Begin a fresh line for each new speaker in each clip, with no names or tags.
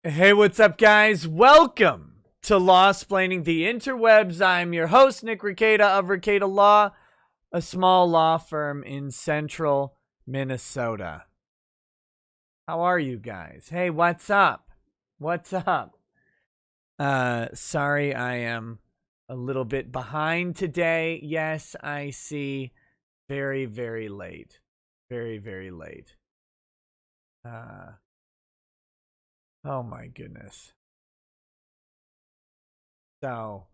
Hey, what's up, guys? Welcome to Law-Splaining the Interwebs. I'm your host, Nick Rekieta of Rekieta Law, a small law firm in central Minnesota. How are you guys? Hey, what's up? What's up? Sorry, I am a little bit behind today. Yes, I see. Very, very late. Very, very late. Oh my goodness. So,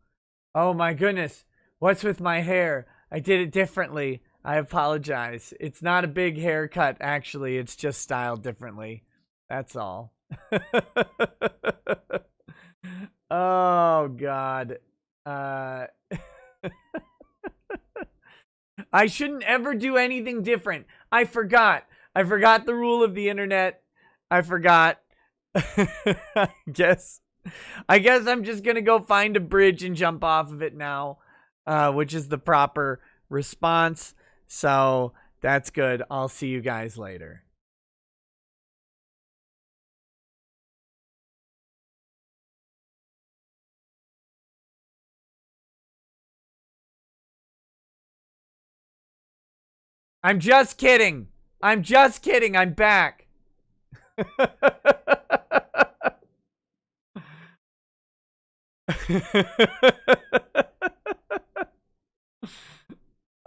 oh my goodness. What's with my hair? I did it differently. I apologize. It's not a big haircut, actually. It's just styled differently. That's all. Oh, God. I shouldn't ever do anything different. I forgot. I forgot the rule of the internet. I forgot. I guess I'm just gonna go find a bridge and jump off of it now, which is the proper response. So that's good. I'll see you guys later. I'm just kidding. I'm just kidding. I'm back.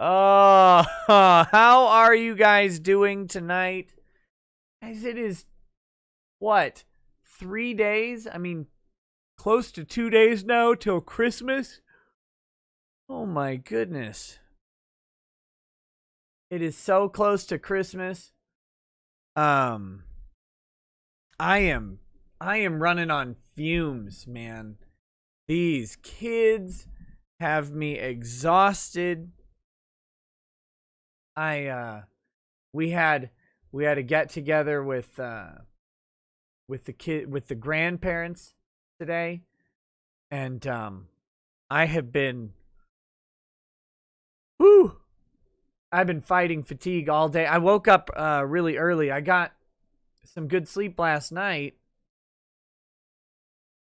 Oh, how are you guys doing tonight? Guys, it is, what, 3 days? I mean, close to 2 days now till Christmas. Oh my goodness. It is so close to Christmas. I am running on fumes, man. These kids have me exhausted. We had a get together with the grandparents today, and I have been I've been fighting fatigue all day. I woke up really early. I got some good sleep last night.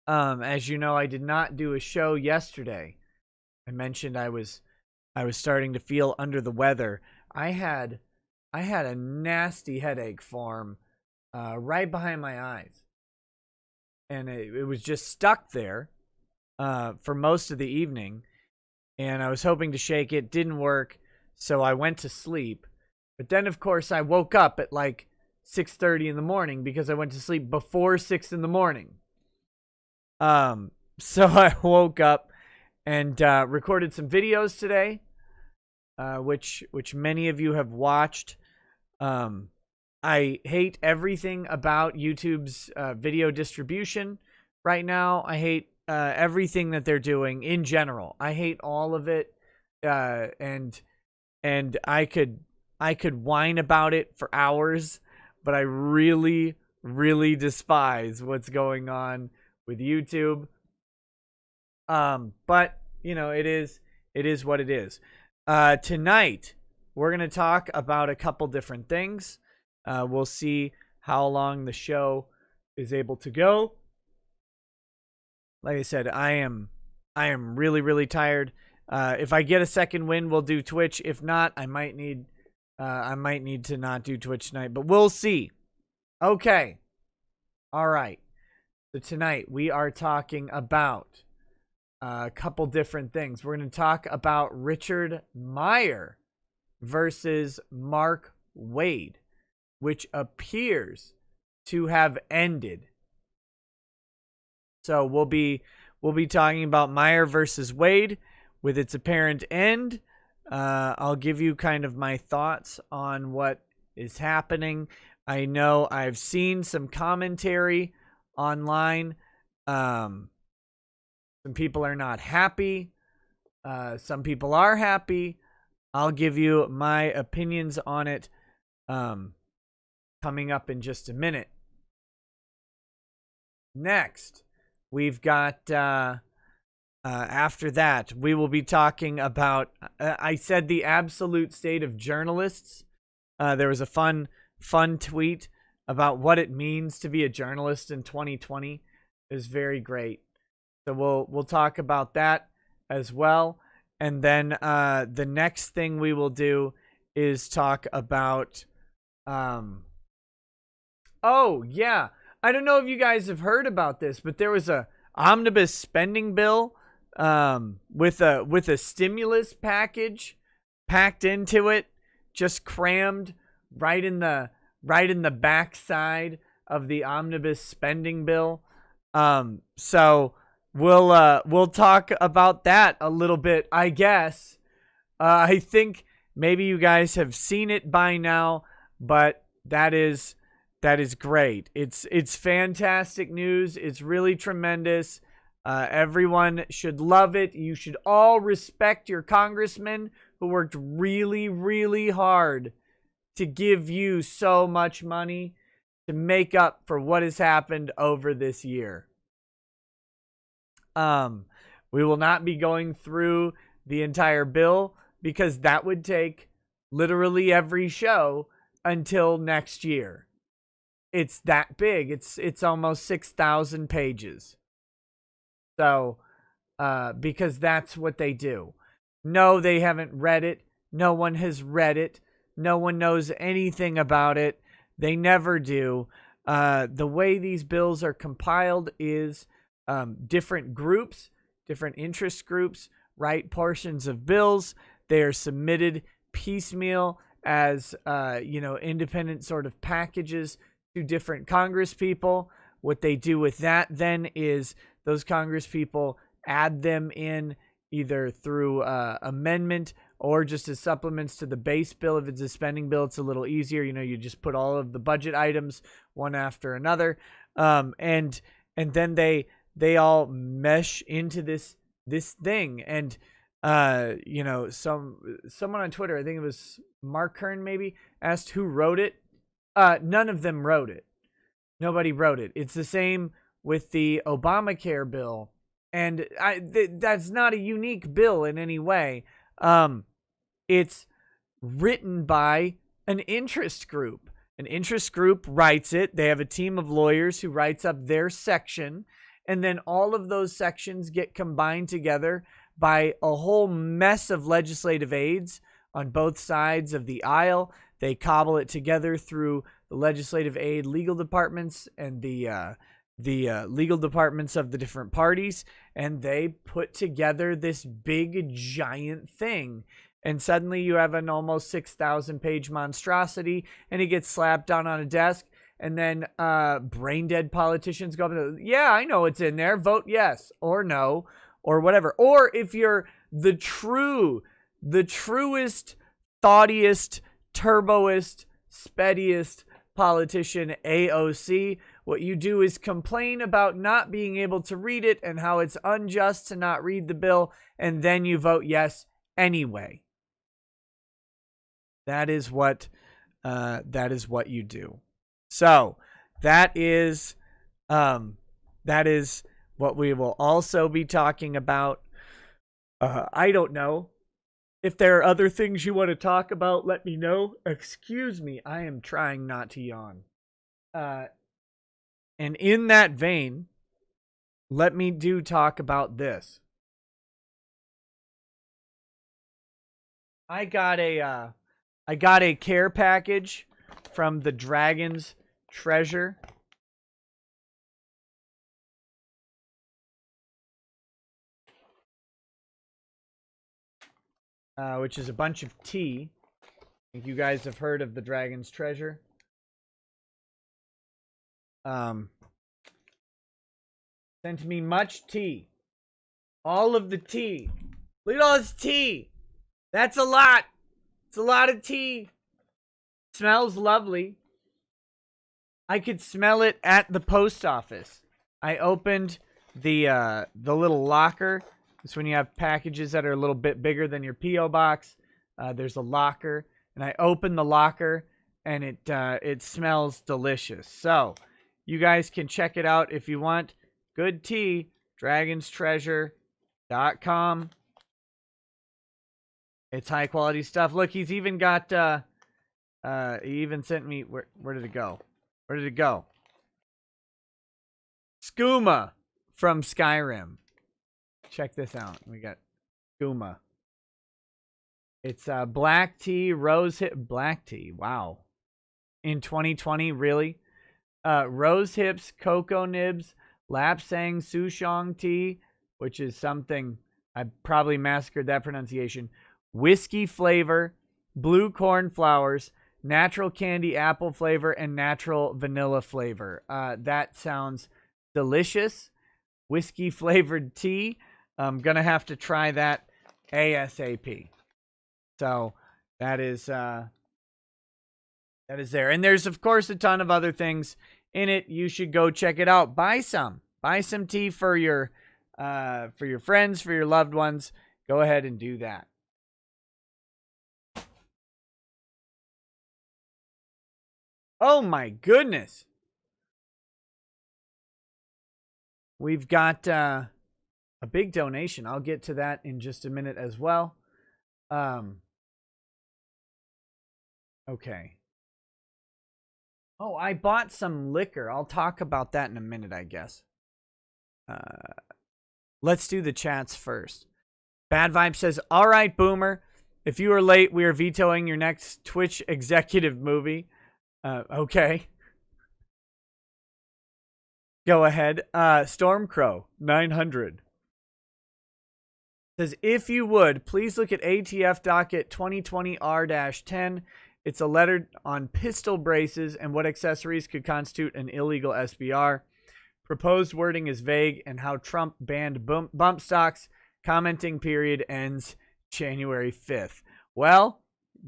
As you know, I did not do a show yesterday. I mentioned I was starting to feel under the weather. I had a nasty headache form right behind my eyes, and it was just stuck there for most of the evening. And I was hoping to shake it, didn't work, so I went to sleep. But then, of course, I woke up at like 6:30 in the morning because I went to sleep before 6 in the morning. So I woke up and recorded some videos today. Which many of you have watched. I hate everything about YouTube's video distribution right now. I hate everything that they're doing in general. I hate all of it, and I could whine about it for hours, but I really, really despise what's going on with YouTube. But you know, it is what it is. Tonight, we're going to talk about a couple different things. We'll see how long the show is able to go. Like I said, I am really, really tired. If I get a second win, we'll do Twitch. If not, I might need to not do Twitch tonight, but we'll see. Okay. All right. So tonight we are talking about a couple different things. We're going to talk about Richard Meyer versus Mark Waid, which appears to have ended. So we'll be talking about Meyer versus Waid with its apparent end. I'll give you kind of my thoughts on what is happening. I know I've seen some commentary online. Some people are not happy. Some people are happy. I'll give you my opinions on it coming up in just a minute. Next, we've got, after that, we will be talking about, I said the absolute state of journalists. There was a fun tweet about what it means to be a journalist in 2020. is very great. So we'll talk about that as well. And then the next thing we will do is talk about oh yeah, I don't know if you guys have heard about this, but there was a omnibus spending bill with a stimulus package packed into it, just crammed right in the backside of the omnibus spending bill. So we'll talk about that a little bit, I guess. I think maybe you guys have seen it by now, but that is great. It's fantastic news. It's really tremendous. Everyone should love it. You should all respect your congressman who worked really, really hard to give you so much money to make up for what has happened over this year. We will not be going through the entire bill because that would take literally every show until next year. It's that big. It's almost 6,000 pages. So, because that's what they do. No, they haven't read it. No one has read it. No one knows anything about it. They never do. The way these bills are compiled is different groups, different interest groups write portions of bills. They are submitted piecemeal as independent sort of packages to different Congress people. What they do with that then is those Congress people add them in either through amendment or just as supplements to the base bill. If it's a spending bill, it's a little easier. You just put all of the budget items one after another. And then they all mesh into this thing. And someone on Twitter, I think it was Mark Kern maybe, asked who wrote it. None of them wrote it. Nobody wrote it. It's the same with the Obamacare bill. And that's not a unique bill in any way. It's written by an interest group. An interest group writes it. They have a team of lawyers who writes up their section. And then all of those sections get combined together by a whole mess of legislative aides on both sides of the aisle. They cobble it together through the legislative aid legal departments and the legal departments of the different parties, and they put together this big giant thing. And suddenly you have an almost 6,000 page monstrosity, and it gets slapped down on a desk. And then brain dead politicians go up and, yeah, I know it's in there. Vote yes or no or whatever. Or if you're the truest, thoughtiest, turboist, spediest politician, AOC, what you do is complain about not being able to read it and how it's unjust to not read the bill, and then you vote yes anyway. That is what you do. So that is what we will also be talking about. I don't know. If there are other things you want to talk about, let me know. Excuse me, I am trying not to yawn. And in that vein, let me talk about this. I got a care package from the Dragon's Treasure. Which is a bunch of tea. I think you guys have heard of the Dragon's Treasure. Sent me much tea. All of the tea. Look at all this tea. That's a lot. It's a lot of tea. Smells lovely. I could smell it at the post office. I opened the little locker. It's when you have packages that are a little bit bigger than your P.O. box. There's a locker, and I opened the locker, and it smells delicious. So you guys can check it out if you want. Good tea, dragonstreasure.com. It's high quality stuff. Look, he's even got he even sent me where did it go? Where did it go? Skooma. from Skyrim. Check this out. We got Guma. It's black tea, rose hip, black tea. Wow. In 2020, really? Rose hips, cocoa nibs, lapsang souchong tea, which is something, I probably massacred that pronunciation. Whiskey flavor, blue corn flowers, natural candy apple flavor, and natural vanilla flavor. That sounds delicious. Whiskey flavored tea. I'm going to have to try that ASAP. So that is there. And there's, of course, a ton of other things in it. You should go check it out. Buy some. Buy some tea for your friends, for your loved ones. Go ahead and do that. Oh my goodness. We've got a big donation. I'll get to that in just a minute as well. Okay. Oh, I bought some liquor. I'll talk about that in a minute, I guess. Let's do the chats first. Bad Vibe says, all right, Boomer. If you are late, we are vetoing your next Twitch executive movie. Okay. Go ahead. Stormcrow, 900. Says, if you would, please look at ATF docket 2020R-10. It's a letter on pistol braces and what accessories could constitute an illegal SBR. Proposed wording is vague, and how Trump banned bump stocks. Commenting period ends January 5th. Well,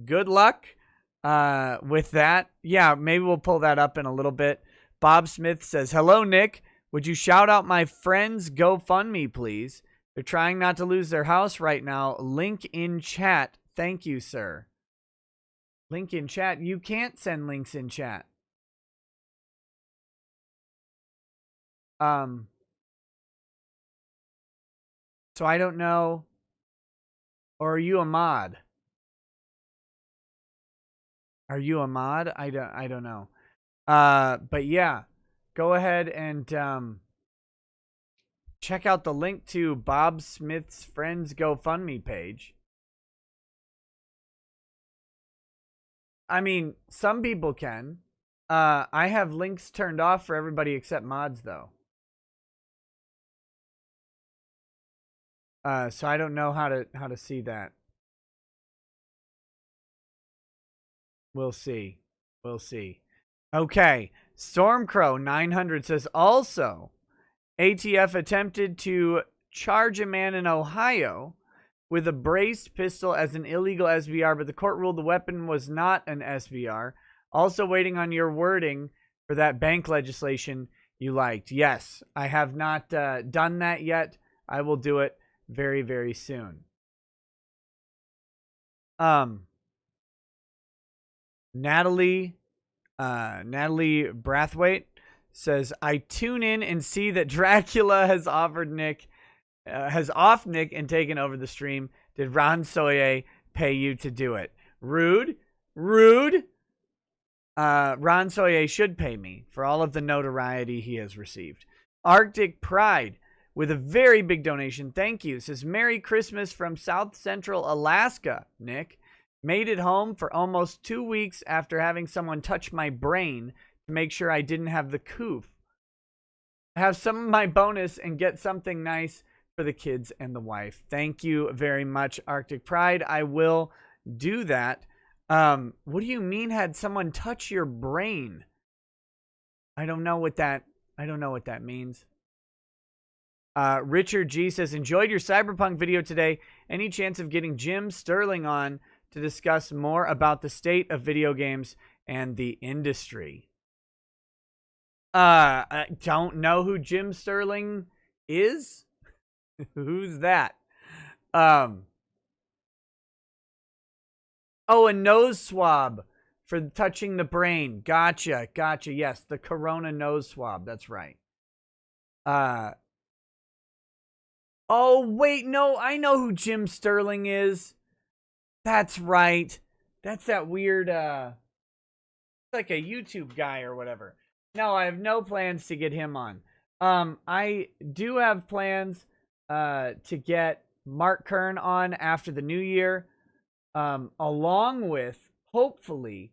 good luck with that. Yeah, maybe we'll pull that up in a little bit. Bob Smith says, hello, Nick. Would you shout out my friends' GoFundMe, please? They're trying not to lose their house right now. Link in chat. Thank you, sir. Link in chat. You can't send links in chat. So I don't know. Or are you a mod? Are you a mod? I don't know. But yeah, go ahead and check out the link to Bob Smith's friends GoFundMe page. I mean, some people can. I have links turned off for everybody except mods, though. So I don't know how to see that. We'll see. We'll see. Okay. Stormcrow 900 says, also, ATF attempted to charge a man in Ohio with a braced pistol as an illegal SBR, but the court ruled the weapon was not an SBR. Also waiting on your wording for that bank legislation you liked. Yes, I have not done that yet. I will do it very, very soon. Natalie Brathwaite says, I tune in and see that Dracula has off Nick and taken over the stream. Did Ron Soye pay you to do it? Rude. Ron Soye should pay me for all of the notoriety he has received. Arctic Pride with a very big donation. Thank you. It says, Merry Christmas from South Central Alaska, Nick. Made it home for almost 2 weeks after having someone touch my brain to make sure I didn't have the coof. Have some of my bonus and get something nice for the kids and the wife. Thank you very much, Arctic Pride. I will do that. What do you mean had someone touch your brain? I don't know what that means. Richard G says, enjoyed your Cyberpunk video today. Any chance of getting Jim Sterling on to discuss more about the state of video games and the industry? I don't know who Jim Sterling is. Who's that? Oh, a nose swab for touching the brain. Gotcha. Yes, the Corona nose swab. That's right. Oh, wait, no, I know who Jim Sterling is. That's right. That's that weird, like a YouTube guy or whatever. No, I have no plans to get him on. I do have plans to get Mark Kern on after the new year, along with hopefully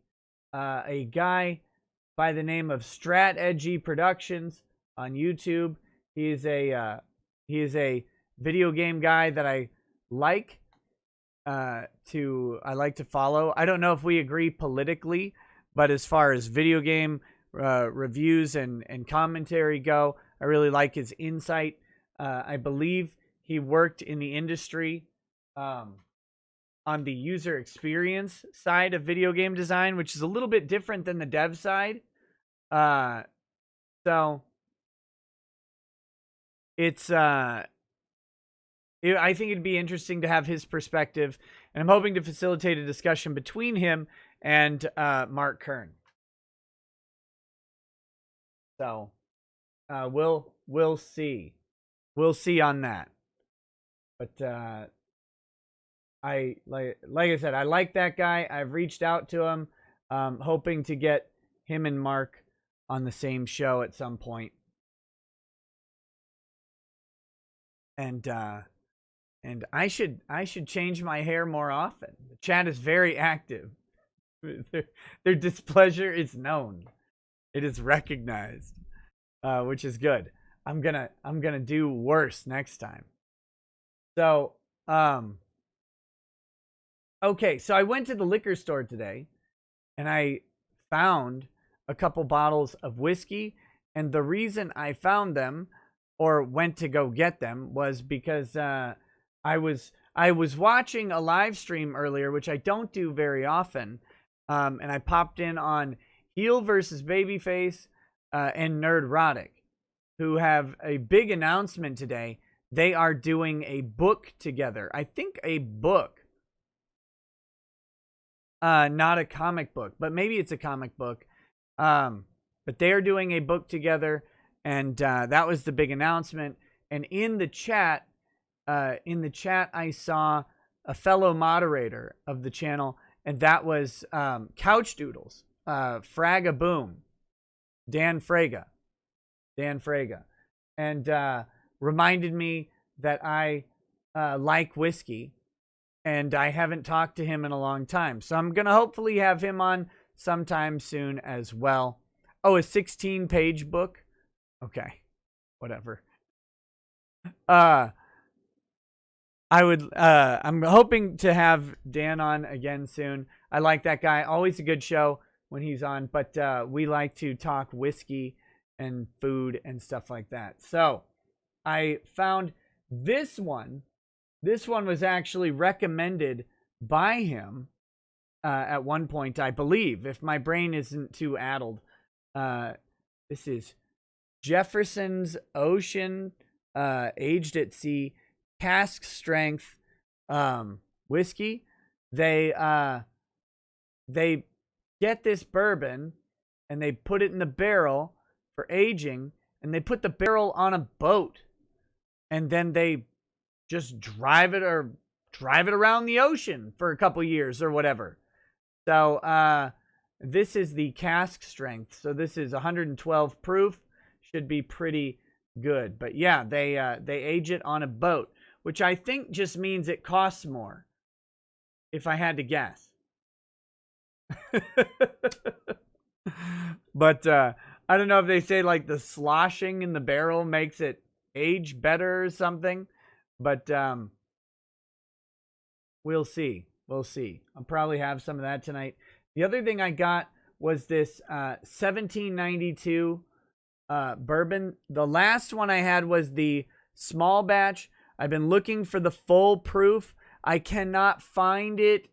a guy by the name of Strat Edgy Productions on YouTube. He is a video game guy that I like to follow. I don't know if we agree politically, but as far as video game reviews and commentary go, I really like his insight. I believe he worked in the industry on the user experience side of video game design, which is a little bit different than the dev side. So it's I think it'd be interesting to have his perspective, and I'm hoping to facilitate a discussion between him and Mark Kern. So we'll see. We'll see on that. But I like I said, I like that guy. I've reached out to him, hoping to get him and Mark on the same show at some point. And I should change my hair more often. The chat is very active. Their displeasure is known. It is recognized, which is good. I'm gonna do worse next time. So, okay, so I went to the liquor store today, and I found a couple bottles of whiskey, and the reason I found them or went to go get them was because I was watching a live stream earlier, which I don't do very often, and I popped in on Heel versus Babyface and Nerdrotic, who have a big announcement today. They are doing a book together. I think a book. Not a comic book, but maybe it's a comic book. But they are doing a book together, and that was the big announcement. And in the chat, I saw a fellow moderator of the channel, and that was Couch Doodles, Fraga Boom, Dan Fraga, and reminded me that I like whiskey. And I haven't talked to him in a long time. So I'm going to hopefully have him on sometime soon as well. Oh, a 16-page book? Okay. Whatever. I'm hoping to have Dan on again soon. I like that guy. Always a good show when he's on. But we like to talk whiskey and food and stuff like that. So I found this one. This one was actually recommended by him at one point, I believe, if my brain isn't too addled. This is Jefferson's Ocean Aged at Sea Cask Strength whiskey. They get this bourbon and they put it in the barrel for aging, and they put the barrel on a boat, and then they just drive it around the ocean for a couple years or whatever. So this is the cask strength. So this is 112 proof. Should be pretty good. But yeah, they age it on a boat, which I think just means it costs more, if I had to guess. But I don't know if they say like the sloshing in the barrel makes it age better or something. But we'll see. We'll see. I'll probably have some of that tonight. The other thing I got was this 1792 bourbon. The last one I had was the small batch. I've been looking for the full proof. I cannot find it.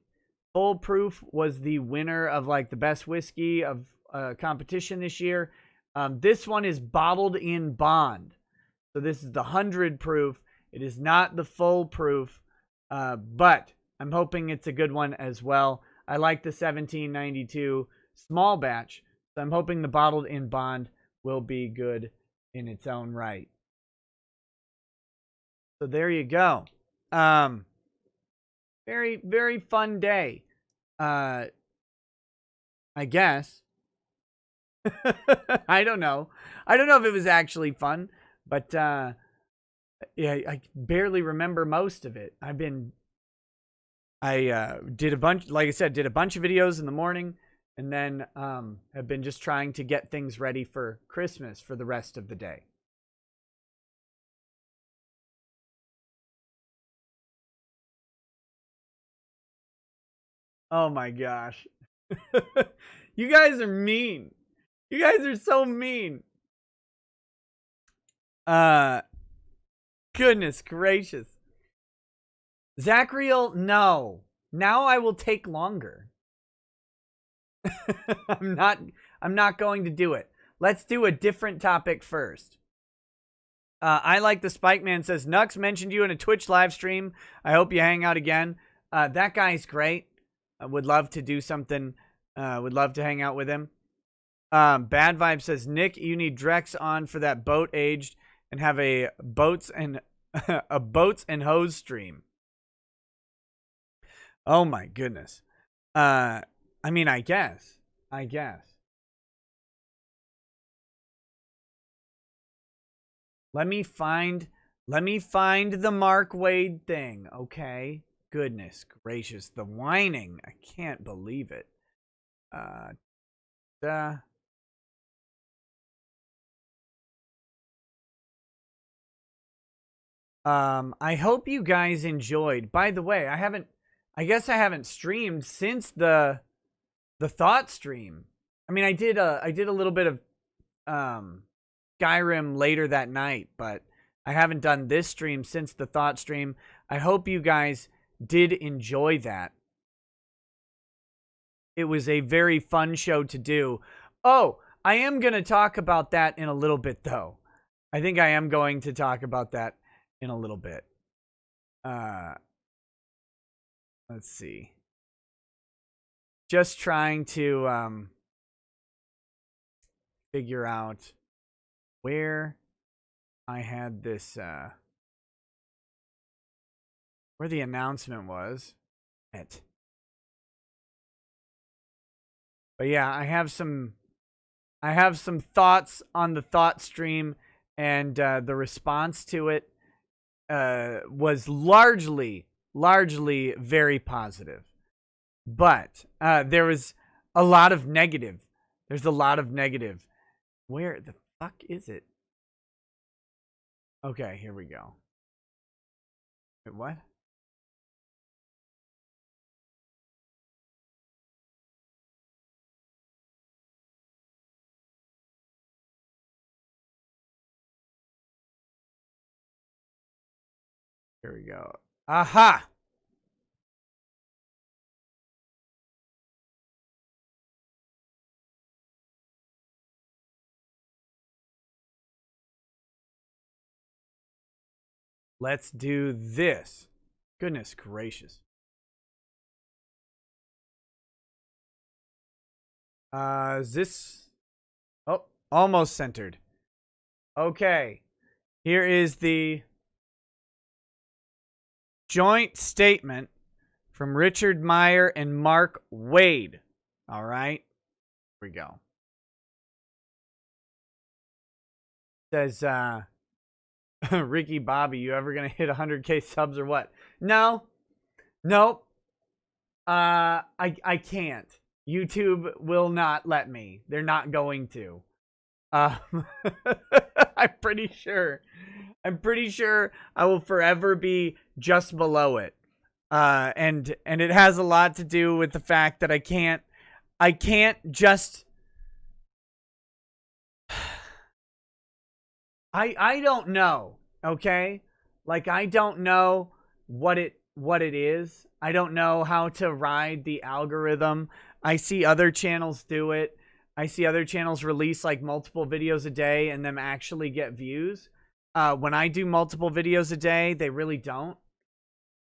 Full proof was the winner of like the best whiskey of competition this year. This one is bottled in bond. So this is the 100 proof. It is not the full proof, but I'm hoping it's a good one as well. I like the 1792 small batch, so I'm hoping the bottled in bond will be good in its own right. So there you go. Very, very fun day. I guess. I don't know. I don't know if it was actually fun, But yeah, I barely remember most of it. I did a bunch, like I said, did a bunch of videos in the morning, and then have been just trying to get things ready for Christmas for the rest of the day. Oh my gosh. You guys are mean. You guys are so mean. Goodness gracious. Zachariel, no. Now I will take longer. I'm not going to do it. Let's do a different topic first. I like the Spike Man says, Nux mentioned you in a Twitch live stream. I hope you hang out again. That guy's great. I would love to do something. Would love to hang out with him. Bad Vibe says, Nick, you need Drex on for that boat aged and have a boats and a boats and hose stream. Oh my goodness. I mean, I guess. Let me find the Mark Waid thing, okay? Goodness gracious, the whining. I can't believe it. I hope you guys enjoyed. By the way, I guess I haven't streamed since the Thot stream. I mean, I did a little bit of Skyrim later that night, but I haven't done this stream since the Thot stream. I hope you guys did enjoy that. It was a very fun show to do. Oh, I am going to talk about that in a little bit, though. I think I am going to talk about that in a little bit. Let's see. Just trying to figure out where I had this, where the announcement was. But yeah, I have some thoughts on the Thot stream, and the response to it was largely very positive. But there was a lot of negative. There's a lot of negative. Where the fuck is it? Okay, here we go. Wait, what? Here we go. Aha! Let's do this. Goodness gracious. Is this... Oh, almost centered. Okay. Here is the joint statement from Richard Meyer and Mark Waid. All right. Here we go. It says, Ricky Bobby, you ever gonna hit 100K subs or what? No. Nope. I can't. YouTube will not let me. They're not going to. I'm pretty sure I will forever be just below it. And it has a lot to do with the fact that I can't just I don't know, okay? Like, I don't know what it is. I don't know how to ride the algorithm. I see other channels do it. I see other channels release like multiple videos a day and them actually get views. When I do multiple videos a day, they really don't.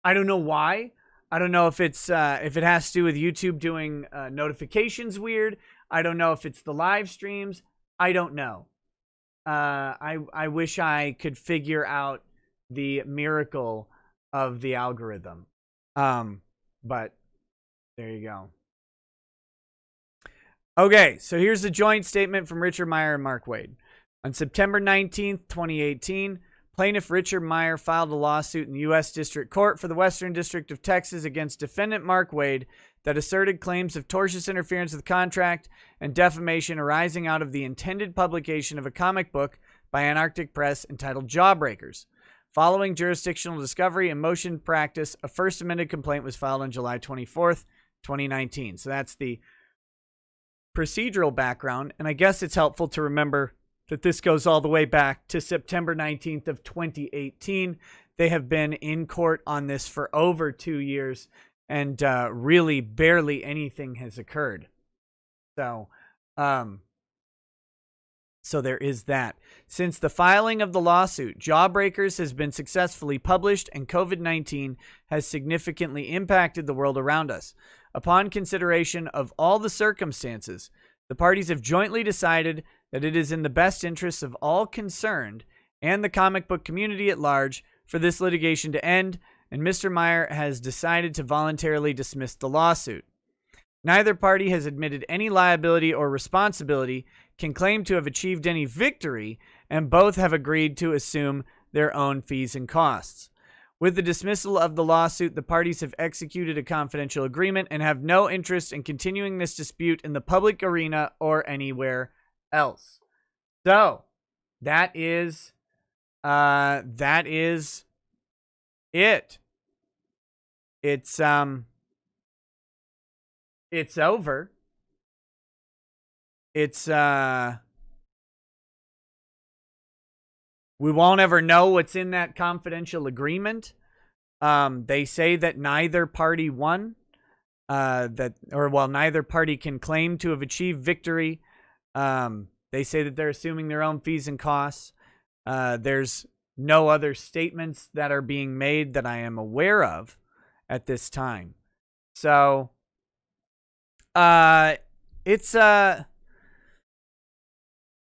I don't know why. I don't know if it's if it has to do with YouTube doing notifications weird. I don't know if it's the live streams. I don't know. I wish I could figure out the miracle of the algorithm. But there you go. Okay, so here's the joint statement from Richard Meyer and Mark Waid. On September 19th, 2018, plaintiff Richard Meyer filed a lawsuit in the U.S. District Court for the Western District of Texas against defendant Mark Waid that asserted claims of tortious interference with contract and defamation arising out of the intended publication of a comic book by Anarctic Press entitled Jawbreakers. Following jurisdictional discovery and motion practice, a first amended complaint was filed on July 24th, 2019. So that's the procedural background, and I guess it's helpful to remember that this goes all the way back to September 19th of 2018. They have been in court on this for over 2 years, and really barely anything has occurred. So there is that. Since the filing of the lawsuit, Jawbreakers has been successfully published, and COVID-19 has significantly impacted the world around us. Upon consideration of all the circumstances, the parties have jointly decided that it is in the best interests of all concerned and the comic book community at large for this litigation to end, and Mr. Meyer has decided to voluntarily dismiss the lawsuit. Neither party has admitted any liability or responsibility, can claim to have achieved any victory, and both have agreed to assume their own fees and costs. With the dismissal of the lawsuit, the parties have executed a confidential agreement and have no interest in continuing this dispute in the public arena or anywhere else. So, that is it. It's over. We won't ever know what's in that confidential agreement. They say that neither party won. Neither party can claim to have achieved victory. They say that they're assuming their own fees and costs. There's no other statements that are being made that I am aware of at this time. So, it's a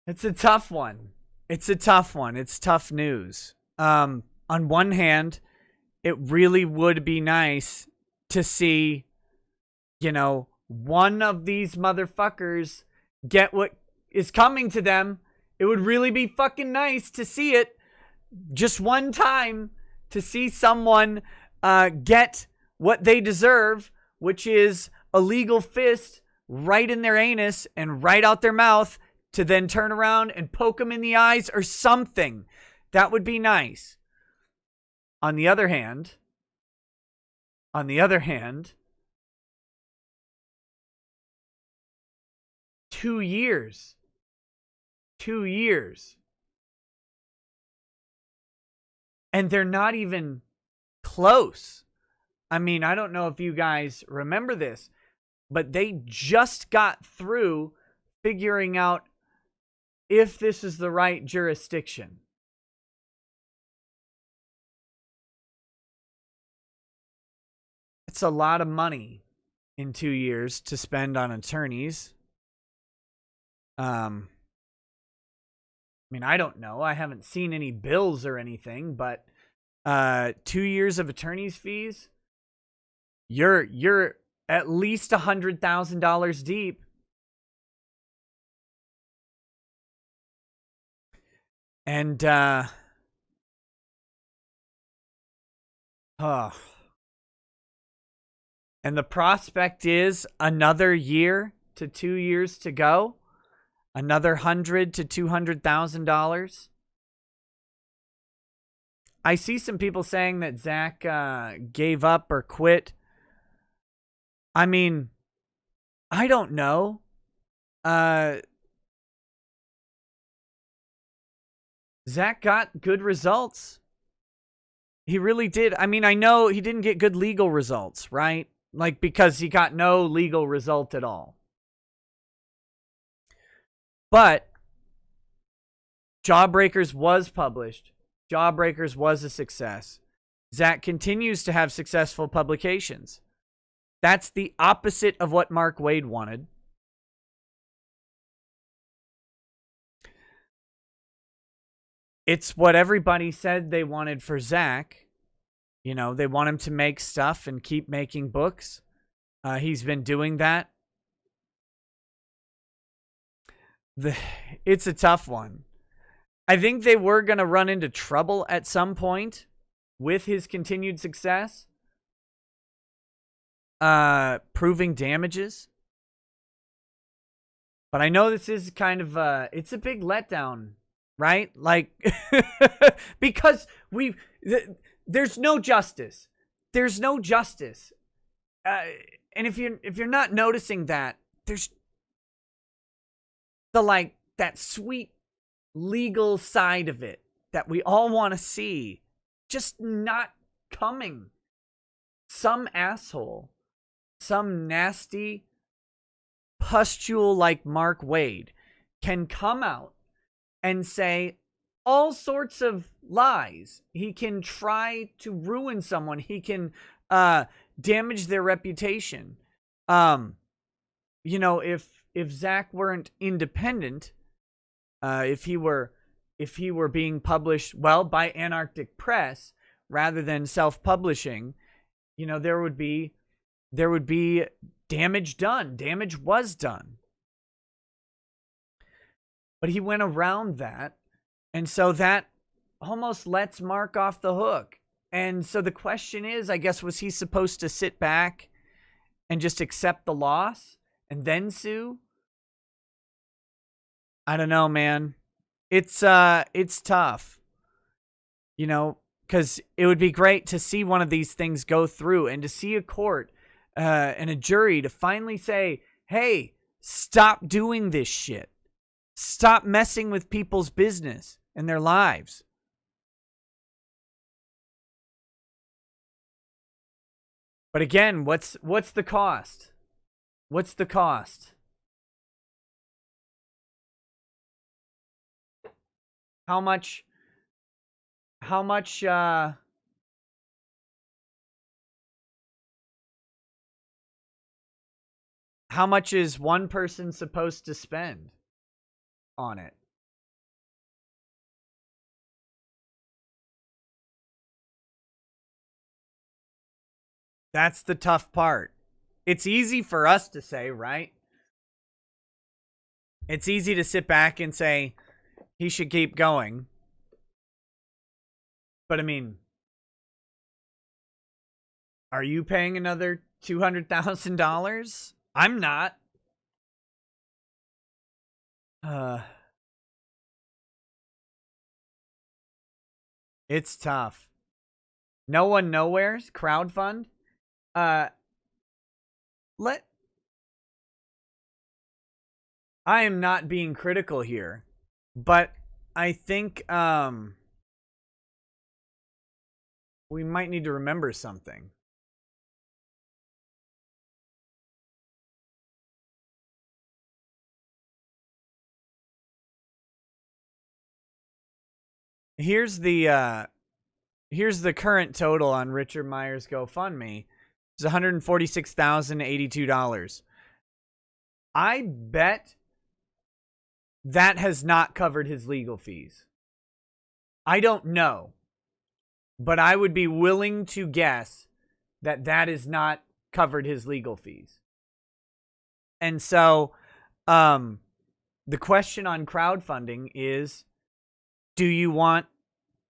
tough one. It's a tough one. It's tough news. On one hand, it really would be nice to see, one of these motherfuckers get what is coming to them. It would really be fucking nice to see it just one time, to see someone get what they deserve, which is a legal fist right in their anus and right out their mouth, to then turn around and poke them in the eyes or something. That would be nice. On the other hand, 2 years. 2 years. And they're not even close. I mean, I don't know if you guys remember this, but they just got through figuring out if this is the right jurisdiction. It's a lot of money in 2 years to spend on attorneys. I mean, I don't know. I haven't seen any bills or anything, but 2 years of attorney's fees, you're at least $100,000 deep. And and the prospect is another year to 2 years to go. Another $100,000 to $200,000. I see some people saying that Zach gave up or quit. I mean, I don't know. Zach got good results. He really did. I mean, I know he didn't get good legal results, right? Like, because he got no legal result at all. But Jawbreakers was published. Jawbreakers was a success. Zach continues to have successful publications. That's the opposite of what Mark Waid wanted. It's what everybody said they wanted for Zach. You know, they want him to make stuff and keep making books. He's been doing that. It's a tough one. I think they were going to run into trouble at some point with his continued success, proving damages. But I know this is kind of it's a big letdown, right? Like, because there's no justice. There's no justice. And if you're not noticing that, there's that sweet legal side of it that we all want to see just not coming. Some asshole, some nasty pustule like Mark Waid can come out and say all sorts of lies. He can try to ruin someone. He can damage their reputation. If Zach weren't independent, if he were being published by Antarctic Press rather than self-publishing, there would be damage done. Damage was done. But he went around that, and so that almost lets Mark off the hook. And so the question is, I guess, was he supposed to sit back and just accept the loss and then sue? I don't know, man. It's tough. Because it would be great to see one of these things go through and to see a court and a jury to finally say, hey, stop doing this shit. Stop messing with people's business and their lives. But again, what's the cost? What's the cost? How much is one person supposed to spend on it? That's the tough part. It's easy for us to say, right? It's easy to sit back and say he should keep going. But I mean, are you paying another $200,000? I'm not. It's tough. No one nowheres crowdfund. I am not being critical here, but I think we might need to remember something. Here's the current total on Richard Meyer's GoFundMe. It's $146,082. I bet that has not covered his legal fees. I don't know, but I would be willing to guess that is not covered his legal fees. And so, the question on crowdfunding is, do you want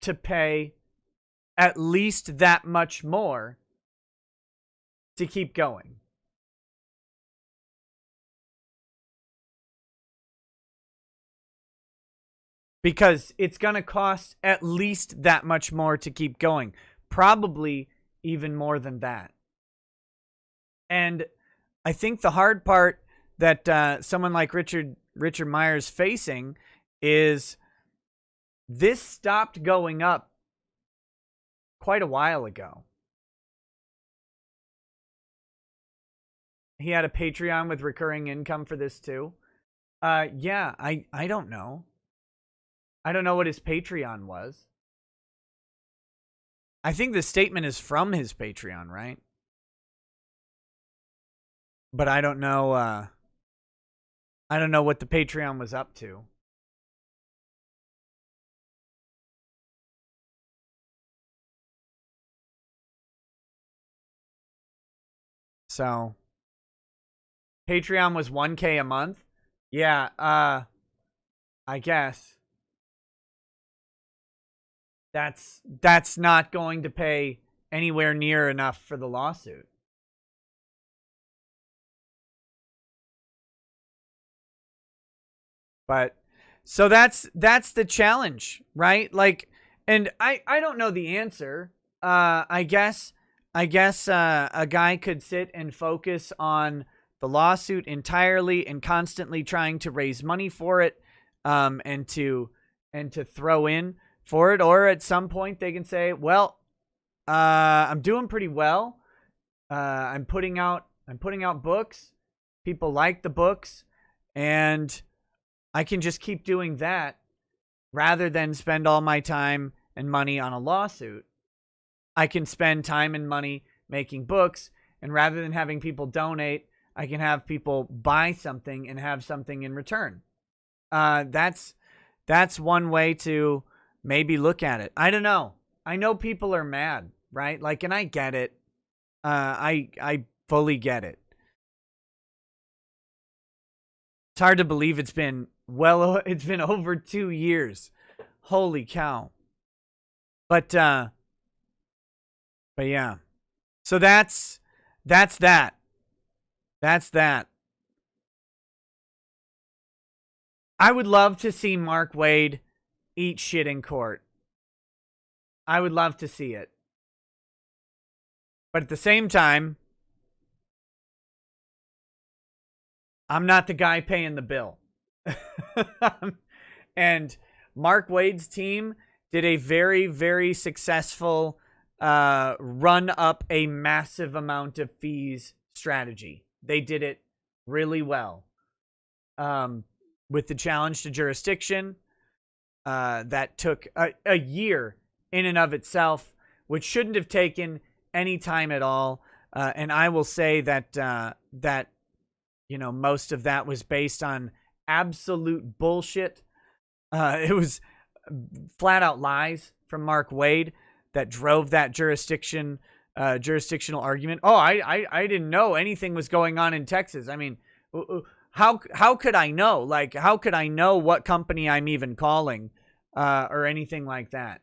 to pay at least that much more to keep going? Because it's going to cost at least that much more to keep going. Probably even more than that. And I think the hard part that someone like Richard Meyer's facing is this stopped going up quite a while ago. He had a Patreon with recurring income for this too. Yeah, I don't know. I don't know what his Patreon was. I think the statement is from his Patreon, right? But I don't know. I don't know what the Patreon was up to. So, Patreon was $1K a month. Yeah. I guess. that's not going to pay anywhere near enough for the lawsuit. But so that's the challenge, right? Like, and I don't know the answer. I guess a guy could sit and focus on the lawsuit entirely and constantly trying to raise money for it, and to throw in for it. Or at some point they can say, well, I'm doing pretty well. I'm putting out books. People like the books, and I can just keep doing that rather than spend all my time and money on a lawsuit. I can spend time and money making books, and rather than having people donate, I can have people buy something and have something in return. That's one way to maybe look at it. I don't know. I know people are mad, right? Like, and I get it. I fully get it. It's hard to believe it's been over 2 years. Holy cow. But yeah. So that's that. That's that. I would love to see Mark Waid eat shit in court. I would love to see it. But at the same time, I'm not the guy paying the bill. And Mark Waid's team did a very, very successful run up a massive amount of fees strategy. They did it really well. With the challenge to jurisdiction, that took a year in and of itself, which shouldn't have taken any time at all. And I will say that most of that was based on absolute bullshit. It was flat out lies from Mark Waid that drove that jurisdictional argument. Oh, I didn't know anything was going on in Texas. I mean, how could I know? Like, how could I know what company I'm even calling, or anything like that?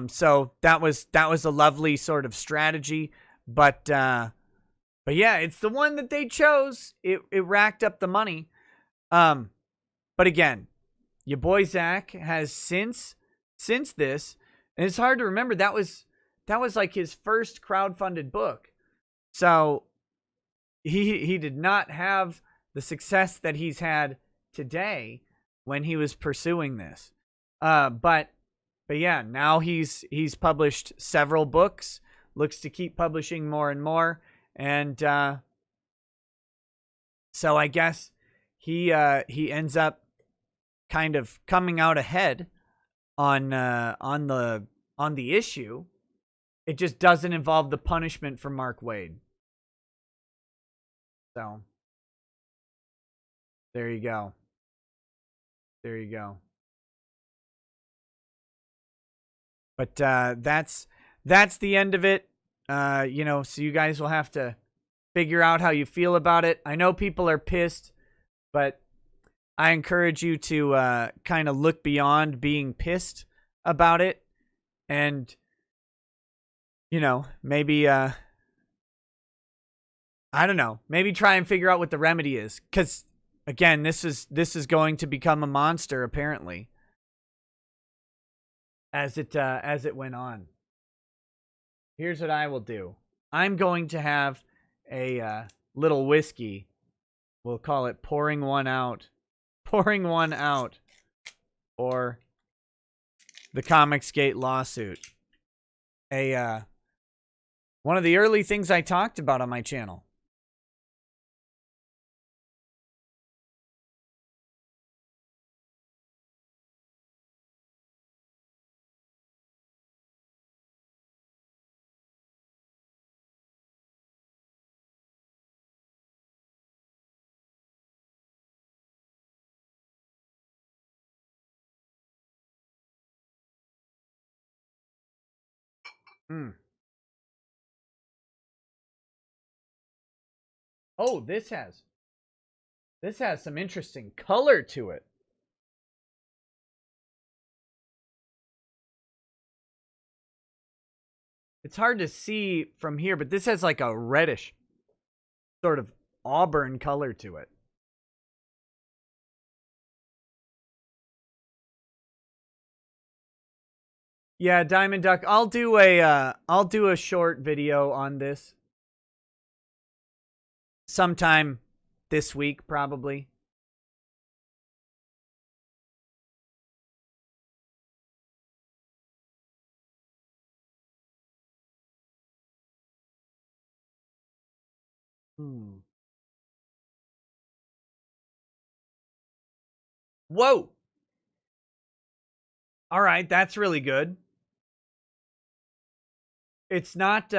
So that was a lovely sort of strategy, but yeah, it's the one that they chose. It racked up the money. But again, your boy Zach has since this, and it's hard to remember, that was like his first crowdfunded book. So he did not have the success that he's had today when he was pursuing this. But yeah, now he's published several books, looks to keep publishing more and more, and so I guess he ends up kind of coming out ahead on the issue. It just doesn't involve the punishment for Mark Waid. So there you go. There you go. But that's the end of it. So you guys will have to figure out how you feel about it. I know people are pissed, but I encourage you to kind of look beyond being pissed about it, and maybe I don't know, maybe try and figure out what the remedy is, because again, this is going to become a monster apparently as it went on. Here's what I will do. I'm going to have a little whiskey. We'll call it pouring one out. Pouring one out. Or the Comicsgate lawsuit. One of the early things I talked about on my channel. Oh, this has some interesting color to it. It's hard to see from here, but this has like a reddish sort of auburn color to it. Yeah, Diamond Duck. I'll do a short video on this sometime this week, probably. Whoa. All right, that's really good. It's not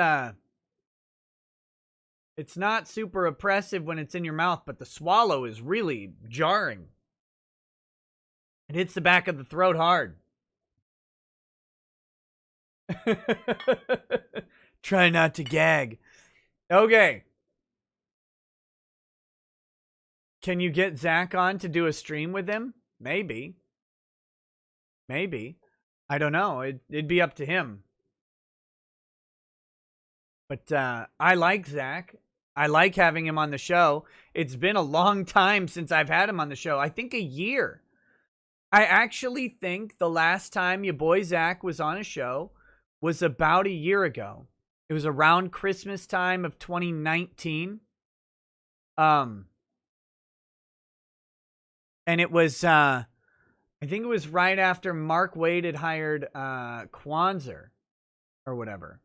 super oppressive when it's in your mouth, but the swallow is really jarring. It hits the back of the throat hard. Try not to gag. Okay. Can you get Zach on to do a stream with him? Maybe. Maybe. I don't know. It'd be up to him. But I like Zach. I like having him on the show. It's been a long time since I've had him on the show. I think a year. I actually think the last time your boy Zach was on a show was about a year ago. It was around Christmas time of 2019. And it was, I think it was right after Mark Waid had hired Kwanzaa or whatever.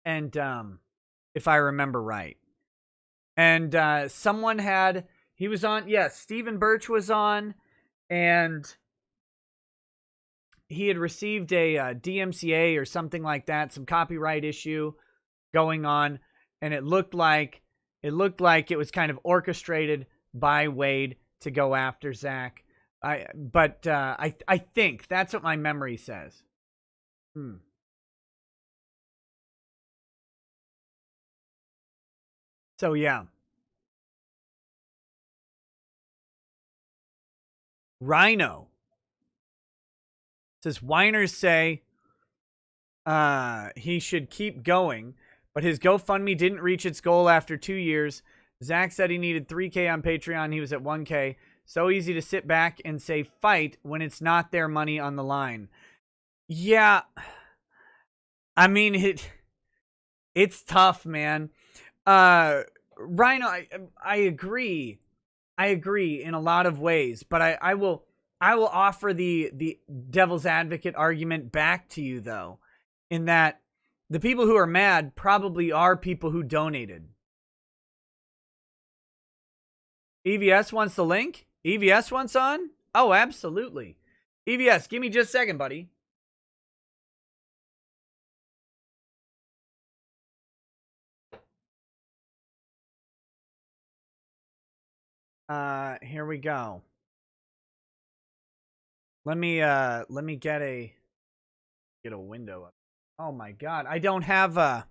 And if I remember right. And someone had, he was on, yes, Stephen Birch was on, and he had received a DMCA or something like that, some copyright issue going on, and it looked like it was kind of orchestrated by Waid to go after Zach. I think that's what my memory says. So yeah. Rhino says whiners say he should keep going, but his GoFundMe didn't reach its goal after 2 years. Zach said he needed 3K on Patreon. He was at 1K. So easy to sit back and say fight when it's not their money on the line. Yeah. I mean, it's tough, man. Rhino, I agree. I agree in a lot of ways, but I will offer the devil's advocate argument back to you, though, in that the people who are mad probably are people who donated. EVS wants the link? EVS wants on? Oh, absolutely. EVS, give me just a second, buddy. Here we go. Let me get a window up. Oh my god, I don't have a.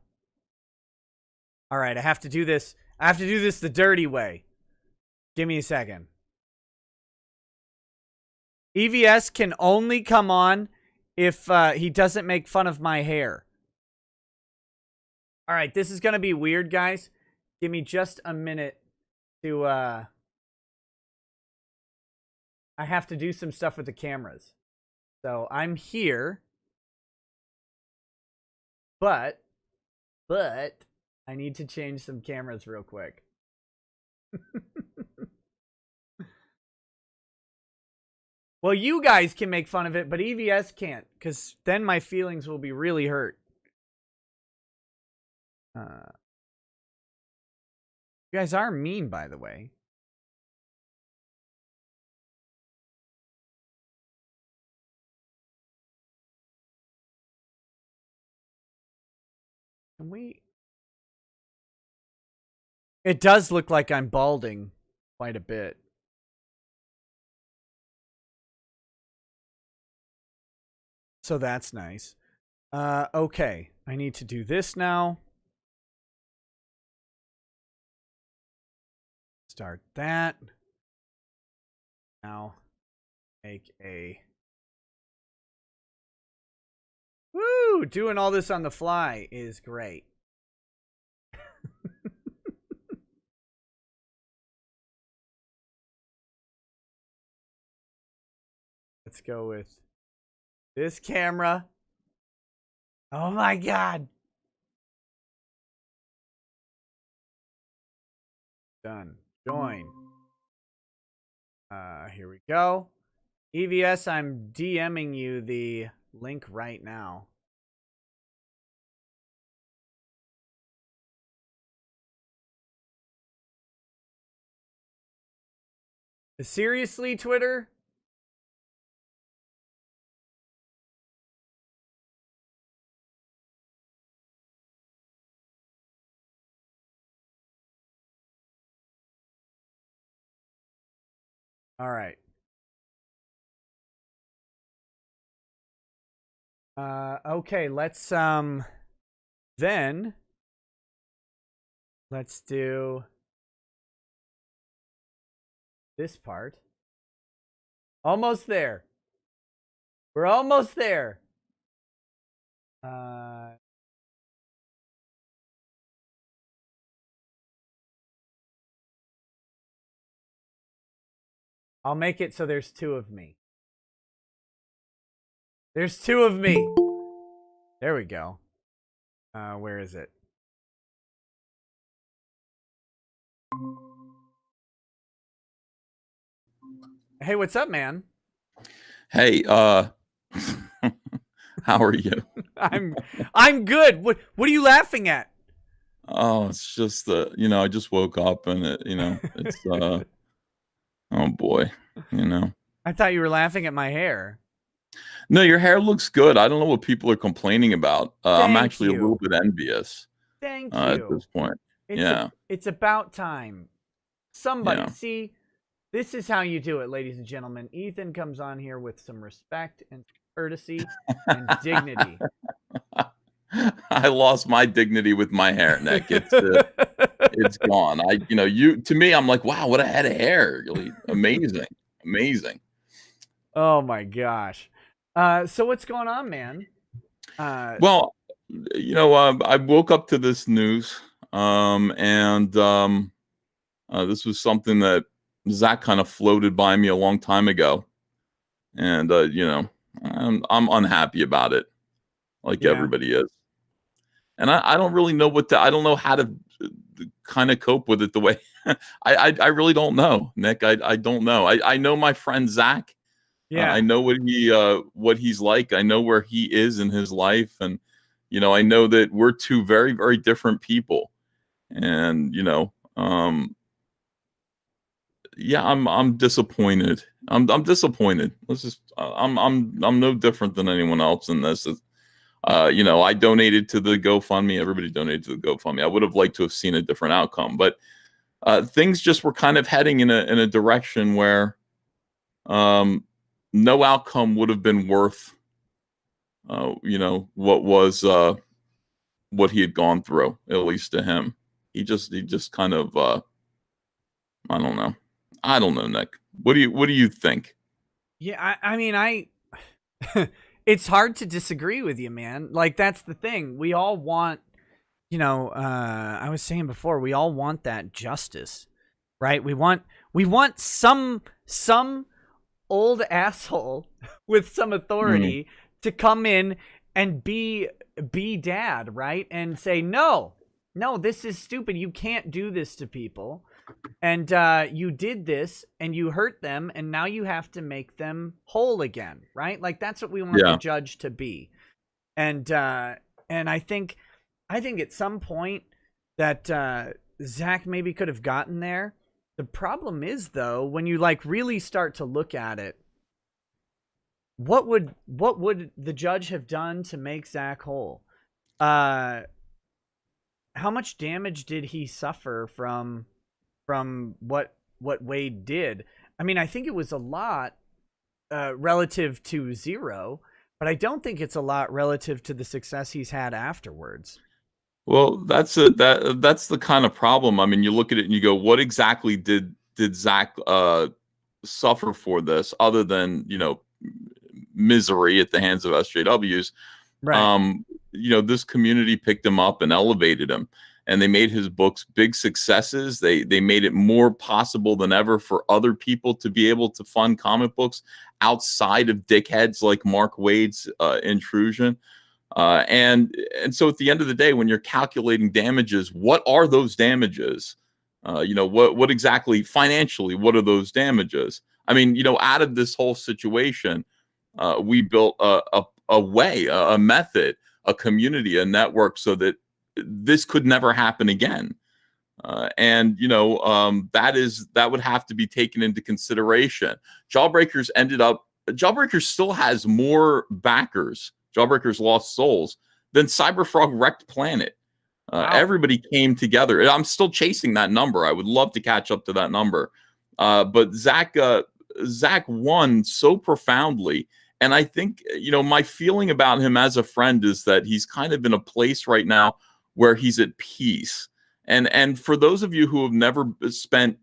All right, I have to do this. I have to do this the dirty way. Give me a second. EVS can only come on if he doesn't make fun of my hair. All right, this is going to be weird, guys. Give me just a minute to I have to do some stuff with the cameras. So, I'm here. But I need to change some cameras real quick. Well, you guys can make fun of it, but EVS can't, because then my feelings will be really hurt. You guys are mean, by the way. Can we? It does look like I'm balding quite a bit. So that's nice. Okay. I need to do this now. Start that. Now make a Woo! Doing all this on the fly is great. Let's go with this camera. Oh my God. Done. Join. Here we go. EVS, I'm DMing you the link right now. Seriously, Twitter? All right. Okay, let's then let's do this part. Almost there. We're almost there. I'll make it so there's two of me. There's two of me. There we go. Where is it? Hey, what's up, man?
Hey, how are you?
I'm good. What are you laughing at?
Oh, it's just I just woke up and it's oh boy,
I thought you were laughing at my hair.
No, your hair looks good. I don't know what people are complaining about. I'm actually a little bit envious.
Thank you.
At this point.
It's about time. Somebody see. This is how you do it, ladies and gentlemen. Ethan comes on here with some respect and courtesy and dignity.
I lost my dignity with my hair, Nick. It's gone. To me, I'm like, wow, what a head of hair. Really amazing. Amazing.
Oh my gosh. So what's going on, man?
Well, I woke up to this news, and this was something that Zach kind of floated by me a long time ago, and I'm unhappy about it, like everybody is, and I don't really know I don't know how to kind of cope with it the way I really don't know, Nick. I don't know. I know my friend Zach. I know what he's like. I know where he is in his life, and I know that we're two very, very different people, and I'm disappointed. I'm disappointed. I'm no different than anyone else in this. I donated to the GoFundMe. Everybody donated to the GoFundMe. I would have liked to have seen a different outcome, but things just were kind of heading in a direction where no outcome would have been worth what he had gone through, at least to him. He just kind of I don't know, Nick. What do you think?
Yeah, I mean, it's hard to disagree with you, man. Like, that's the thing. We all want, I was saying before, we all want that justice, right? We want some old asshole with some authority to come in and be dad, right? And say, no, this is stupid. You can't do this to people. And you did this and you hurt them, and now you have to make them whole again, right? Like, that's what we want the judge to be. And I think at some point that Zach maybe could have gotten there. The problem is, though, when you really start to look at it, what would the judge have done to make Zach whole? How much damage did he suffer from what Waid did? I mean, I think it was a lot relative to zero, but I don't think it's a lot relative to the success he's had afterwards.
Well, that's the kind of problem. I mean, you look at it and you go, what exactly did Zach suffer for this, other than misery at the hands of SJWs?
Right.
This community picked him up and elevated him, and they made his books big successes. They made it more possible than ever for other people to be able to fund comic books outside of dickheads like Mark Waid's intrusion. And so at the end of the day, when you're calculating damages, what are those damages? What exactly financially, what are those damages? I mean, out of this whole situation, we built a way, a method, a community, a network so that this could never happen again. That would have to be taken into consideration. Jawbreakers still has more backers, Jawbreakers Lost Souls, than Cyberfrog Wrecked Planet.
Wow.
Everybody came together. I'm still chasing that number. I would love to catch up to that number. But Zach won so profoundly. And I think, my feeling about him as a friend is that he's kind of in a place right now where he's at peace. And for those of you who have never spent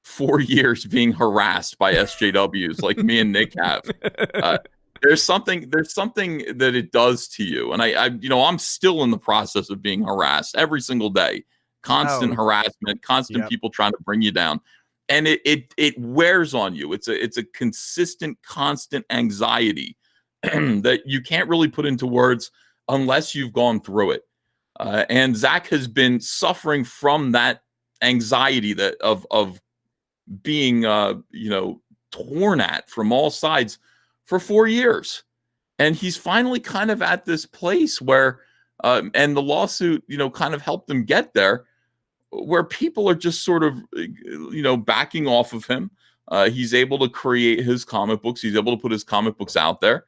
4 years being harassed by SJWs like me and Nick have, there's something that it does to you. And I'm still in the process of being harassed every single day. Constant harassment, constant people trying to bring you down. And it wears on you. It's a consistent, constant anxiety that you can't really put into words unless you've gone through it. And Zach has been suffering from that anxiety of being torn at from all sides for 4 years. And he's finally kind of at this place where and the lawsuit kind of helped him get there, where people are just sort of, backing off of him. He's able to create his comic books. He's able to put his comic books out there.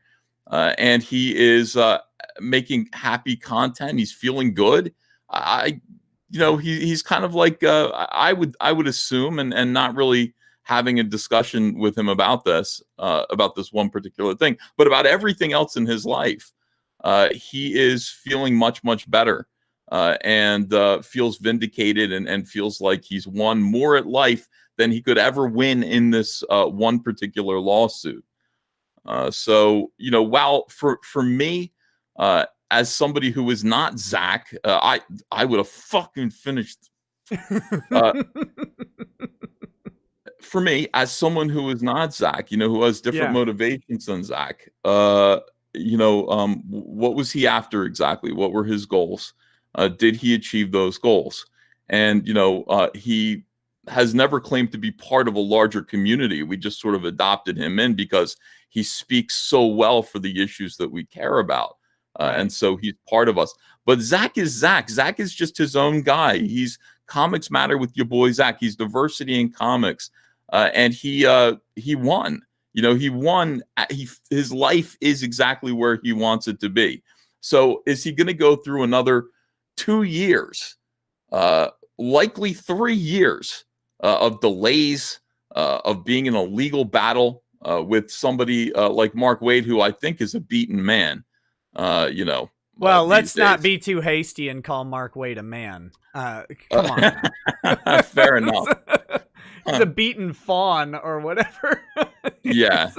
And he is making happy content. He's feeling good. He's kind of like, I would assume, and not really having a discussion with him about this one particular thing, but about everything else in his life. He is feeling much, much better. And feels vindicated and feels like he's won more at life than he could ever win in this one particular lawsuit. So, while for me, as somebody who is not Zach, I would have fucking finished. For me, as someone who is not Zach, who has different motivations than Zach, what was he after exactly? What were his goals? Did he achieve those goals? And, he has never claimed to be part of a larger community. We just sort of adopted him in because he speaks so well for the issues that we care about. And so he's part of us. But Zach is Zach. Zach is just his own guy. He's Comics Matter with your boy Zach. He's diversity in comics. And he won. He won. His life is exactly where he wants it to be. So is he going to go through another 2 years, likely 3 years of delays, of being in a legal battle with somebody like Mark Waid, who I think is a beaten man?
Well, let's not be too hasty and call Mark Waid a man. Come on.
Fair enough.
He's a beaten fawn or whatever.
Yeah.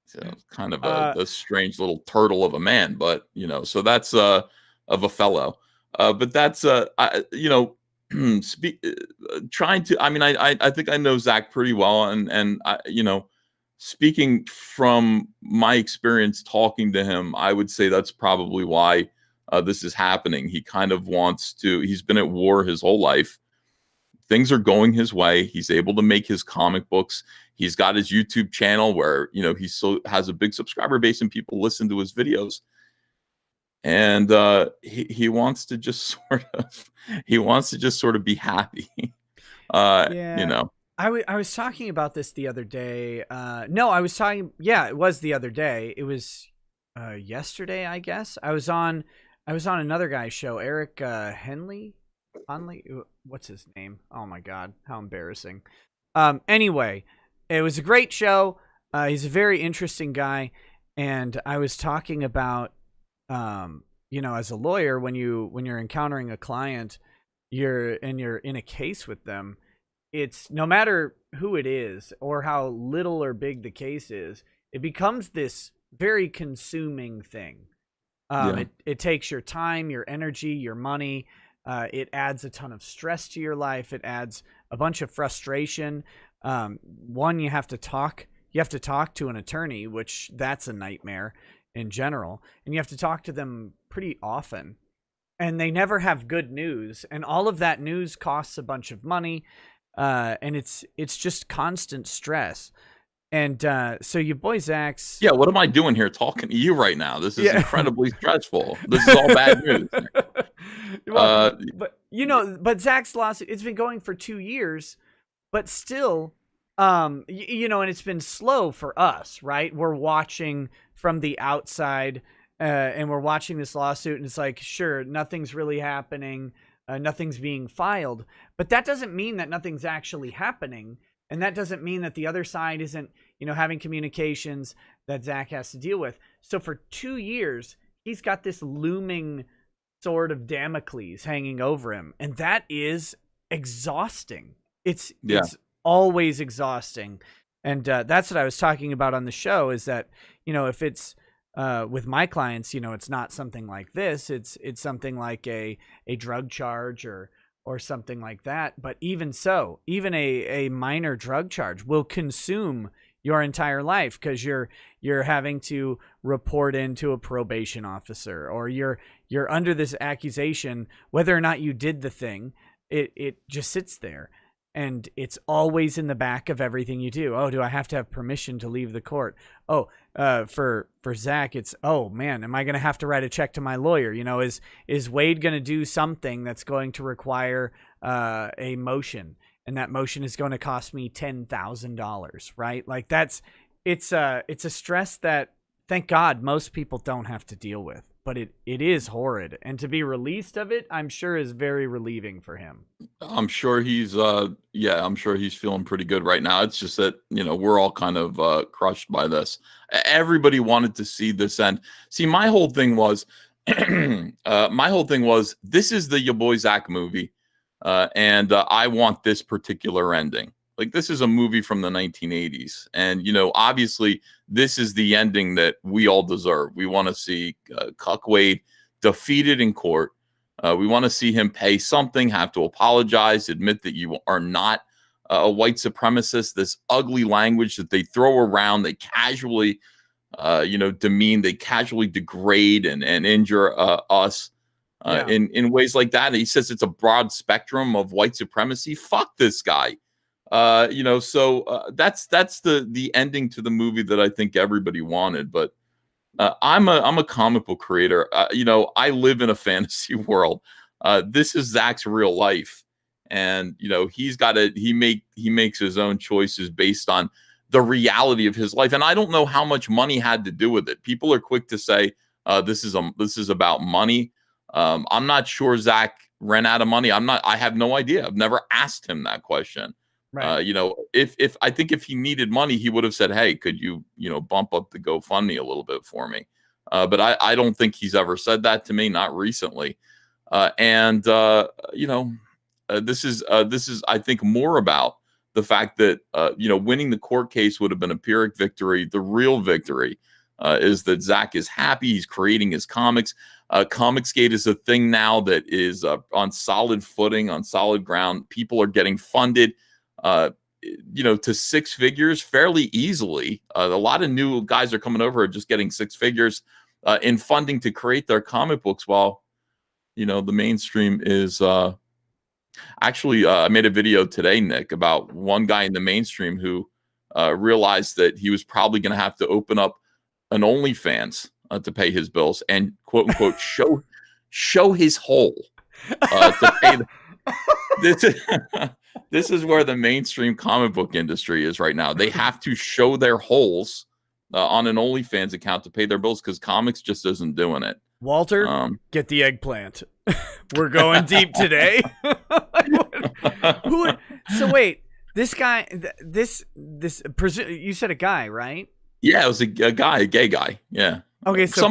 So kind of a strange little turtle of a man, but so that's of a fellow. But that's trying to. I mean, I think I know Zach pretty well, and speaking from my experience talking to him, I would say that's probably why this is happening. He kind of wants to. He's been at war his whole life. Things are going his way. He's able to make his comic books. He's got his YouTube channel where he still has a big subscriber base and people listen to his videos. And he wants to just sort of be happy.
I was talking about this the other day. No, I was talking. Yeah, it was the other day. It was yesterday, I guess. I was on another guy's show, Eric Henley. What's his name? Oh my God, how embarrassing. Anyway, it was a great show. He's a very interesting guy, and I was talking about, as a lawyer, when you're encountering a client, you're in a case with them. It's no matter who it is or how little or big the case is, it becomes this very consuming thing.
Yeah.
It takes your time, your energy, your money. It adds a ton of stress to your life. It adds a bunch of frustration. One, you have to talk. You have to talk to an attorney, which that's a nightmare in general. And you have to talk to them pretty often. And they never have good news. And all of that news costs a bunch of money. And it's just constant stress. And so your boy Zach's...
Yeah, what am I doing here talking to you right now? This is incredibly stressful. This is all bad news.
Well, but Zach's lawsuit, it's been going for 2 years, but still, and it's been slow for us, right? We're watching from the outside, and we're watching this lawsuit, and it's like, sure, nothing's really happening, nothing's being filed, but that doesn't mean that nothing's actually happening. And that doesn't mean that the other side isn't, having communications that Zach has to deal with. So for 2 years, he's got this looming sword of Damocles hanging over him. And that is exhausting. It's always exhausting. And that's what I was talking about on the show, is that, if it's with my clients, it's not something like this. It's something like a drug charge or something like that. But even so, even a minor drug charge will consume your entire life, because you're having to report into a probation officer, or you're under this accusation. Whether or not you did the thing, it just sits there, and it's always in the back of everything you do. Oh, do I have to have permission to leave the court? Oh, for Zach, it's, oh man, am I going to have to write a check to my lawyer? Is Waid going to do something that's going to require a motion, and that motion is going to cost me $10,000, right? Like it's a stress that, thank God, most people don't have to deal with, but it is horrid. And to be released of it, I'm sure, is very relieving for him.
I'm sure he's feeling pretty good right now. It's just that, we're all kind of crushed by this. Everybody wanted to see this end. See, my whole thing was, this is the Ya Boy Zach movie. And I want this particular ending. Like, this is a movie from the 1980s. And, obviously, this is the ending that we all deserve. We want to see Cuck Waid defeated in court. We want to see him pay something, have to apologize, admit that you are not a white supremacist. This ugly language that they throw around, they casually, demean, they casually degrade and injure us. In ways like that. And he says it's a broad spectrum of white supremacy. Fuck this guy. So that's the ending to the movie that I think everybody wanted. But I'm a comic book creator. I live in a fantasy world. This is Zach's real life, and he makes his own choices based on the reality of his life. And I don't know how much money had to do with it. People are quick to say this is about money. I'm not sure Zach ran out of money. I have no idea. I've never asked him that question. Right. If I think if he needed money, he would have said, hey, could you, bump up the GoFundMe a little bit for me? But I don't think he's ever said that to me, not recently. This is, I think, more about the fact that, winning the court case would have been a Pyrrhic victory. The real victory is that Zach is happy. He's creating his comics. Comicsgate is a thing now that is on solid footing, on solid ground. People are getting funded, to six figures fairly easily. A lot of new guys are coming over, just getting six figures in funding to create their comic books, while, the mainstream is actually, I made a video today, Nick, about one guy in the mainstream who realized that he was probably going to have to open up an OnlyFans to pay his bills and, quote unquote, show his hole to pay this is where the mainstream comic book industry is right now. They have to show their holes on an OnlyFans account to pay their bills, because comics just isn't doing it.
Walter, get the eggplant. We're going deep today. So wait, this guy, you said a guy, right?
Yeah, it was a guy, a gay guy. Yeah.
Okay, so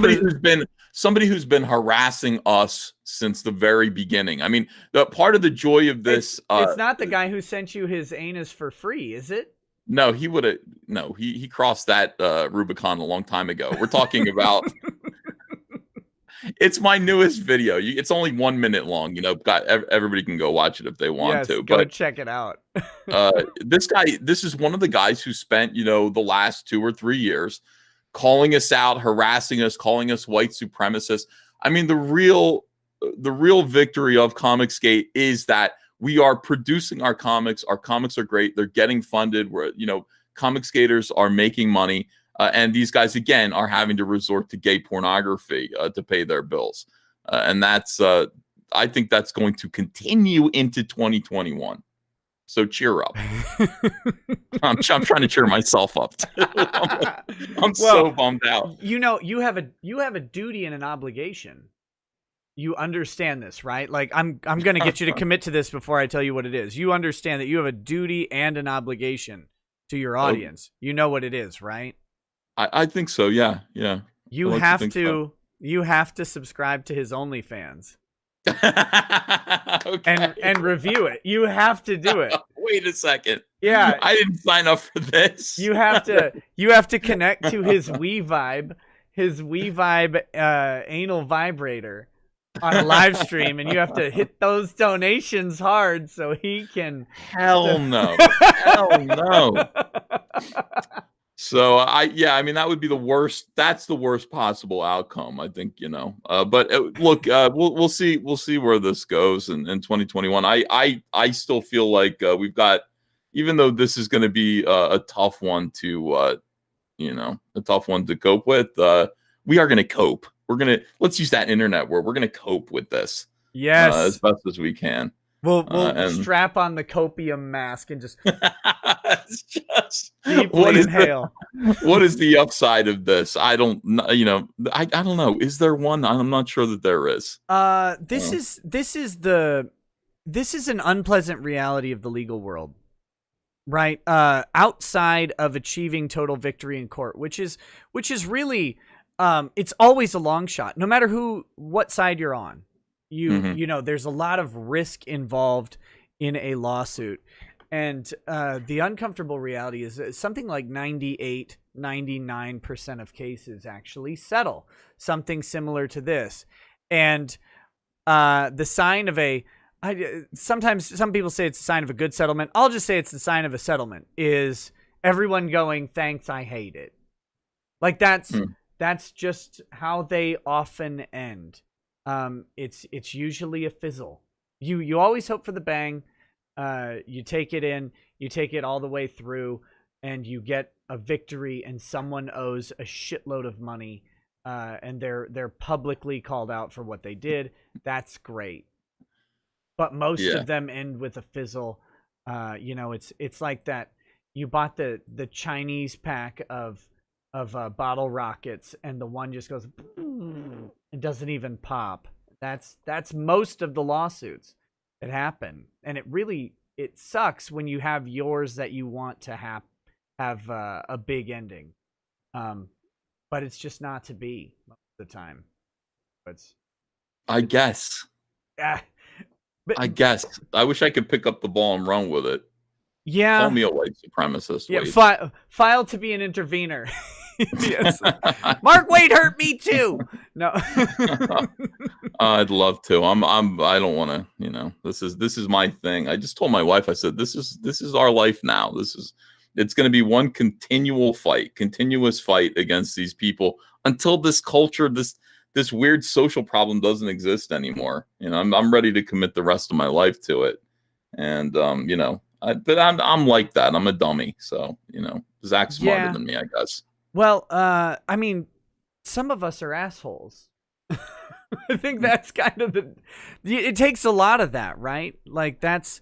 somebody who's been harassing us since the very beginning. I mean, the part of the joy of this,
it's not the guy who sent you his anus for free, is it?
No, he would have. No, he crossed that Rubicon a long time ago. We're talking about. It's my newest video. It's only 1 minute long. You know, everybody can go watch it if they want
Yes,
to.
go
But
check it out.
this guy, this is one of the guys who spent, you know, the last 2 or 3 years calling us out, harassing us, calling us white supremacists. I mean, the real victory of Comicsgate is that we are producing our comics. Our comics are great. They're getting funded. We're, you know, comic skaters are making money. And these guys, again, are having to resort to gay pornography to pay their bills. And that's, I think that's going to continue into 2021. So cheer up. I'm trying to cheer myself up too. I'm so bummed out.
You know, you have a duty and an obligation. You understand this, right? Like I'm going to get you to commit to this before I tell you what it is. You understand that you have a duty and an obligation to your audience. You know what it is, right?
I think so. Yeah. Yeah.
You have to subscribe to his OnlyFans. Okay. and review it. You have to do it.
Wait a second.
Yeah.
I didn't sign up for this.
You have to connect to his WeVibe anal vibrator on a live stream, and you have to hit those donations hard so he can.
Hell no. Hell no. So I mean, that would be the worst. That's the worst possible outcome, I think, you know. But look, we'll see where this goes in 2021. I still feel like we've got, even though this is going to be a tough one to, you know, a tough one to cope with. We are going to cope. Let's use that internet word. We're going to cope with this.
Yes,
as best as we can.
We'll strap on the copium mask and just
deeply
inhale.
What is the upside of this? I don't know. You know, I don't know. Is there one? I'm not sure that there is.
This is an unpleasant reality of the legal world, right? Outside of achieving total victory in court, which is really, it's always a long shot, no matter what side you're on. You know, there's a lot of risk involved in a lawsuit. And the uncomfortable reality is something like 99% of cases actually settle. Something similar to this. And the sign of sometimes some people say it's a sign of a good settlement. I'll just say it's the sign of a settlement is everyone going, thanks, I hate it. Like that's just how they often end. It's usually a fizzle. You always hope for the bang. You take it in, you take it all the way through, and you get a victory, and someone owes a shitload of money, and they're publicly called out for what they did. That's great. But most of them end with a fizzle. You know, it's like that. You bought the Chinese pack of bottle rockets, and the one just goes and doesn't even pop. That's most of the lawsuits that happen, and it sucks when you have yours that you want to have a big ending, but it's just not to be most of the time.
I guess. I guess. I wish I could pick up the ball and run with it.
Yeah.
Call me a white supremacist.
Yeah. File to be an intervener. Yes. Mark Waid hurt me too. No.
I'd love to. I don't want to, you know, this is my thing. I just told my wife, I said, this is our life now. It's going to be one continuous fight against these people until this culture, this weird social problem doesn't exist anymore. You know, I'm ready to commit the rest of my life to it. And, you know, but I'm like that. I'm a dummy. So, you know, Zach's smarter than me, I guess.
Well, I mean, some of us are assholes. I think that's kind of it takes a lot of that, right? Like that's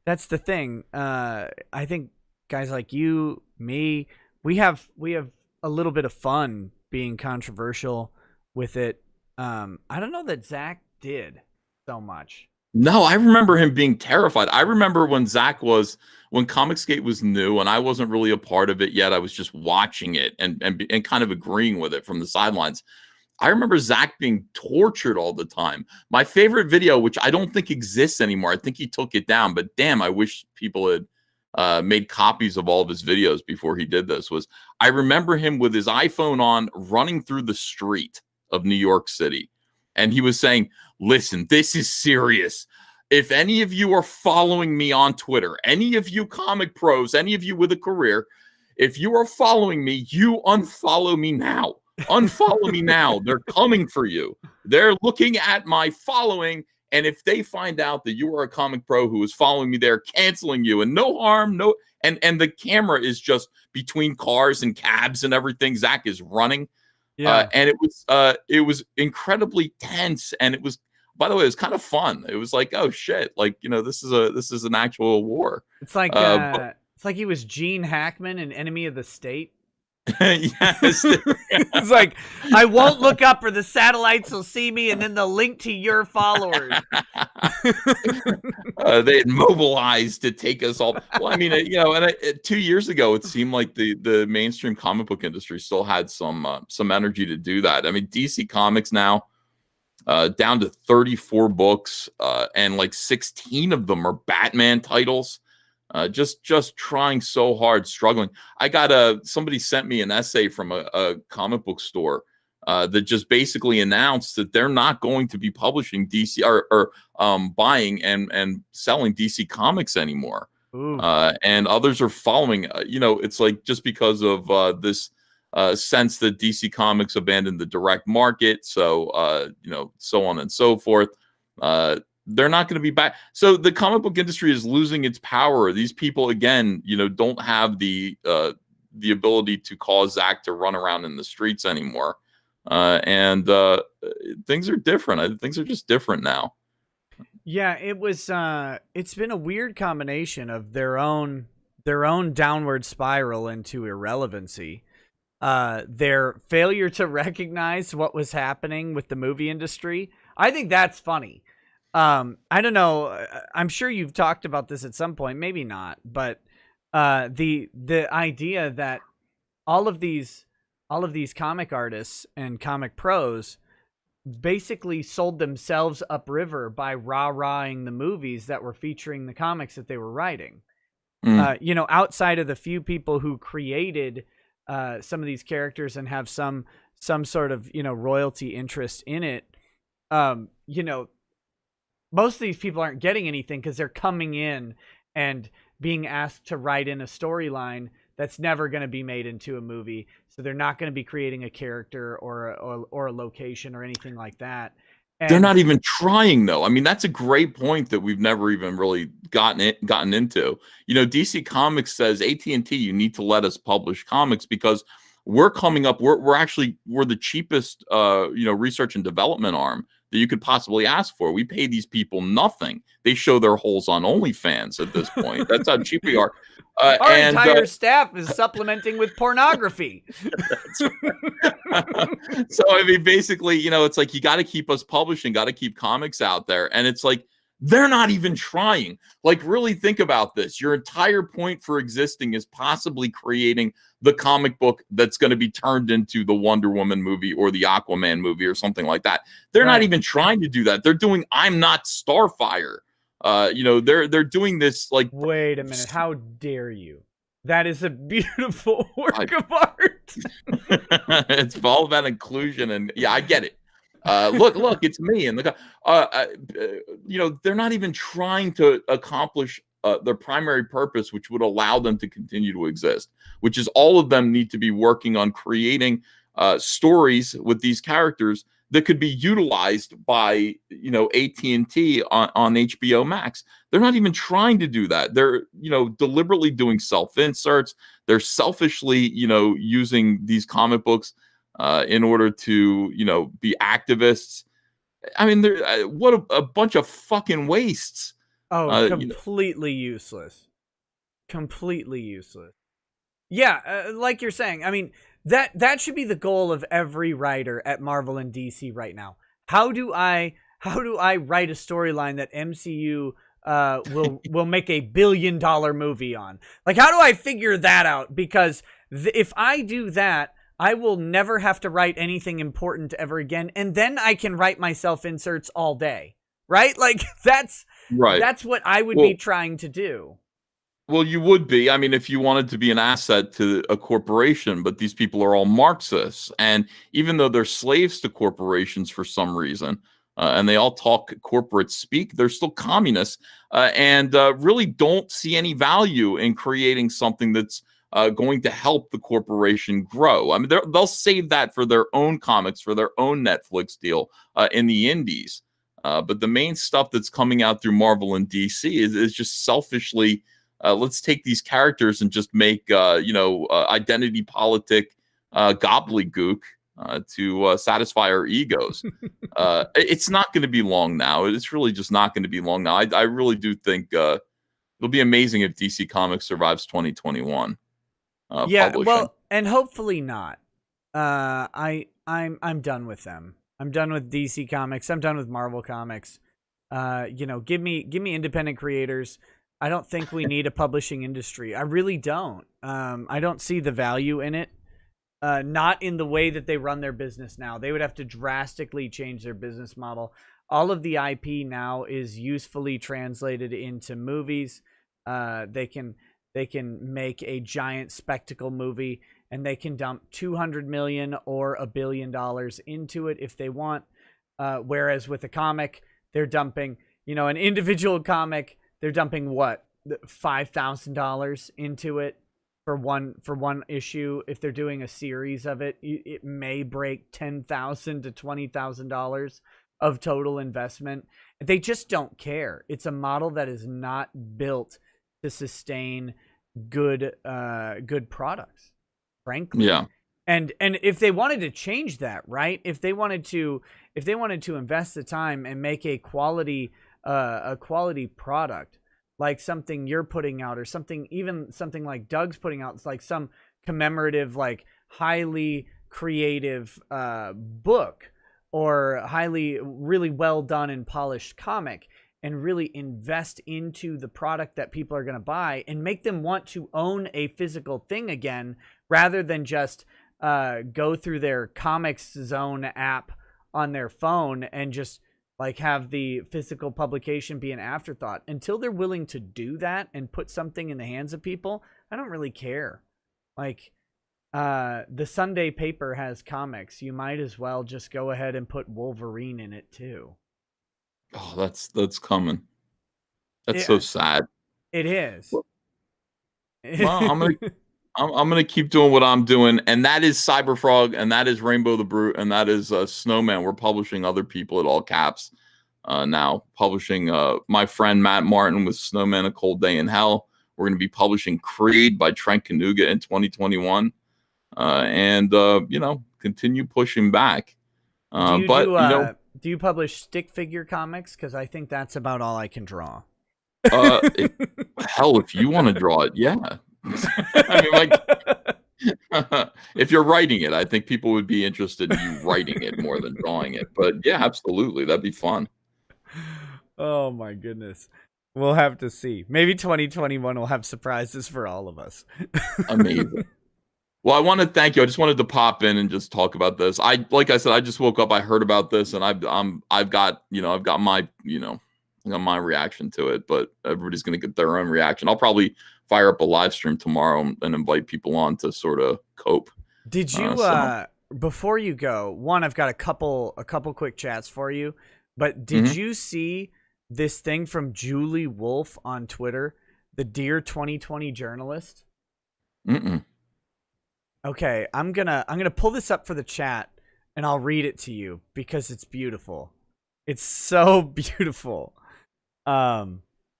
the thing. I think guys like you, me, we have a little bit of fun being controversial with it. I don't know that Zach did so much.
No, I remember him being terrified. I remember when Comicsgate was new and I wasn't really a part of it yet. I was just watching it and kind of agreeing with it from the sidelines. I remember Zach being tortured all the time. My favorite video, which I don't think exists anymore, I think he took it down, but damn, I wish people had made copies of all of his videos before he did this, was I remember him with his iPhone on running through the street of New York City. and he was saying, listen, this is serious. If any of you are following me on Twitter, any of you comic pros, any of you with a career, if you are following me, you unfollow me now. Unfollow me now. They're coming for you. They're looking at my following. And if they find out that you are a comic pro who is following me, they're canceling you. And no harm, no. And the camera is just between cars and cabs and everything. Zach is running.
Yeah.
And it was incredibly tense. And it was, by the way, it was kind of fun. It was like, oh shit, like, you know, this is an actual war.
It's like he was Gene Hackman in Enemy of the State.
Yes.
It's like, I won't look up or the satellites will see me and then they'll link to your followers.
They had mobilized to take us all. Well, I mean, you know, and 2 years ago, it seemed like the mainstream comic book industry still had some energy to do that. I mean, DC Comics now down to 34 books, and like 16 of them are Batman titles. Just trying so hard, struggling. I got somebody sent me an essay from a comic book store that just basically announced that they're not going to be publishing DC or buying and selling DC Comics anymore. And others are following. You know, it's like just because of this sense that DC Comics abandoned the direct market, so you know, so on and so forth. They're not going to be back. So the comic book industry is losing its power. These people, again, you know, don't have the ability to cause Zach to run around in the streets anymore. And things are different. Things are just different now.
Yeah, it's been a weird combination of their own downward spiral into irrelevancy. Their failure to recognize what was happening with the movie industry. I think that's funny. I don't know. I'm sure you've talked about this at some point, maybe not, but the idea that all of these comic artists and comic pros basically sold themselves upriver by rah-rahing the movies that were featuring the comics that they were writing. You know, outside of the few people who created some of these characters and have some sort of, you know, royalty interest in it, you know, most of these people aren't getting anything because they're coming in and being asked to write in a storyline that's never going to be made into a movie. So they're not going to be creating a character or a location or anything like that. And
they're not even trying, though. I mean, that's a great point that we've never even really gotten into. You know, DC Comics says, AT&T, you need to let us publish comics because we're coming up. We're the cheapest, you know, research and development arm that you could possibly ask for. We pay these people nothing. They show their holes on OnlyFans at this point. That's how cheap we are.
Our entire staff is supplementing with pornography.
So, I mean, basically, you know, it's like you got to keep us publishing, got to keep comics out there. And it's like, they're not even trying. Like, really think about this. Your entire point for existing is possibly creating the comic book that's going to be turned into the Wonder Woman movie or the Aquaman movie or something like that. They're not even trying to do that. They're doing I'm Not Starfire. You know, they're doing this like. Wait
a minute. How dare you? That is a beautiful work of art.
It's all about inclusion. And yeah, I get it. Look, it's me. And you know, they're not even trying to accomplish their primary purpose, which would allow them to continue to exist, which is all of them need to be working on creating stories with these characters that could be utilized by, you know, AT&T on HBO Max. They're not even trying to do that. They're, you know, deliberately doing self-inserts. They're selfishly, you know, using these comic books in order to, you know, be activists. I mean, what a bunch of fucking wastes.
Oh, completely useless. Completely useless. Yeah, like you're saying. I mean, that should be the goal of every writer at Marvel and DC right now. How do I write a storyline that MCU will make $1 billion movie on? Like, how do I figure that out? Because if I do that, I will never have to write anything important ever again, and then I can write myself inserts all day, right? Like, that's what I would be trying to do.
Well, you would be. I mean, if you wanted to be an asset to a corporation, but these people are all Marxists. And even though they're slaves to corporations for some reason, and they all talk corporate speak, they're still communists and really don't see any value in creating something that's going to help the corporation grow. I mean, they'll save that for their own comics, for their own Netflix deal in the indies. But the main stuff that's coming out through Marvel and DC is just selfishly let's take these characters and just make identity politic gobbledygook to satisfy our egos. It's not going to be long now. It's really just not going to be long now. I really do think it'll be amazing if DC Comics survives 2021 publishing.
Well, and hopefully not. I'm done with them. I'm done with DC Comics. I'm done with Marvel Comics. Give me independent creators. I don't think we need a publishing industry. I really don't. I don't see the value in it. Not in the way that they run their business now. They would have to drastically change their business model. All of the IP now is usefully translated into movies. They can make a giant spectacle movie, and they can dump $200 million or $1 billion into it if they want. Whereas with a comic, they're dumping, an individual comic. They're dumping what, $5,000 into it for one issue. If they're doing a series of it, it may break $10,000 to $20,000 of total investment. They just don't care. It's a model that is not built to sustain good products, frankly.
Yeah.
And if they wanted to change that, right? If they wanted to invest the time and make a quality product, like something you're putting out, or something like Doug's putting out, it's like some commemorative, like highly creative book, or really well done and polished comic, and really invest into the product that people are going to buy and make them want to own a physical thing again, rather than just go through their Comics Zone app on their phone and just like have the physical publication be an afterthought. Until they're willing to do that and put something in the hands of people, I don't really care. Like, the Sunday paper has comics. You might as well just go ahead and put Wolverine in it too.
Oh, that's coming. That's so sad.
It is.
Well, I'm gonna keep doing what I'm doing, and that is Cyberfrog, and that is Rainbow the Brute, and that is Snowman. We're publishing other people at all caps now. Publishing my friend Matt Martin with Snowman: A Cold Day in Hell. We're going to be publishing Creed by Trent Kanuga in 2021, and continue pushing back.
Do you publish stick figure comics? Because I think that's about all I can draw.
Hell, if you want to draw it, yeah. I mean, like, if you're writing it, I think people would be interested in you writing it more than drawing it. But yeah, absolutely, that'd be fun.
Oh my goodness. We'll have to see. Maybe 2021 will have surprises for all of us.
Amazing. Well, I want to thank you. I just wanted to pop in and just talk about this. Like I said, I just woke up. I heard about this, and I've got my reaction to it. But everybody's going to get their own reaction. I'll probably fire up a live stream tomorrow and invite people on to sort of cope.
Did you before you go? One, I've got a couple quick chats for you. But did you see this thing from Julie Wolf on Twitter, the Dear 2020 journalist?
Mm-mm.
Okay, I'm gonna pull this up for the chat, and I'll read it to you because it's beautiful. It's so beautiful.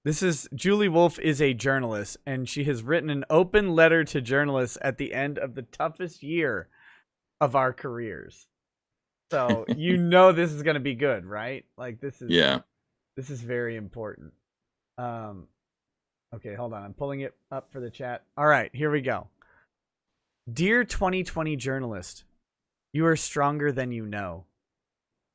This is Julie Wolf is a journalist, and she has written an open letter to journalists at the end of the toughest year of our careers. So this is gonna be good, right? Like this is very important. Okay, hold on. I'm pulling it up for the chat. All right, here we go. Dear 2020 journalist, you are stronger than you know.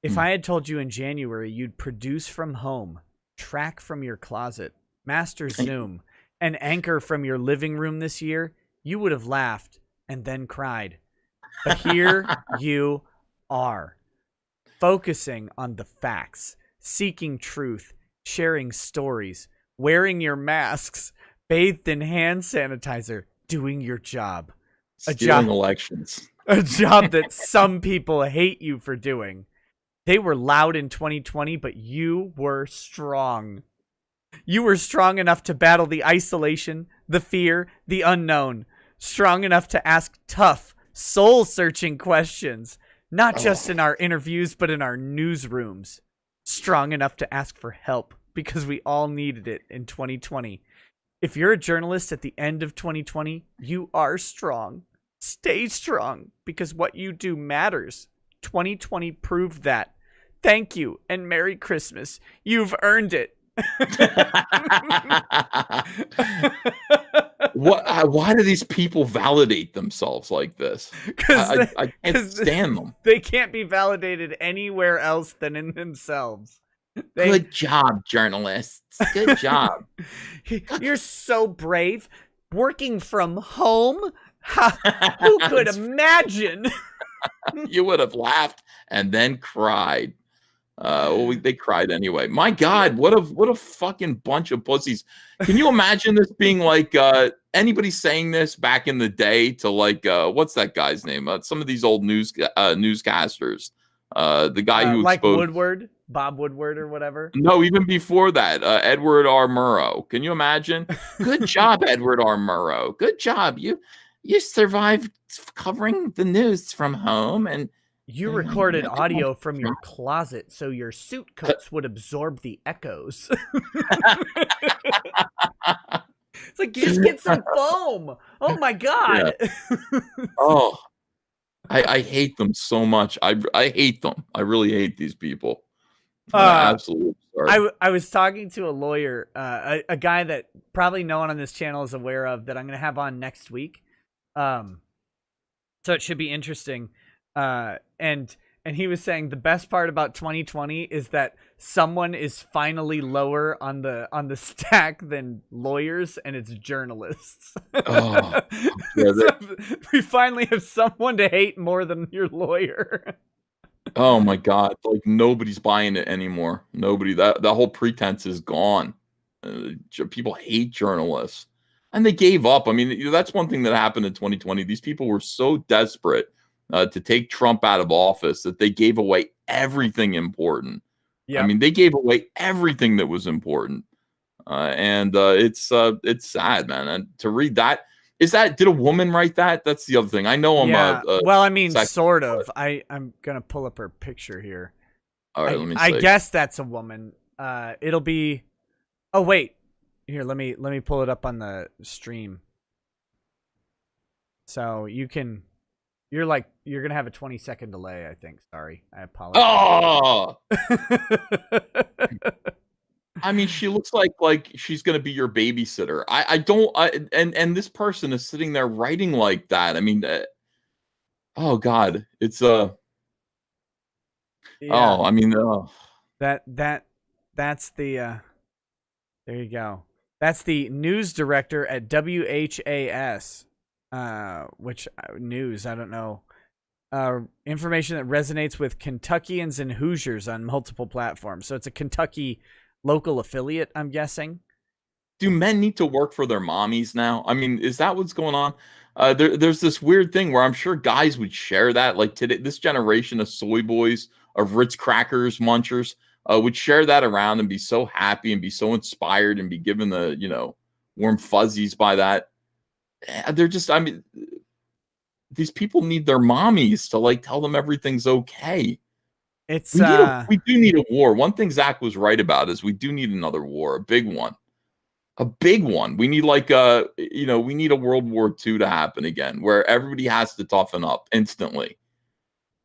If I had told you in January you'd produce from home, track from your closet, master Zoom, and anchor from your living room this year, you would have laughed and then cried. But here you are, focusing on the facts, seeking truth, sharing stories, wearing your masks, bathed in hand sanitizer, doing your job.
Stealing elections.
A job that some people hate you for doing. They were loud in 2020, but you were strong. You were strong enough to battle the isolation, the fear, the unknown. Strong enough to ask tough, soul-searching questions. Not just in our interviews, but in our newsrooms. Strong enough to ask for help, because we all needed it in 2020. If you're a journalist at the end of 2020, you are strong. Stay strong, because what you do matters. 2020 proved that. Thank you, and Merry Christmas. You've earned it.
Why do these people validate themselves like this? I can't stand them.
They can't be validated anywhere else than in themselves.
Good job, journalists. Good job.
You're so brave. Working from home? Who could imagine?
You would have laughed and then cried. They cried anyway. My God, what a fucking bunch of pussies. Can you imagine this being like anybody saying this back in the day to like what's that guy's name? Some of these old newscasters. The guy who
like
exposed
Woodward, Bob Woodward or whatever.
No, even before that, Edward R. Murrow. Can you imagine? Good job, Edward R. Murrow. Good job. You survived covering the news from home, and
you recorded audio from your closet so your suit coats would absorb the echoes. It's like, you just get some foam. Oh my God.
Yeah. Oh, I hate them so much. I hate them. I really hate these people. Absolutely. Sorry.
I was talking to a lawyer, a guy that probably no one on this channel is aware of, that I'm going to have on next week. So it should be interesting. And he was saying the best part about 2020 is that someone is finally lower on the stack than lawyers, and it's journalists.
Oh, yeah,
So we finally have someone to hate more than your lawyer.
Oh my God! Like nobody's buying it anymore. Nobody. That whole pretense is gone. People hate journalists, and they gave up. I mean, that's one thing that happened in 2020. These people were so desperate to take Trump out of office that they gave away everything important. Yeah, I mean, they gave away everything that was important, and it's sad, man. And to read that. Did a woman write that? That's the other thing. I know I'm
well, I mean, sort of. I'm gonna pull up her picture here.
All right, let me see.
I guess that's a woman. It'll be. Oh wait, here. Let me pull it up on the stream. So you're gonna have a 20-second delay. I think. Sorry, I apologize.
Oh. I mean, she looks like she's gonna be your babysitter. And this person is sitting there writing like that. I mean, oh God, it's
yeah.
Oh, I mean,
that's the there you go. That's the news director at WHAS, which news, I don't know. Information that resonates with Kentuckians and Hoosiers on multiple platforms. So it's a Kentucky local affiliate, I'm guessing.
Do men need to work for their mommies now? I mean, is that what's going on? There's this weird thing where I'm sure guys would share that. Like today, this generation of soy boys, of Ritz crackers munchers, would share that around and be so happy and be so inspired and be given the, warm fuzzies by that. They're just, I mean, these people need their mommies to like tell them everything's okay.
It's
we do need a war. One thing Zach was right about is we do need another war, a big one. A big one. We need we need a World War II to happen again, where everybody has to toughen up instantly.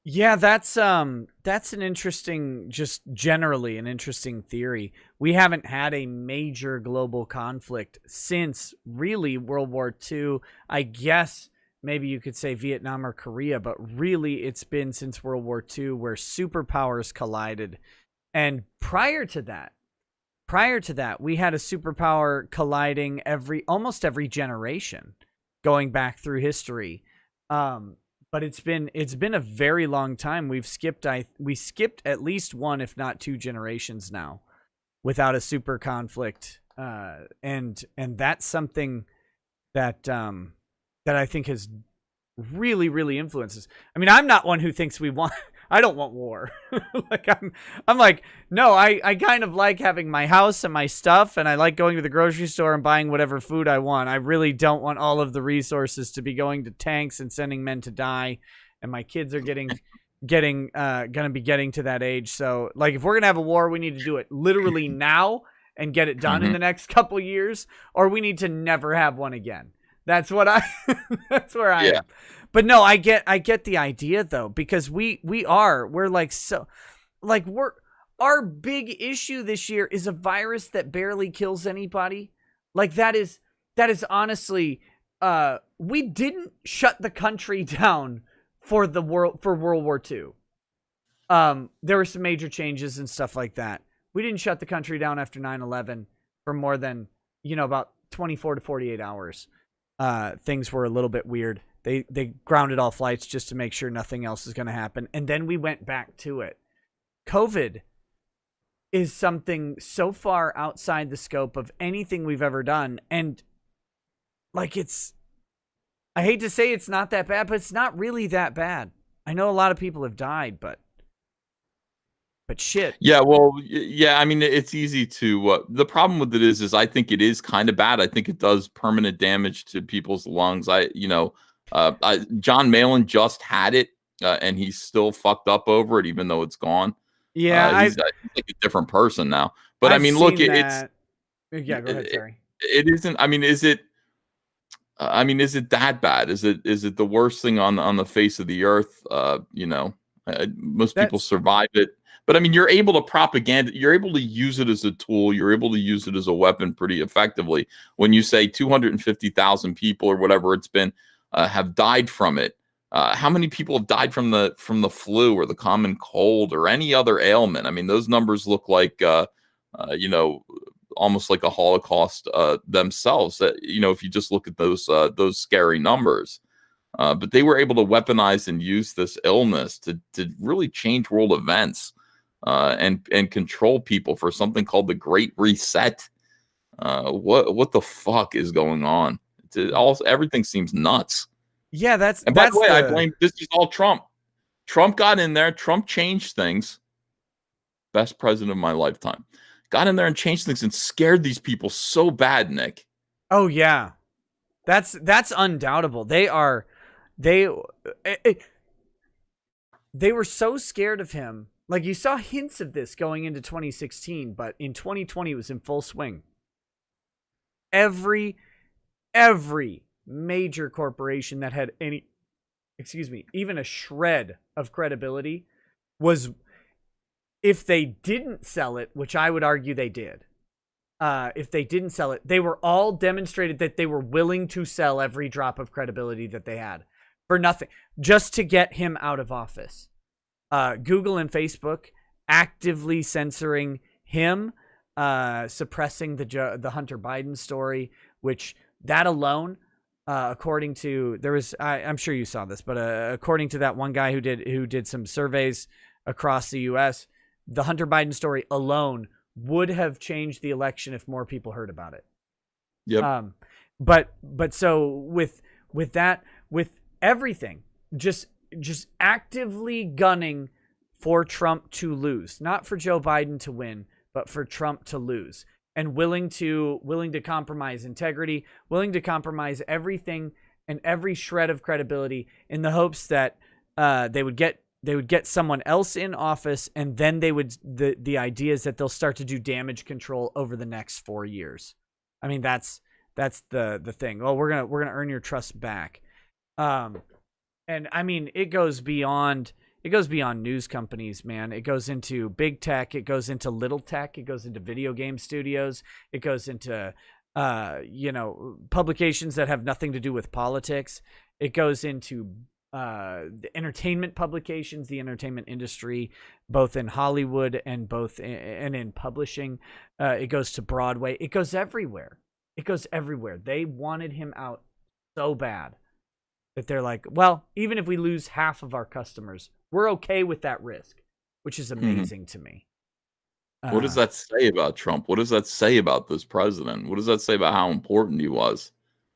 Yeah, that's an interesting, just generally an interesting theory. We haven't had a major global conflict since really World War II. I guess maybe you could say Vietnam or Korea, but really it's been since World War II where superpowers collided. And prior to that, we had a superpower colliding almost every generation going back through history. But it's been a very long time. We skipped at least one, if not two generations now without a super conflict and that's something that that I think has really influences. I mean, I'm not one who thinks I don't want war. Like I'm like, no, I kind of like having my house and my stuff, and I like going to the grocery store and buying whatever food I want. I really don't want all of the resources to be going to tanks and sending men to die. And my kids are gonna be getting to that age. So like, if we're gonna have a war, we need to do it literally now and get it done in the next couple years, or we need to never have one again. That's what that's where I am. But no, I get the idea though, because we're like, so like, our big issue this year is a virus that barely kills anybody. Like that is honestly, we didn't shut the country down for World War II. There were some major changes and stuff like that. We didn't shut the country down after 9/11 for more than, about 24 to 48 hours. Things were a little bit weird. They grounded all flights just to make sure nothing else is going to happen. And then we went back to it. COVID is something so far outside the scope of anything we've ever done. And like, I hate to say it's not that bad, but it's not really that bad. I know a lot of people have died, but shit.
Yeah, well, yeah, I mean, it's easy to, the problem with it is I think it is kind of bad. I think it does permanent damage to people's lungs. John Malin just had it, and he's still fucked up over it, even though it's gone.
Yeah,
he's like a different person now. But I mean, look, yeah,
go ahead. Sorry.
It isn't. I mean, is it that bad? Is it the worst thing on the face of the earth? Most people survive it. But I mean, you're able to propaganda. You're able to use it as a tool. You're able to use it as a weapon pretty effectively. When you say 250,000 people or whatever it's been have died from it, how many people have died from the flu or the common cold or any other ailment? I mean, those numbers look like almost like a Holocaust themselves. That if you just look at those scary numbers. But they were able to weaponize and use this illness to really change world events. And control people for something called the Great Reset. What the fuck is going on? Everything seems nuts.
Yeah,
and by the way, I blame this is all Trump. Trump got in there. Trump changed things. Best president of my lifetime. Got in there and changed things and scared these people so bad, Nick.
Oh yeah, that's undoubtable. They were so scared of him. Like, you saw hints of this going into 2016, but in 2020 it was in full swing. Every major corporation that had even a shred of credibility was, if they didn't sell it, which I would argue they did, if they didn't sell it, they were all demonstrated that they were willing to sell every drop of credibility that they had for nothing, just to get him out of office. Google and Facebook actively censoring him, suppressing the Hunter Biden story, which that alone, according to, I'm sure you saw this, but according to that one guy who did some surveys across the U.S., the Hunter Biden story alone would have changed the election if more people heard about it.
Yep.
But so with that, with everything, just actively gunning for Trump to lose, not for Joe Biden to win, but for Trump to lose, and willing to compromise integrity, willing to compromise everything and every shred of credibility in the hopes that they would get someone else in office, and then the idea is that they'll start to do damage control over the next 4 years. I mean, that's the thing. Oh, we're gonna earn your trust back. And I mean, it goes beyond news companies, man. It goes into big tech. It goes into little tech. It goes into video game studios. It goes into, publications that have nothing to do with politics. It goes into the entertainment publications, the entertainment industry, both in Hollywood and in publishing. It goes to Broadway. It goes everywhere. They wanted him out so bad that they're like, well, even if we lose half of our customers, we're okay with that risk, which is amazing to me.
What does
Uh,
that say about Trump? What does that say about this president? What does that say about how important he was?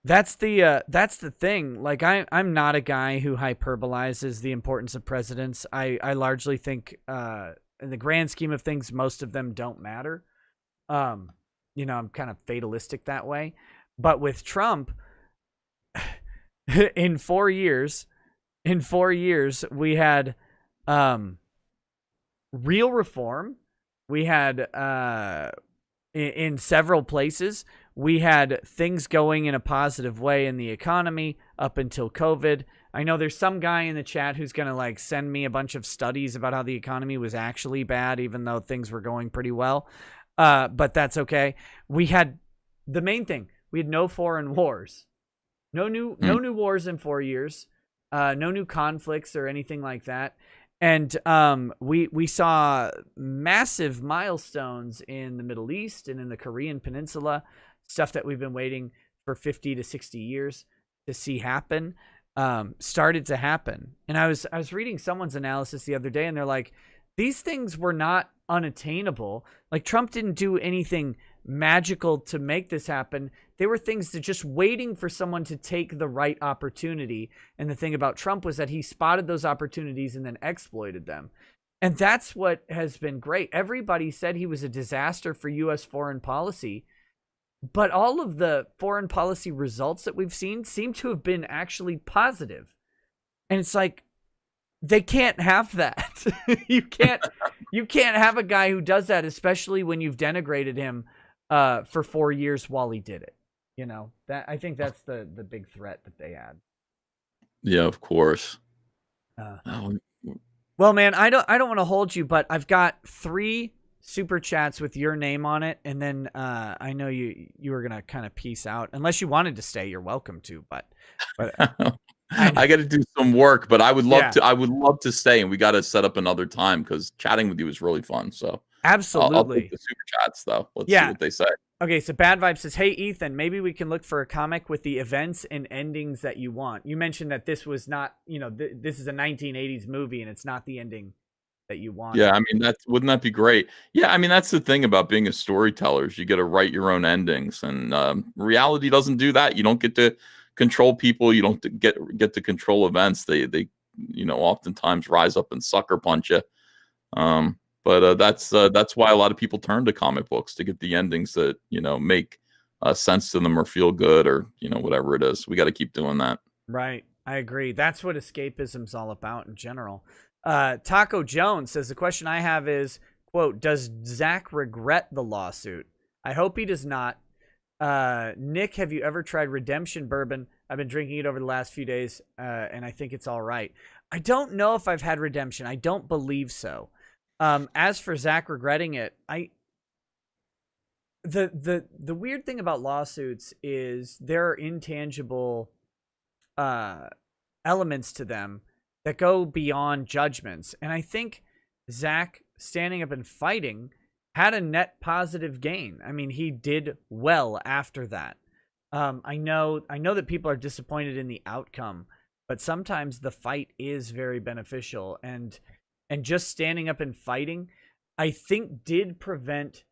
that's the thing. Like I'm not a guy who hyperbolizes the importance of presidents. I largely think in the grand scheme of things, most of them don't matter. Um, I'm kind of fatalistic that way. But with Trump, in 4 years, we had um real reform. We had in several places, we had things going in a positive way in the economy up until COVID. I know there's some guy in the chat who's going to like send me a bunch of studies about how the economy was actually bad, even though things were going pretty well. But that's okay. We had the main thing. We had no foreign wars. No new wars in 4 years. No new conflicts or anything like that. And we saw massive milestones in the Middle East and in the Korean Peninsula, stuff that we've been waiting for 50 to 60 years to see happen, started to happen. And I was reading someone's analysis the other day, and they're like, these things were not unattainable. Like Trump didn't do anything magical to make this happen. They were things that just waiting for someone to take the right opportunity. And the thing about Trump was that he spotted those opportunities and then exploited them. And that's what has been great. Everybody said he was a disaster for U.S. foreign policy, but all of the foreign policy results that we've seen seem to have been actually positive. And it's like, they can't have that. you can't have a guy who does that, especially when you've denigrated him for 4 years while he did it. That I think that's the big threat that they had.
Yeah, of course.
Oh. Well, man, I don't want to hold you, but I've got 3 super chats with your name on it, and then I know you were gonna kind of peace out. Unless you wanted to stay, you're welcome to. But
I got to do some work, but I would love to. I would love to stay, and we got to set up another time because chatting with you is really fun. So
absolutely,
I'll take the super chats though. Let's see what they say.
Okay, so Bad Vibe says, hey, Ethan, maybe we can look for a comic with the events and endings that you want. You mentioned that this was not, this is a 1980s movie and it's not the ending that you want.
Yeah, I mean, wouldn't that be great? Yeah, I mean, that's the thing about being a storyteller is you get to write your own endings, and reality doesn't do that. You don't get to control people. You don't get to control events. They oftentimes rise up and sucker punch you. But that's why a lot of people turn to comic books to get the endings that make sense to them or feel good or whatever it is. We got to keep doing that.
Right, I agree. That's what escapism's all about in general. Taco Jones says the question I have is, quote, does Zach regret the lawsuit? I hope he does not. Nick, have you ever tried Redemption bourbon? I've been drinking it over the last few days, and I think it's all right. I don't know if I've had Redemption. I don't believe so. As for Zach regretting it, the weird thing about lawsuits is there are intangible elements to them that go beyond judgments. And I think Zach standing up and fighting had a net positive gain. I mean, he did well after that. I know that people are disappointed in the outcome, but sometimes the fight is very beneficial. And just standing up and fighting, I think did prevent,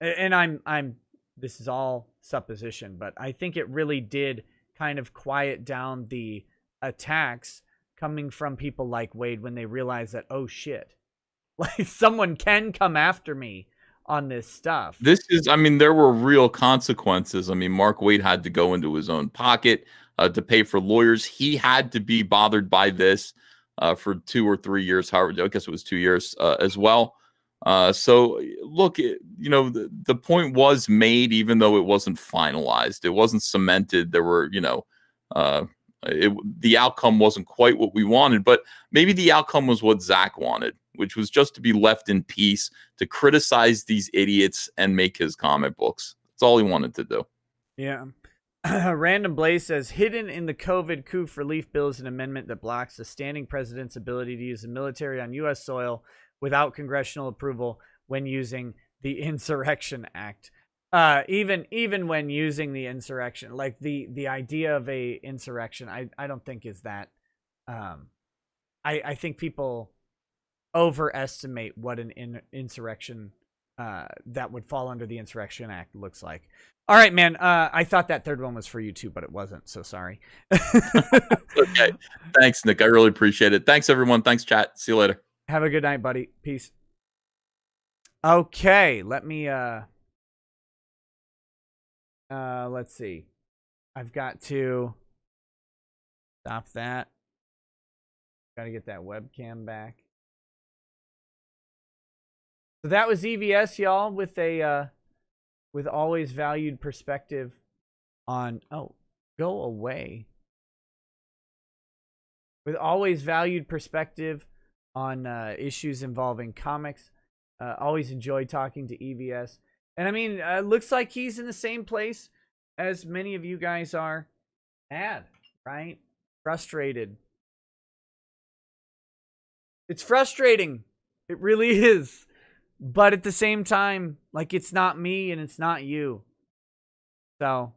and I'm this is all supposition, but I think it really did kind of quiet down the attacks coming from people like Waid when they realize that, oh shit, like someone can come after me on this stuff.
There were real consequences. I mean, Mark Waid had to go into his own pocket to pay for lawyers. He had to be bothered by this for 2 or 3 years. However, I guess it was 2 years as well. So look, the point was made, even though it wasn't finalized. It wasn't cemented. There were, the outcome wasn't quite what we wanted, but maybe the outcome was what Zach wanted, which was just to be left in peace, to criticize these idiots and make his comic books. That's all he wanted to do.
Yeah. Random Blaze says, hidden in the COVID coup relief bill is an amendment that blocks the standing president's ability to use the military on U.S. soil without congressional approval when using the Insurrection Act. Even when using the insurrection, like the idea of a insurrection, I don't think is that. I think people overestimate what an insurrection that would fall under the Insurrection Act, looks like. All right, man. I thought that third one was for you too, but it wasn't. So sorry.
Okay. Thanks, Nick. I really appreciate it. Thanks, everyone. Thanks, chat. See you later.
Have a good night, buddy. Peace. Okay, let me let's see. I've got to stop that. Got to get that webcam back. So that was EVS, y'all, with a with always valued perspective on go away. With always valued perspective on issues involving comics. Always enjoy talking to EVS. And I mean, looks like he's in the same place as many of you guys are. Mad, right? Frustrated. It's frustrating. It really is. But at the same time, like, it's not me and it's not you. So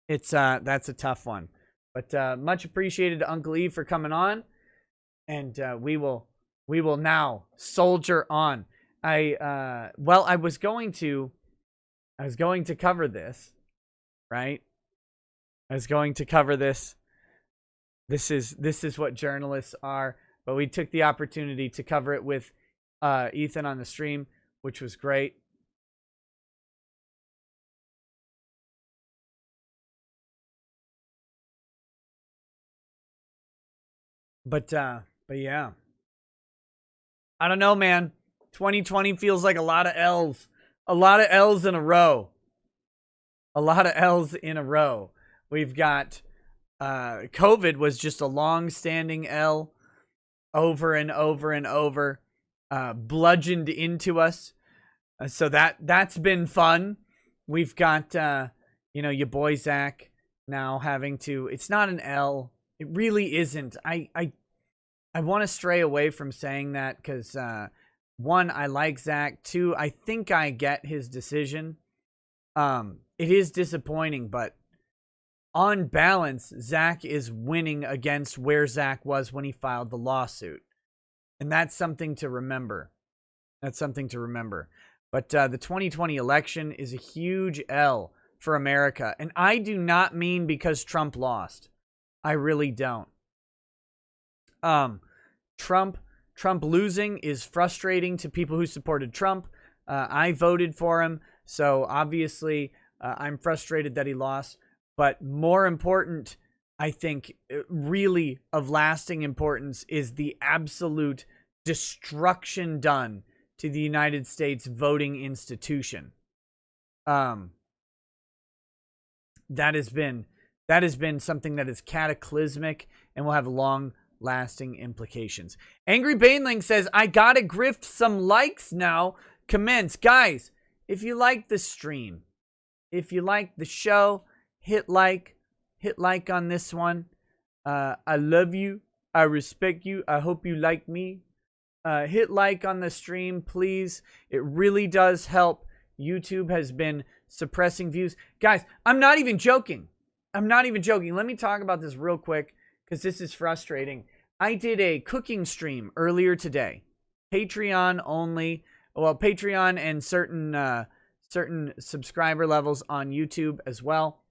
it's that's a tough one. But much appreciated to Uncle E for coming on. And we will now soldier on. I was going to cover this, right? I was going to cover this. This is what journalists are, but we took the opportunity to cover it with Ethan on the stream, which was great. But yeah. I don't know, man. 2020 feels like a lot of L's. A lot of L's in a row. A lot of L's in a row. We've got COVID was just a long-standing L over and over and over, bludgeoned into us. So that's been fun. We've got, your boy Zach now having to, it's not an L. It really isn't. I want to stray away from saying that because, one, I like Zach. Two, I think I get his decision. It is disappointing, but on balance, Zach is winning against where Zach was when he filed the lawsuit. And that's something to remember. That's something to remember. But the 2020 election is a huge L for America. And I do not mean because Trump lost. I really don't. Trump losing is frustrating to people who supported Trump. I voted for him. So obviously, I'm frustrated that he lost. But more important, I think, really of lasting importance is the absolute destruction done to the United States voting institution. That has been something that is cataclysmic and will have long-lasting implications. Angry Baneling says, I gotta grift some likes now. Commence. Guys, if you like the stream, if you like the show, hit like on this one. I love you. I respect you. I hope you like me. Hit like on the stream, please. It really does help. YouTube has been suppressing views. Guys, I'm not even joking. Let me talk about this real quick because this is frustrating. I did a cooking stream earlier today. Patreon only. Well, Patreon and certain subscriber levels on YouTube as well.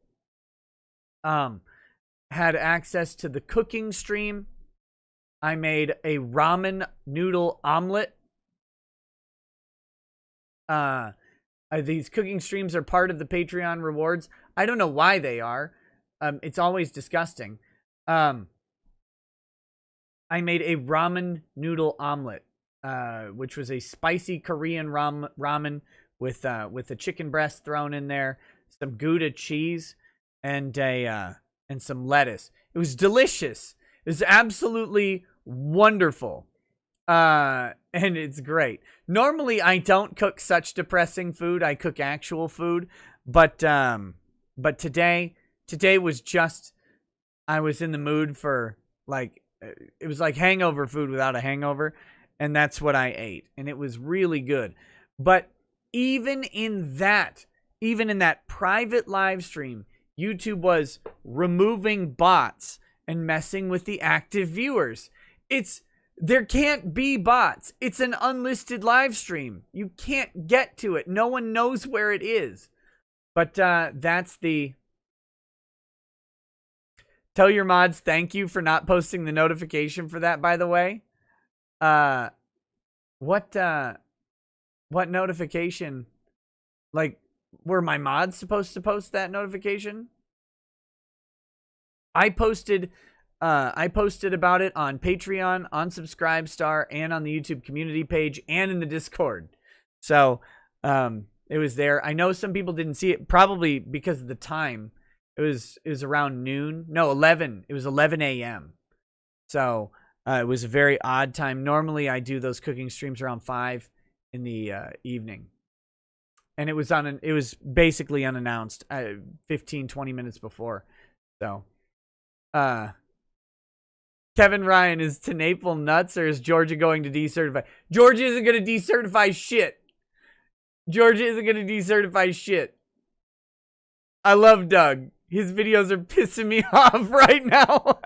Had access to the cooking stream. I made a ramen noodle omelet. These cooking streams are part of the Patreon rewards. I don't know why they are. It's always disgusting. I made a ramen noodle omelet, which was a spicy Korean ramen with a chicken breast thrown in there, some Gouda cheese, and some lettuce. It was delicious. It was absolutely wonderful. And it's great. Normally I don't cook such depressing food. I cook actual food, but today was just, I was in the mood for, like, it was like hangover food without a hangover, and that's what I ate, and it was really good. But even in that private live stream, YouTube was removing bots and messing with the active viewers. It's There can't be bots. It's an unlisted live stream. You can't get to it. No one knows where it is. But that's the... Tell your mods thank you for not posting the notification for that, by the way. What notification? Like, were my mods supposed to post that notification? I posted about it on Patreon, on Subscribestar, and on the YouTube community page, and in the Discord. So, it was there. I know some people didn't see it, probably because of the time. It was around noon. No, 11. It was 11 a.m. So, it was a very odd time. Normally, I do those cooking streams around 5 in the evening. And it was basically unannounced 15, 20 minutes before. So, Kevin Ryan, is TNAPL nuts or is Georgia going to decertify? Georgia isn't going to decertify shit. Georgia isn't going to decertify shit. I love Doug. His videos are pissing me off right now.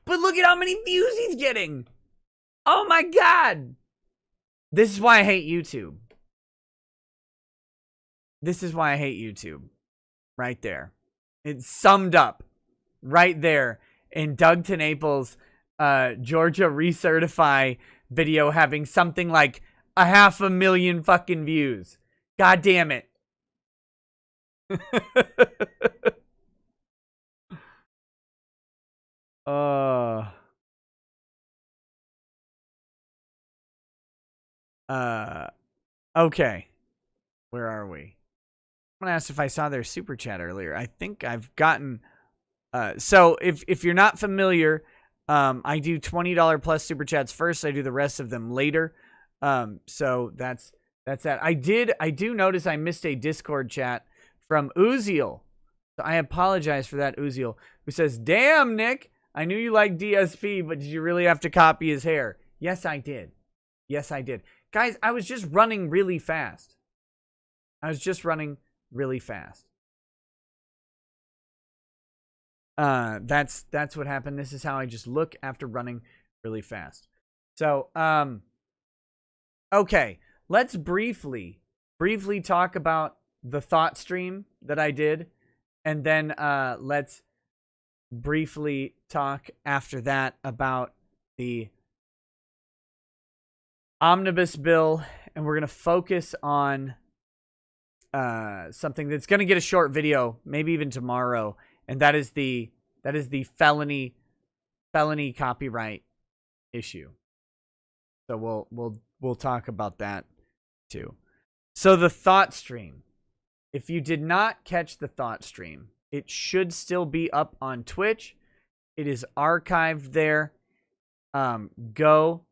But look at how many views he's getting. Oh my God. This is why I hate YouTube. This is why I hate YouTube. Right there. It's summed up. Right there. In Doug TNAPL's Georgia recertify video having something like 500,000 fucking views. God damn it. Okay. Where are we? I'm gonna ask if I saw their super chat earlier. I think I've gotten so if you're not familiar, I do $20 plus super chats first. I do the rest of them later. So that's that. I do notice I missed a Discord chat from Uziel. So I apologize for that, Uziel, who says, "Damn, Nick, I knew you liked DSP, but did you really have to copy his hair?" Yes, I did. Yes, I did. Guys, I was just running really fast. That's what happened. This is how I just look after running really fast. So, okay, let's briefly talk about the Thot stream that I did, and then let's briefly talk after that about the Omnibus bill, and we're gonna focus on something that's gonna get a short video, maybe even tomorrow, and that is the felony copyright issue. So we'll talk about that too. So the Thot stream. If you did not catch the Thot stream, it should still be up on Twitch. It is archived there. Go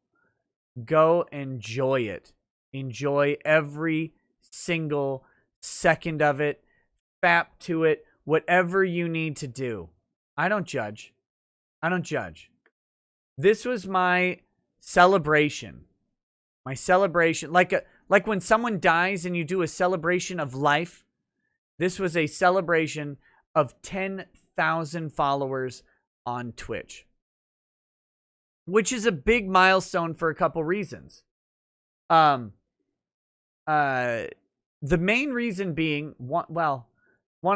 enjoy it. Enjoy every single second of it. Fap to it. Whatever you need to do. I don't judge. This was my celebration. My celebration. Like when someone dies and you do a celebration of life. This was a celebration of 10,000 followers on Twitch. Which is a big milestone for a couple reasons. The main reason being, one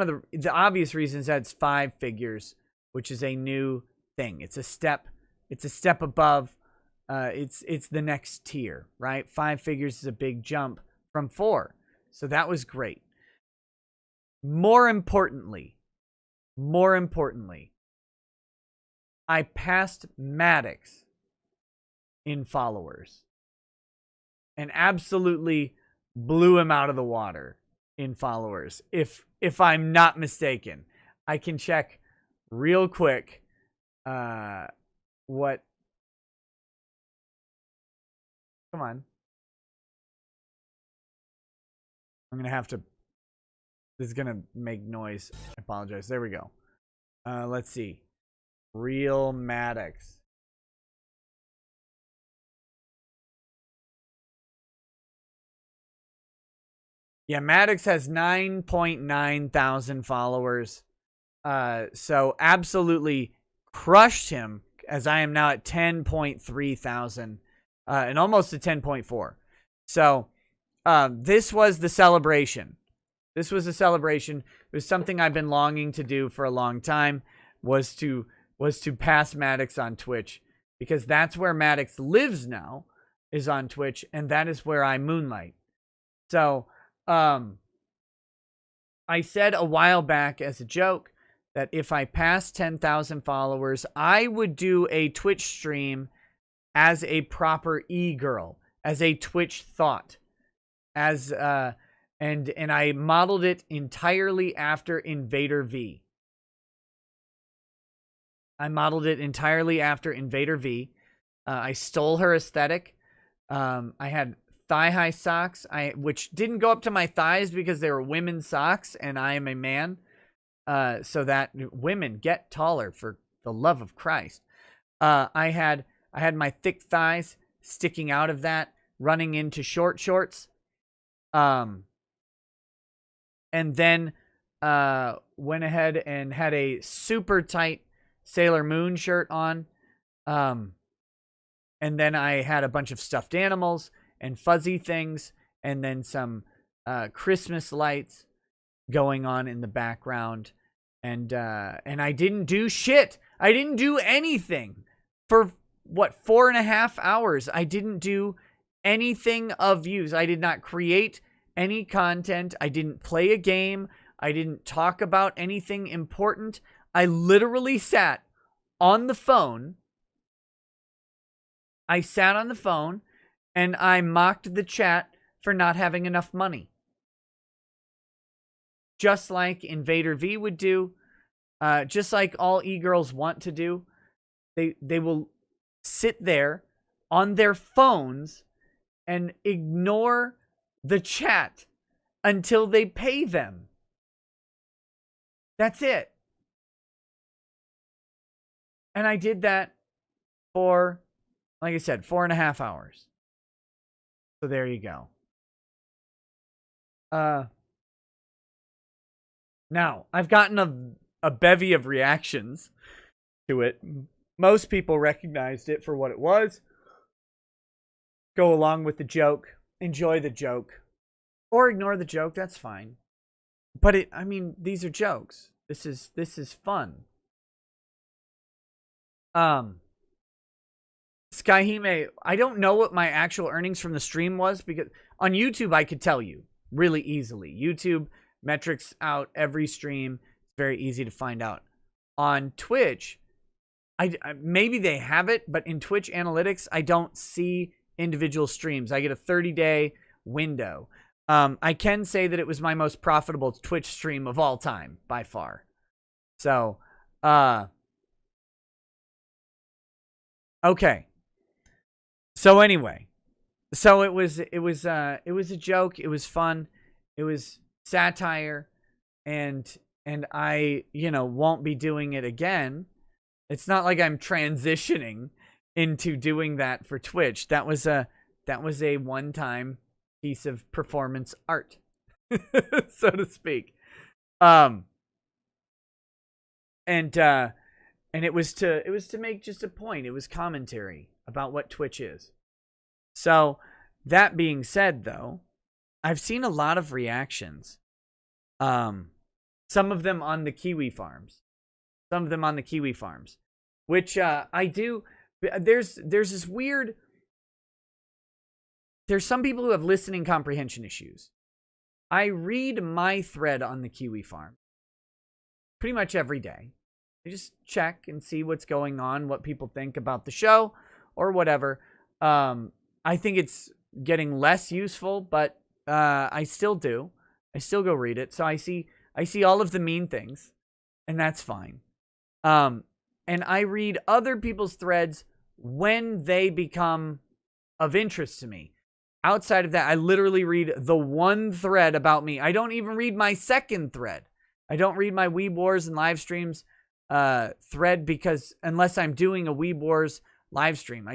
of the obvious reasons, that it's 5 figures, which is a new thing. It's a step above. It's the next tier, right? 5 figures is a big jump from 4. So that was great. More importantly, I passed Maddox in followers and absolutely blew him out of the water in followers. If I'm not mistaken, I can check real quick what. Come on. I'm going to have to. This is going to make noise. I apologize. There we go. Let's see. Real Maddox. Yeah, Maddox has 9.9 thousand followers. So absolutely crushed him. as I am now at 10.3 thousand and almost to 10.4. So this was the celebration. This was a celebration. It was something I've been longing to do for a long time, was to pass Maddox on Twitch, because that's where Maddox lives now, is on Twitch, and that is where I moonlight. So I said a while back as a joke that if I passed 10,000 followers, I would do a Twitch stream as a proper e-girl, as a Twitch Thot, as and I modeled it entirely after Invader V. I modeled it entirely after Invader V. I stole her aesthetic. I had thigh-high socks, which didn't go up to my thighs because they were women's socks, and I am a man. So that women get taller, for the love of Christ. I had my thick thighs sticking out of that, running into short shorts. And then went ahead and had a super tight Sailor Moon shirt on. And then I had a bunch of stuffed animals and fuzzy things, and then some Christmas lights going on in the background. And I didn't do shit. I didn't do anything for, 4.5 hours. I didn't do anything of use. I did not create any content. I didn't play a game. I didn't talk about anything important. I literally sat on the phone. I sat on the phone and I mocked the chat for not having enough money. Just like Invader V would do, just like all e-girls want to do. They will sit there on their phones and ignore the chat until they pay them. That's it. And I did that for, like I said, 4.5 hours. So there you go. Now, I've gotten a bevy of reactions to it. Most people recognized it for what it was. Go along with the joke. Enjoy the joke. Or ignore the joke. That's fine. But these are jokes. This is fun. Skyhime, I don't know what my actual earnings from the stream was, because on YouTube I could tell you really easily. YouTube metrics out every stream. It's very easy to find out. On Twitch, I maybe they have it, but in Twitch analytics, I don't see individual streams. I get a 30-day window. I can say that it was my most profitable Twitch stream of all time, by far. So, okay. So anyway, so it was a joke. It was fun. It was satire, and I, won't be doing it again. It's not like I'm transitioning into doing that for Twitch. That was a one-time piece of performance art, so to speak. And it was to make just a point. It was commentary about what Twitch is. So that being said, though, I've seen a lot of reactions. Some of them on the Kiwi farms. Which I do. There's this weird. There's some people who have listening comprehension issues. I read my thread on the Kiwi farm pretty much every day. I just check and see what's going on, what people think about the show or whatever. I think it's getting less useful, but I still do. I still go read it. So I see all of the mean things, and that's fine. And I read other people's threads when they become of interest to me. Outside of that, I literally read the one thread about me. I don't even read my second thread. I don't read my Weeb Wars and live streams thread, because unless I'm doing a Weeb Wars live stream,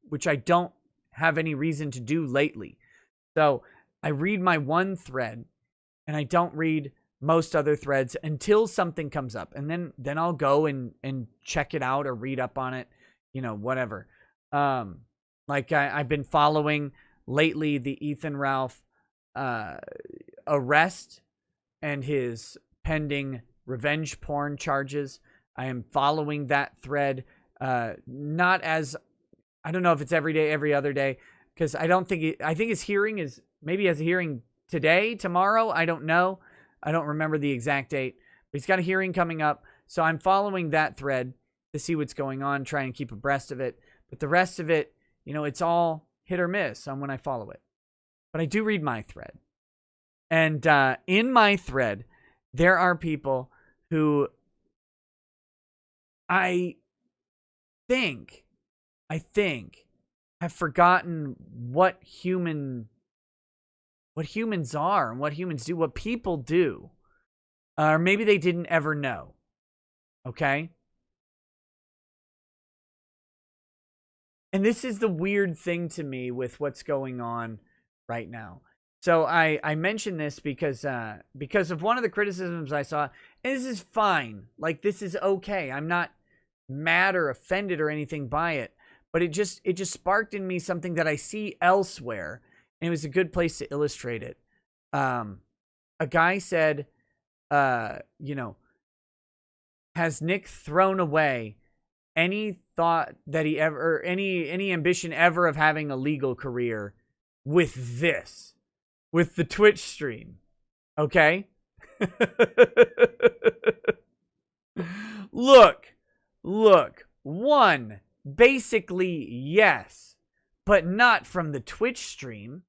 which I don't have any reason to do lately. So I read my one thread, and I don't read most other threads until something comes up, and then I'll go and check it out or read up on it. whatever. Like I've been following lately the Ethan Ralph arrest and his pending revenge porn charges. I am following that thread, not as, I don't know if it's every day, every other day, because I think his hearing is, maybe he has a hearing today, tomorrow, I don't know. I don't remember the exact date, but he's got a hearing coming up. So I'm following that thread to see what's going on, trying to keep abreast of it. But the rest of it, it's all hit or miss on when I follow it. But I do read my thread. And in my thread, there are people who I think have forgotten what humans are and what humans do, what people do. Or maybe they didn't ever know. Okay? And this is the weird thing to me with what's going on right now. So I mention this because of one of the criticisms I saw, and this is fine. Like, this is okay. I'm not mad or offended or anything by it, but it just sparked in me something that I see elsewhere, and it was a good place to illustrate it. A guy said, has Nick thrown away any thought that he ever, or any ambition ever of having a legal career with the Twitch stream? Okay? Look, one, basically yes, but not from the Twitch stream.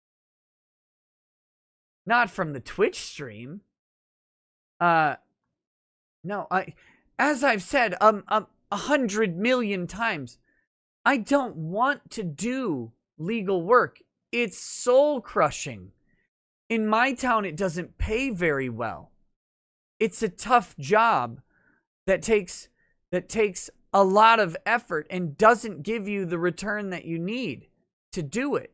Not from the Twitch stream. No, as I've said 100 million times, I don't want to do legal work. It's soul crushing. In my town, it doesn't pay very well. It's a tough job that takes a lot of effort and doesn't give you the return that you need to do it.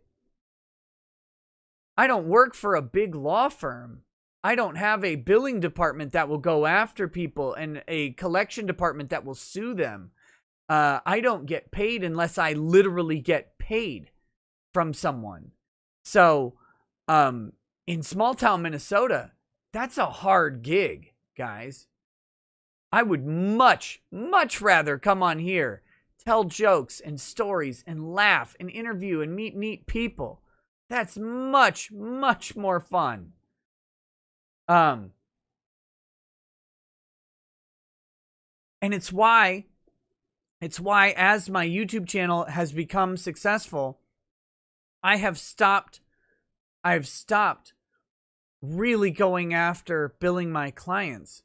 I don't work for a big law firm. I don't have a billing department that will go after people and a collection department that will sue them. I don't get paid unless I literally get paid from someone. So, in small town Minnesota, that's a hard gig, guys. I would much rather come on here, tell jokes and stories and laugh and interview and meet neat people. That's much more fun. And it's why as my YouTube channel has become successful, I've stopped really going after billing my clients.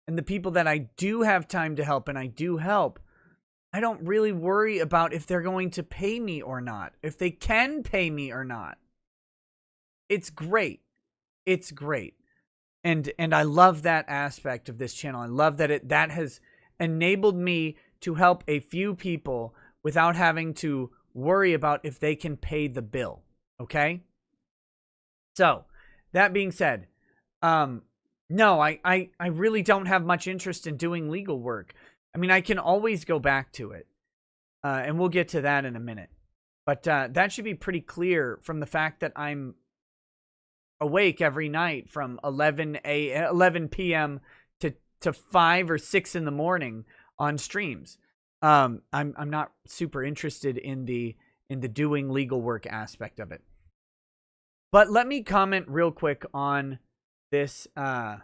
And the people that I do have time to help, and I do help, I don't really worry about if they're going to pay me or not, if they can pay me or not. It's great. It's great. And I love that aspect of this channel. I love that that has enabled me to help a few people without having to worry about if they can pay the bill. Okay? So, that being said, no, I really don't have much interest in doing legal work. I mean, I can always go back to it. And we'll get to that in a minute. But that should be pretty clear from the fact that I'm awake every night from 11 p.m. to 5 or 6 in the morning on streams. I'm not super interested in the doing legal work aspect of it. But let me comment real quick on this other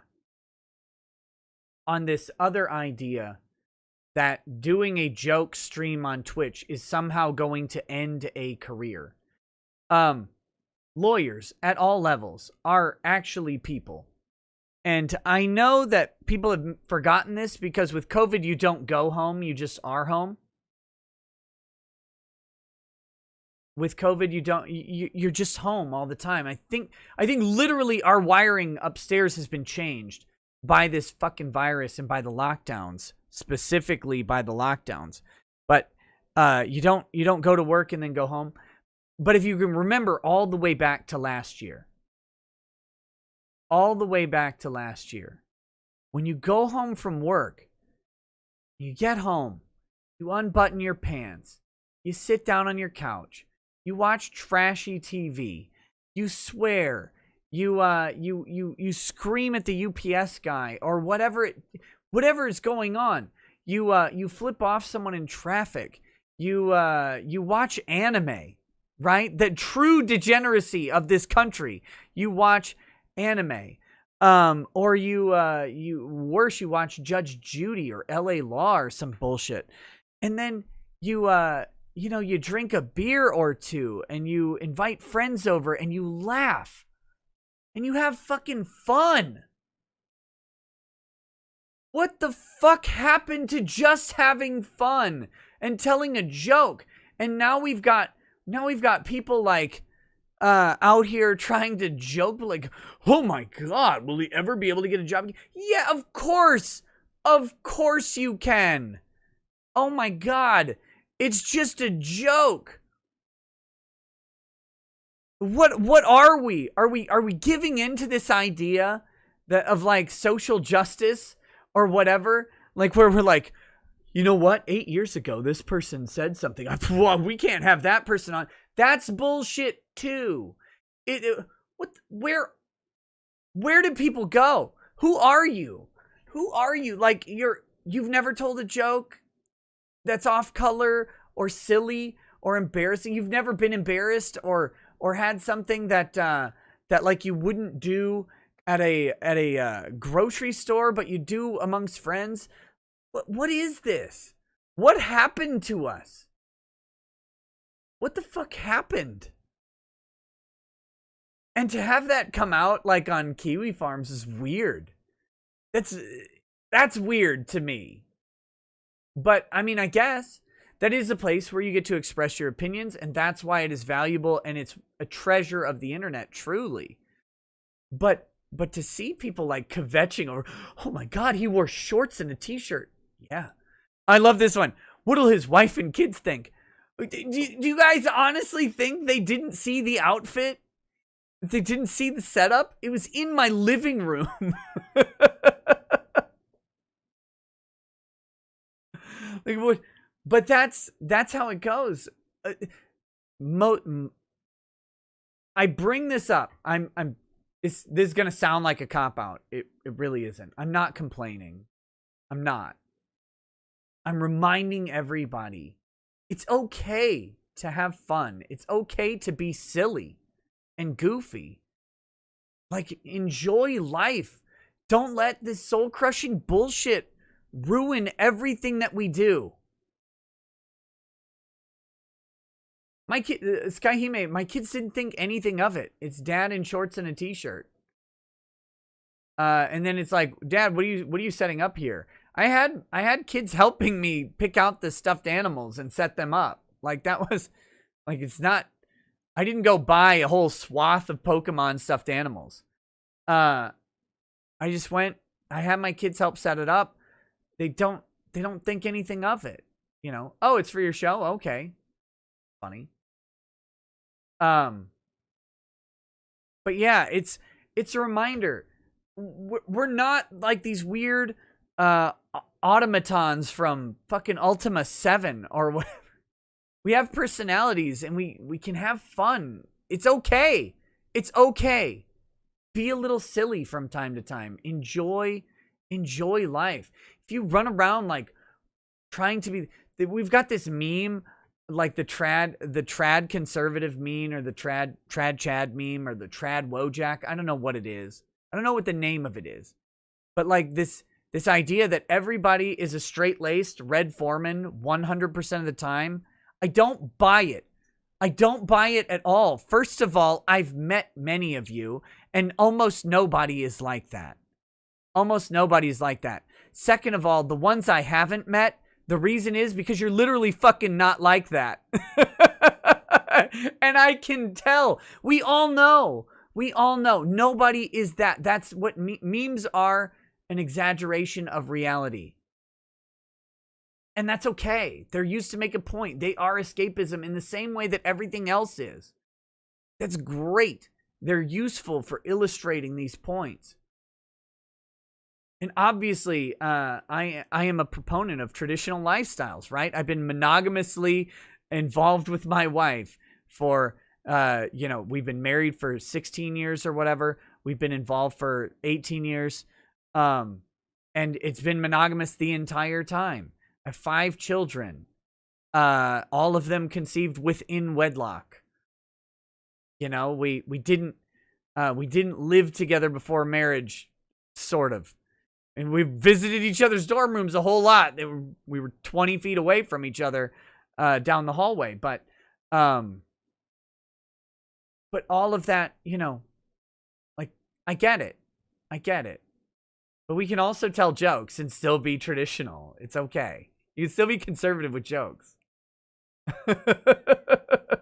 idea that doing a joke stream on Twitch is somehow going to end a career. Lawyers at all levels are actually people. And I know that people have forgotten this because with COVID, you don't go home, you just are home. With COVID, you're just home all the time. I think literally our wiring upstairs has been changed by this fucking virus and by the lockdowns, specifically by the lockdowns. But you don't go to work and then go home. But if you can remember all the way back to last year, when you go home from work, you get home, You unbutton your pants. You sit down on your couch. You watch trashy TV. You swear. You scream at the UPS guy or whatever is going on. You flip off someone in traffic. You watch anime, right? The true degeneracy of this country. You watch anime. Or you watch Judge Judy or LA Law or some bullshit. And then you drink a beer or two and you invite friends over and you laugh and you have fucking fun. What the fuck happened to just having fun and telling a joke? And now we've got people like out here trying to joke like, oh my God, will he ever be able to get a job? Yeah, of course you can. Oh my God, it's just a joke. What are we? Are we giving into this idea that of like social justice or whatever? Like where we're like, you know what? 8 years ago, this person said something. We can't have that person on. That's bullshit too. Where did people go? Who are you? Like you've never told a joke that's off color or silly or embarrassing. You've never been embarrassed or had something that like you wouldn't do at a grocery store, but you do amongst friends. What is this? What happened to us? What the fuck happened? And to have that come out like on Kiwi Farms is weird. That's weird to me. But I mean, I guess that is a place where you get to express your opinions, and that's why it is valuable and it's a treasure of the internet, truly. But to see people like kvetching over, oh my God, he wore shorts and a t-shirt. Yeah. I love this one. What'll his wife and kids think? Do you guys honestly think they didn't see the outfit? They didn't see the setup? It was in my living room. Like what? But that's how it goes. I bring this up. This is gonna sound like a cop out. It really isn't. I'm not complaining. I'm not. I'm reminding everybody, it's okay to have fun. It's okay to be silly and goofy. Like, enjoy life. Don't let this soul-crushing bullshit ruin everything that we do. My kid, Skyhime, my kids didn't think anything of it. It's dad in shorts and a t-shirt. And then it's like, Dad, what are you setting up here? I had kids helping me pick out the stuffed animals and set them up. Like that was like, it's not, I didn't go buy a whole swath of Pokemon stuffed animals. I just went, I had my kids help set it up. They don't think anything of it. You know, oh, it's for your show? Okay. Funny. But yeah, it's a reminder. We're not like these weird automatons from fucking Ultima 7 or whatever. We have personalities and we can have fun. It's okay. It's okay. Be a little silly from time to time. Enjoy life. If you run around like trying to be, we've got this meme like the trad conservative meme or the trad Chad meme or the trad Wojak. I don't know what it is. I don't know what the name of it is. But like this idea that everybody is a straight-laced Red Foreman 100% of the time, I don't buy it. I don't buy it at all. First of all, I've met many of you, and almost nobody is like that. Almost nobody is like that. Second of all, the ones I haven't met, the reason is because you're literally fucking not like that. And I can tell. We all know. Nobody is that. That's what memes are, an exaggeration of reality. And that's okay. They're used to make a point. They are escapism in the same way that everything else is. That's great. They're useful for illustrating these points. And obviously, I am a proponent of traditional lifestyles, right? I've been monogamously involved with my wife for, we've been married for 16 years or whatever. We've been involved for 18 years. And it's been monogamous the entire time. I have 5 children, all of them conceived within wedlock. We didn't live together before marriage, sort of. And we visited each other's dorm rooms a whole lot. We were 20 feet away from each other down the hallway. But all of that, like, I get it. But we can also tell jokes and still be traditional. It's okay. You can still be conservative with jokes.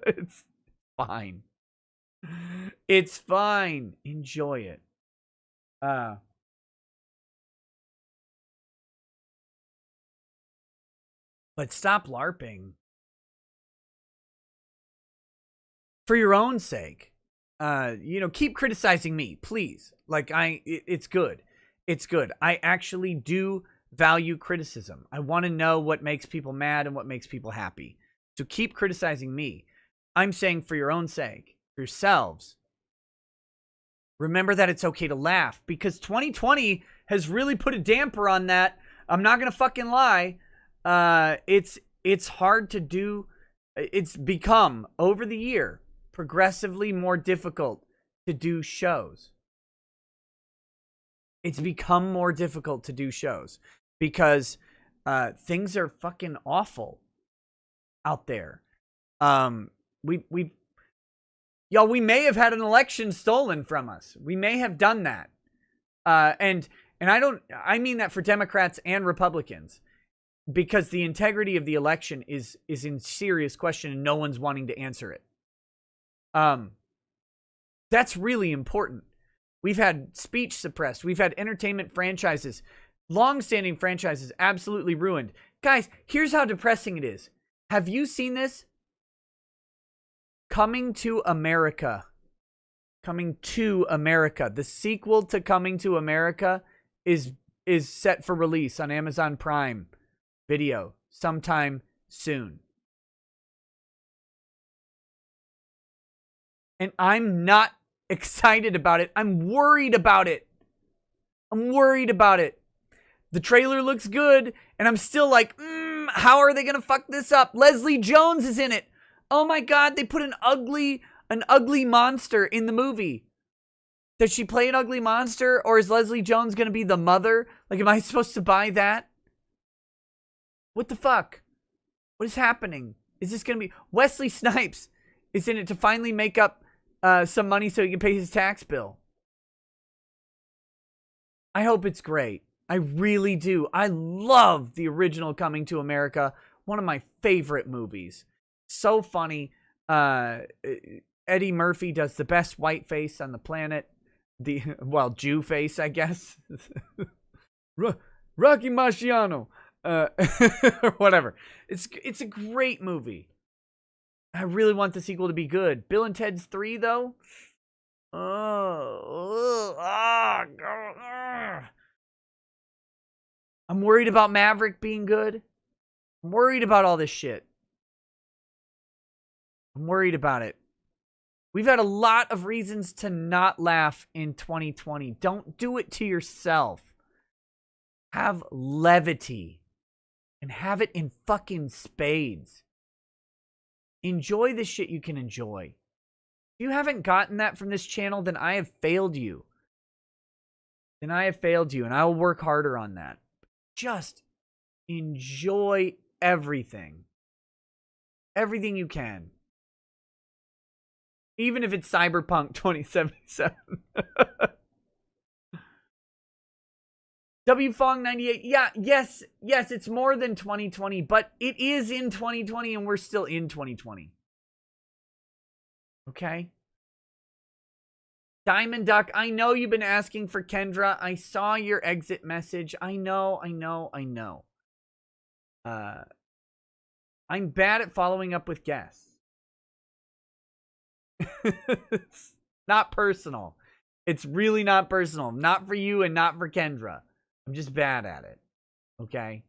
It's fine. It's fine. Enjoy it. But stop LARPing. For your own sake. Keep criticizing me, please. Like, it's good. It's good. I actually do value criticism. I want to know what makes people mad and what makes people happy. So keep criticizing me. I'm saying for your own sake, for yourselves, remember that it's okay to laugh, because 2020 has really put a damper on that. I'm not going to fucking lie. It's hard to do. It's become, over the year, progressively more difficult to do shows. It's become more difficult to do shows because things are fucking awful out there. We may have had an election stolen from us. We may have done that. And I mean that for Democrats and Republicans, because the integrity of the election is in serious question and no one's wanting to answer it. That's really important. We've had speech suppressed. We've had entertainment franchises, long-standing franchises, absolutely ruined. Guys, here's how depressing it is. Have you seen this? Coming to America. Coming to America. The sequel to Coming to America is set for release on Amazon Prime Video sometime soon. And I'm not excited about it. I'm worried about it. The trailer looks good, and I'm still like, how are they going to fuck this up? Leslie Jones is in it. Oh my God, they put an ugly monster in the movie. Does she play an ugly monster, or is Leslie Jones going to be the mother? Like, am I supposed to buy that? What the fuck? What is happening? Is this going to be... Wesley Snipes is in it to finally make up some money so he can pay his tax bill. I hope it's great. I really do. I love the original Coming to America. One of my favorite movies. So funny. Eddie Murphy does the best white face on the planet. Jew face, I guess. Rocky Marciano. Or whatever. It's a great movie. I really want the sequel to be good. Bill and Ted's 3, though? I'm worried about Maverick being good. I'm worried about all this shit. I'm worried about it. We've had a lot of reasons to not laugh in 2020. Don't do it to yourself. Have levity. And have it in fucking spades. Enjoy the shit you can enjoy. If you haven't gotten that from this channel, then I have failed you. And I will work harder on that. Just enjoy everything. Everything you can. Even if it's Cyberpunk 2077. WFong98. Yeah, yes, it's more than 2020, but it is in 2020 and we're still in 2020. Okay? Diamond Duck, I know you've been asking for Kendra. I saw your exit message. I know. I'm bad at following up with guests. It's not personal. It's really not personal. Not for you and not for Kendra. I'm just bad at it. Okay?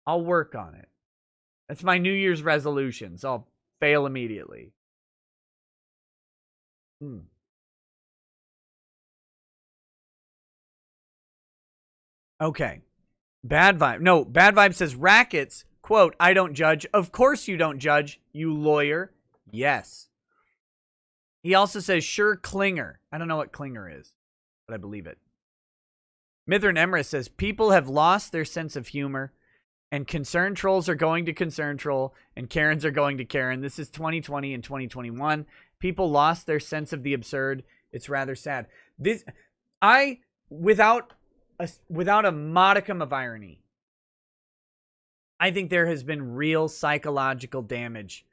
I'll work on it. That's my New Year's resolution, so I'll fail immediately. Okay. Bad Vibe. No, Bad Vibe says, rackets, quote, I don't judge. Of course you don't judge, you lawyer. Yes. He also says, sure, Klinger. I don't know what Klinger is, but I believe it. Mithrin Emrys says, people have lost their sense of humor, and concern trolls are going to concern troll, and Karens are going to Karen. This is 2020 and 2021. People lost their sense of the absurd. It's rather sad. Without a modicum of irony, I think there has been real psychological damage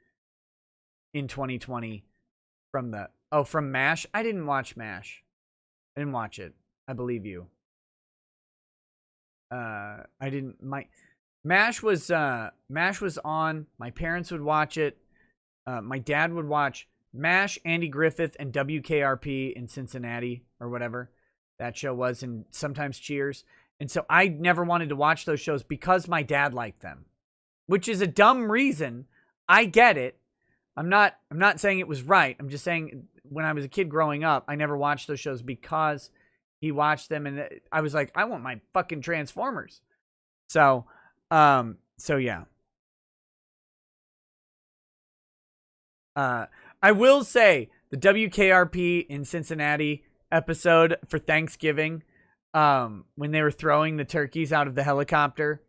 in 2020 from MASH. I didn't watch MASH. I didn't watch it. I believe you. I didn't. MASH was on. My parents would watch it. My dad would watch MASH, Andy Griffith, and WKRP in Cincinnati or whatever that show was, and sometimes Cheers. And so I never wanted to watch those shows because my dad liked them, which is a dumb reason. I get it. I'm not saying it was right. I'm just saying when I was a kid growing up, I never watched those shows because he watched them, and I was like, I want my fucking Transformers. So yeah. I will say the WKRP in Cincinnati episode for Thanksgiving, when they were throwing the turkeys out of the helicopter,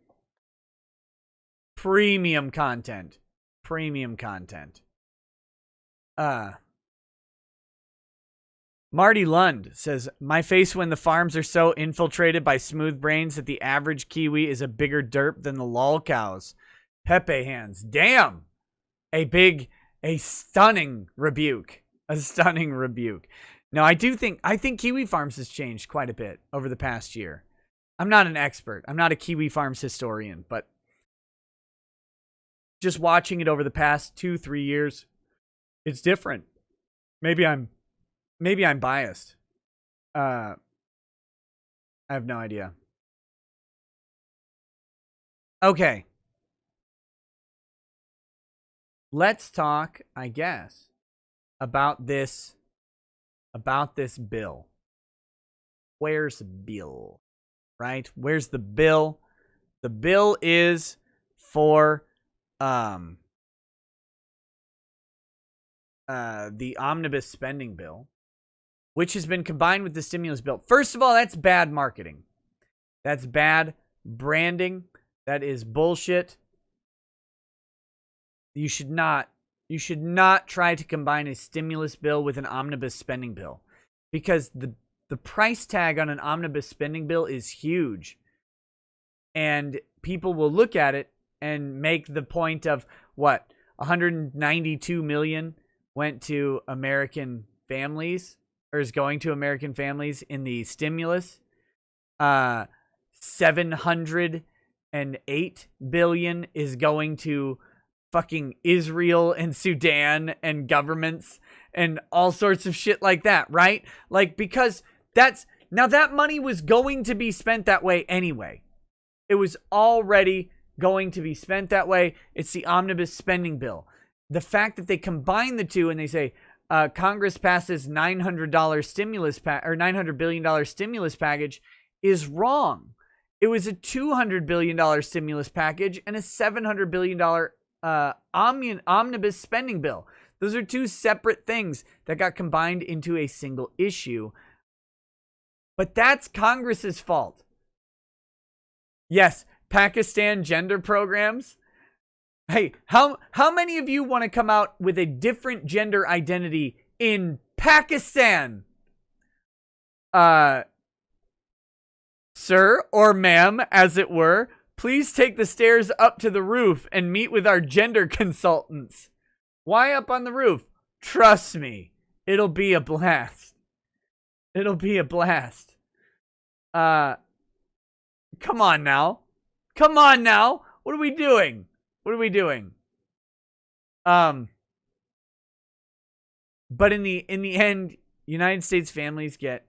premium content. Marty Lund says, my face when the farms are so infiltrated by smooth brains that the average Kiwi is a bigger derp than the lol cows. Pepe hands. Damn. A stunning rebuke. No, I think Kiwi Farms has changed quite a bit over the past year. I'm not an expert. I'm not a Kiwi Farms historian, but just watching it over the past 2-3 years, it's different. Maybe I'm biased. I have no idea. Okay. Let's talk, I guess, about this bill. Where's the bill? Right? Where's the bill? The bill is for the Omnibus spending bill, which has been combined with the stimulus bill. First of all, that's bad marketing. That's bad branding. That is bullshit. You should not try to combine a stimulus bill with an omnibus spending bill, because the price tag on an omnibus spending bill is huge. And people will look at it and make the point of what 192 million went to American families, or is going to American families in the stimulus. 708 billion is going to fucking Israel and Sudan and governments and all sorts of shit like that, right? Like, because that money was going to be spent that way anyway. It was already going to be spent that way. It's the omnibus spending bill. The fact that they combine the two and they say Congress passes $900 billion stimulus package is wrong. It was a $200 billion stimulus package and a $700 billion omnibus spending bill. Those are two separate things that got combined into a single issue. But that's Congress's fault. Yes, Pakistan gender programs. Hey, how many of you want to come out with a different gender identity in Pakistan? Sir or ma'am, as it were, please take the stairs up to the roof and meet with our gender consultants. Why up on the roof? Trust me, it'll be a blast. It'll be a blast. Come on now. Come on now. What are we doing? What are we doing? But in the end, United States families get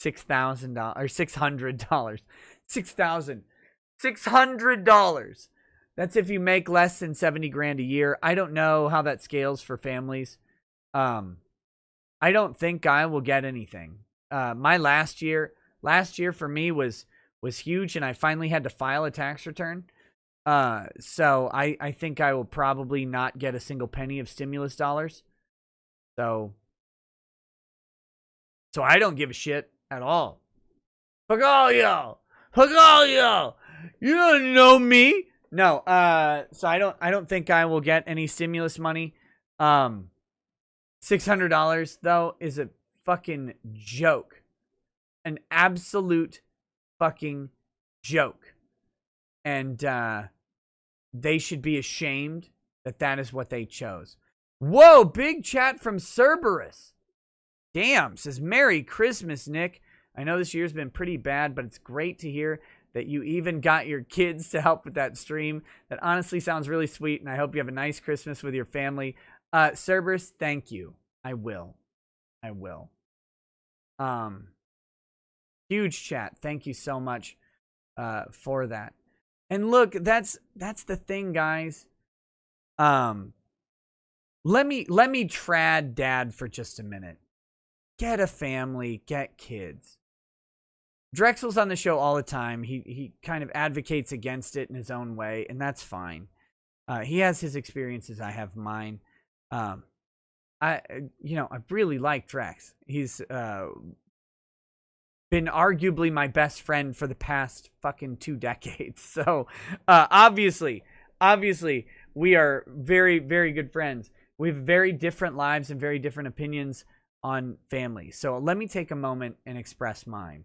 $6,000 or $600. $600. That's if you make less than 70 grand a year. I don't know how that scales for families. I don't think I will get anything. My last year for me was huge, and I finally had to file a tax return. So I think I will probably not get a single penny of stimulus dollars. So I don't give a shit at all. Fuck all y'all. Fuck all y'all. You don't know me. No. So I don't think I will get any stimulus money. $600 though is a fucking joke. An absolute fucking joke. And they should be ashamed that is what they chose. Whoa, big chat from C3rberus. Damn, says Merry Christmas, Nick. I know this year's been pretty bad, but it's great to hear that you even got your kids to help with that stream. That honestly sounds really sweet, and I hope you have a nice Christmas with your family. C3rberus, thank you. I will. Huge chat. Thank you so much for that. And look, that's the thing, guys. Let me trad dad for just a minute. Get a family, get kids. Drexel's on the show all the time. He kind of advocates against it in his own way, and that's fine. He has his experiences, I have mine. I really like Drex. He's been arguably my best friend for the past fucking 2 decades. So, obviously, we are very, very good friends. We have very different lives and very different opinions on family. So let me take a moment and express mine.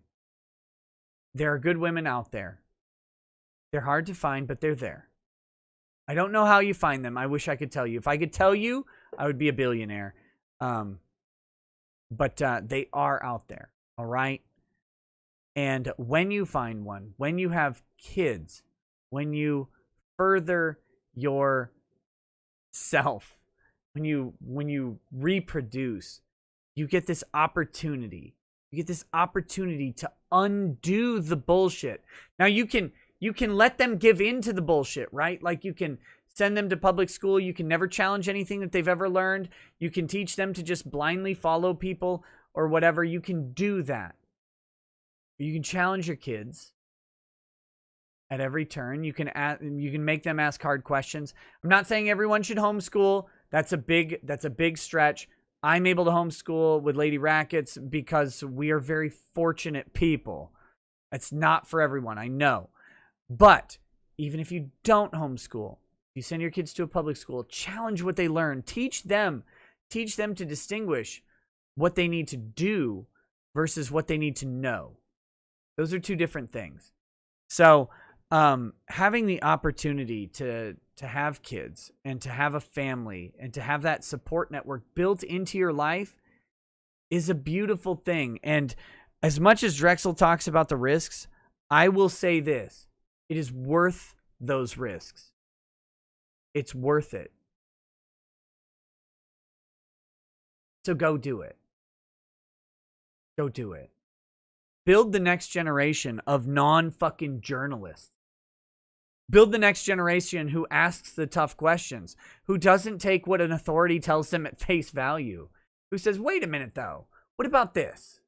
There are good women out there. They're hard to find, but they're there. I don't know how you find them. I wish I could tell you. If I could tell you, I would be a billionaire. But they are out there. All right. And when you find one, when you have kids, when you further yourself, when you reproduce, you get this opportunity. You get this opportunity to undo the bullshit. Now you can let them give in to the bullshit, right? Like you can send them to public school. You can never challenge anything that they've ever learned. You can teach them to just blindly follow people or whatever. You can do that. You can challenge your kids at every turn. You can make them ask hard questions. I'm not saying everyone should homeschool. That's a big stretch. I'm able to homeschool with Lady Rackets because we are very fortunate people. It's not for everyone, I know. But even if you don't homeschool, you send your kids to a public school, challenge what they learn, teach them to distinguish what they need to do versus what they need to know. Those are 2 different things. So, having the opportunity to have kids and to have a family and to have that support network built into your life is a beautiful thing. And as much as Drexel talks about the risks, I will say this. It is worth those risks. It's worth it. So go do it. Go do it. Build the next generation of non-fucking journalists. Build the next generation who asks the tough questions, who doesn't take what an authority tells them at face value, who says, wait a minute though, what about this?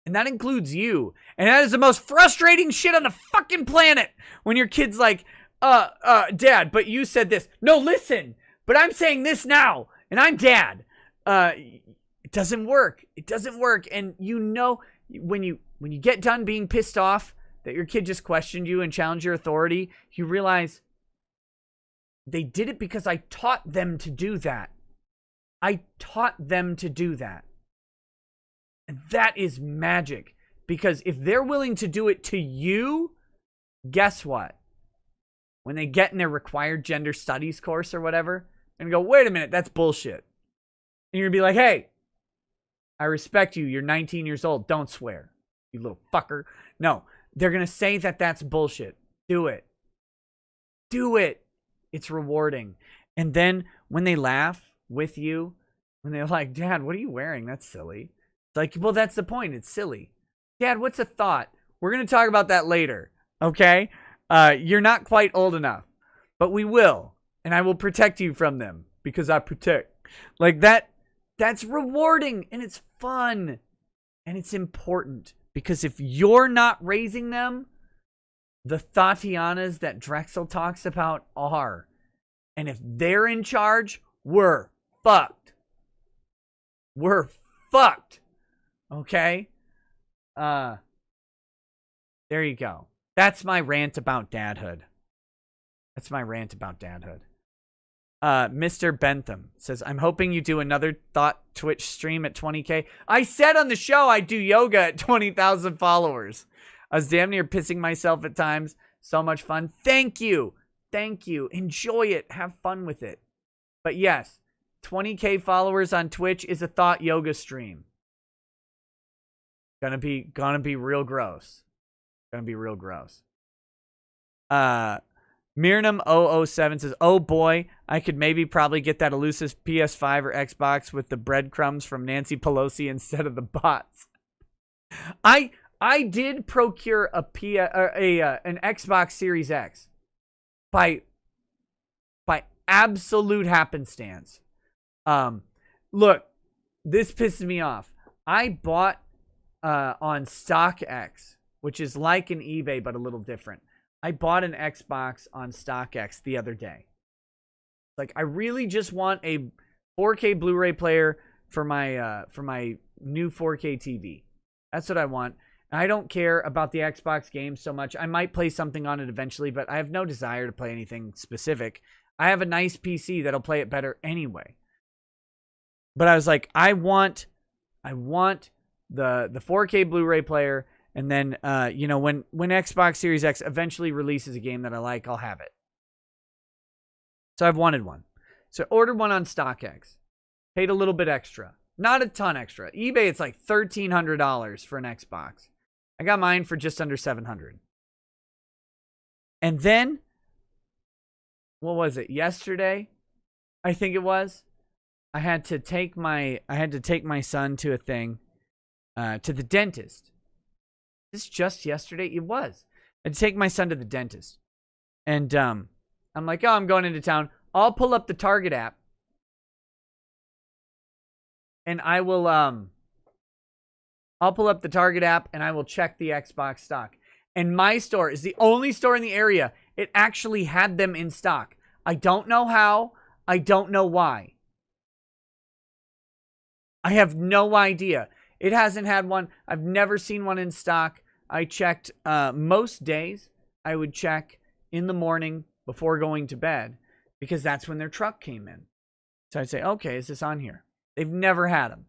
And that includes you. And that is the most frustrating shit on the fucking planet when your kid's like, Dad, but you said this. No, listen, but I'm saying this now, and I'm Dad. It doesn't work. It doesn't work. And you know, when you get done being pissed off that your kid just questioned you and challenged your authority, you realize they did it because I taught them to do that. I taught them to do that. And that is magic. Because if they're willing to do it to you, guess what? When they get in their required gender studies course or whatever, and go, wait a minute, that's bullshit. And you're going to be like, hey, I respect you. You're 19 years old. Don't swear, you little fucker. No. They're going to say that that's bullshit. Do it. Do it. It's rewarding. And then when they laugh with you, when they're like, Dad, what are you wearing? That's silly. It's like, well, that's the point. It's silly. Dad, what's a thought? We're going to talk about that later, okay? You're not quite old enough, but we will, and I will protect you from them because I protect. Like that's rewarding, and it's fun, and it's important because if you're not raising them, the Thotianas that Drexel talks about are. And if they're in charge, we're fucked. We're fucked. Okay? There you go. That's my rant about dadhood. Mr. Bentham says, I'm hoping you do another Thot Twitch stream at 20K. I said on the show I do yoga at 20,000 followers. I was damn near pissing myself at times. So much fun. Thank you. Enjoy it. Have fun with it. But yes, 20K followers on Twitch is a Thot yoga stream. Gonna be real gross. Mirnum007 says, oh boy, I could probably get that elusive PS5 or Xbox with the breadcrumbs from Nancy Pelosi instead of the bots. I did procure an Xbox Series X by absolute happenstance. Look, this pisses me off. I bought on StockX, which is like an eBay but a little different. I bought an Xbox on StockX the other day. Like, I really just want a 4K Blu-ray player for my new 4K TV. That's what I want. And I don't care about the Xbox games so much. I might play something on it eventually, but I have no desire to play anything specific. I have a nice PC that'll play it better anyway. But I was like, I want the 4K Blu-ray player. And then, when Xbox Series X eventually releases a game that I like, I'll have it. So I've wanted one. So I ordered one on StockX. Paid a little bit extra. Not a ton extra. eBay, it's like $1,300 for an Xbox. I got mine for just under $700. And then, what was it? Yesterday, I think it was. I had to take my son to a thing, to the dentist. This just yesterday? It was. I'd take my son to the dentist. And I'm like, oh, I'm going into town. I'll pull up the Target app. And I will I'll pull up the Target app and I will check the Xbox stock. And my store is the only store in the area. It actually had them in stock. I don't know how. I don't know why. I have no idea. It hasn't had one. I've never seen one in stock. I checked most days. I would check in the morning before going to bed because that's when their truck came in. So I'd say, okay, is this on here? They've never had them.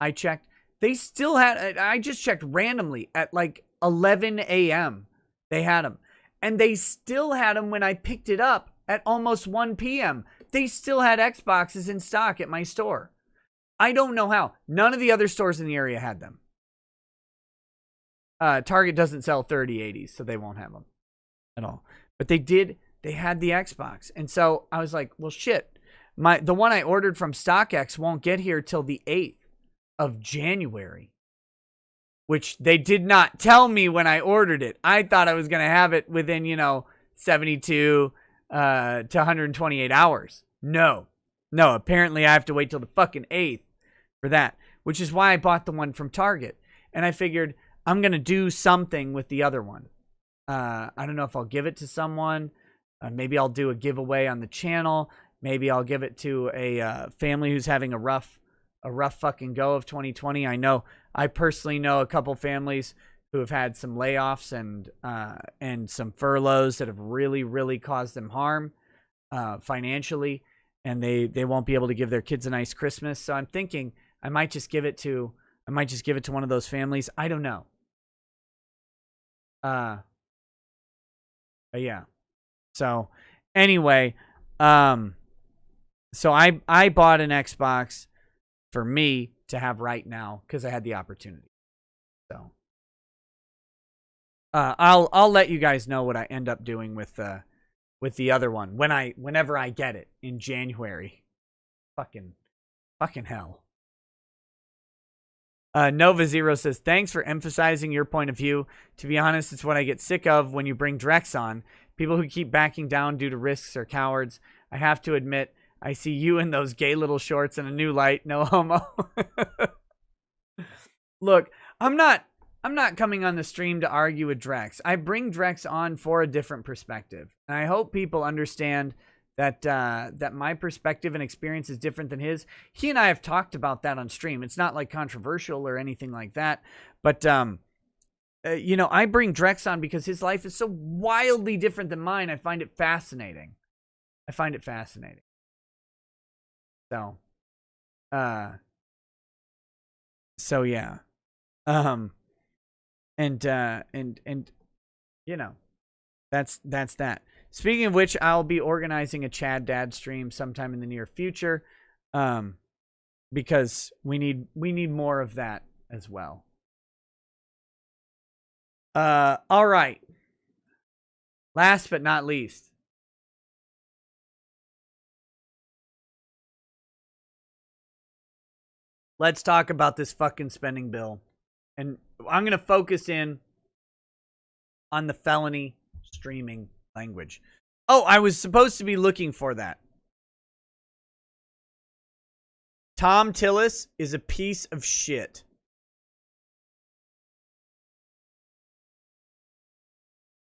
I checked. They still had, I just checked randomly at like 11 a.m. They had them. And they still had them when I picked it up at almost 1 p.m. They still had Xboxes in stock at my store. I don't know how. None of the other stores in the area had them. Target doesn't sell 3080s, so they won't have them at all. But they did. They had the Xbox. And so I was like, well, shit. The one I ordered from StockX won't get here till the 8th of January. Which they did not tell me when I ordered it. I thought I was going to have it within, 72 to 128 hours. No, apparently I have to wait till the fucking 8th for that. Which is why I bought the one from Target. And I figured I'm going to do something with the other one. I don't know if I'll give it to someone. Maybe I'll do a giveaway on the channel. Maybe I'll give it to a family who's having a rough fucking go of 2020. I personally know a couple families who have had some layoffs and some furloughs that have really, really caused them harm financially, and they won't be able to give their kids a nice Christmas. So I'm thinking I might just give it to one of those families. I don't know. But yeah. So anyway, so I bought an Xbox for me to have right now because I had the opportunity. So I'll let you guys know what I end up doing with the other one whenever I get it in January. Fucking hell. Nova Zero says, thanks for emphasizing your point of view. To be honest, it's what I get sick of when you bring Drex on. People who keep backing down due to risks are cowards. I have to admit, I see you in those gay little shorts in a new light. No homo. Look, I'm not coming on the stream to argue with Drex. I bring Drex on for a different perspective. And I hope people understand that that my perspective and experience is different than his. He and I have talked about that on stream. It's not like controversial or anything like that. But, you know, I bring Drex on because his life is so wildly different than mine. I find it fascinating. So, yeah. And you know, that's that. Speaking of which, I'll be organizing a Chad Dad stream sometime in the near future, because we need more of that as well. All right. Last but not least, let's talk about this fucking spending bill. And I'm going to focus in on the felony streaming language. Oh, I was supposed to be looking for that. Thom Tillis is a piece of shit.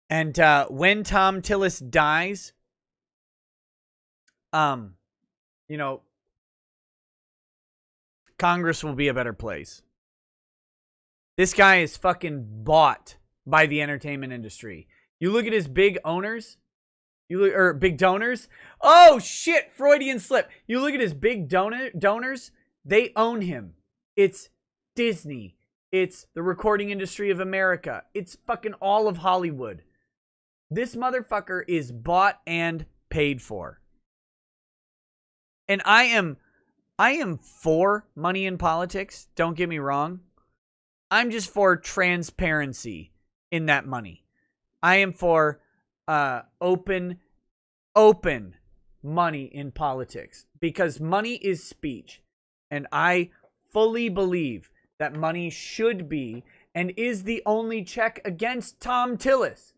And when Thom Tillis dies, you know, Congress will be a better place. This guy is fucking bought by the entertainment industry. You look at his big owners, big donors. Oh shit, Freudian slip. You look at his big donors, they own him. It's Disney. It's the Recording Industry of America. It's fucking all of Hollywood. This motherfucker is bought and paid for. And I am for money in politics, don't get me wrong. I'm just for transparency in that money. I am for open money in politics, because money is speech. And I fully believe that money should be and is the only check against Thom Tillis.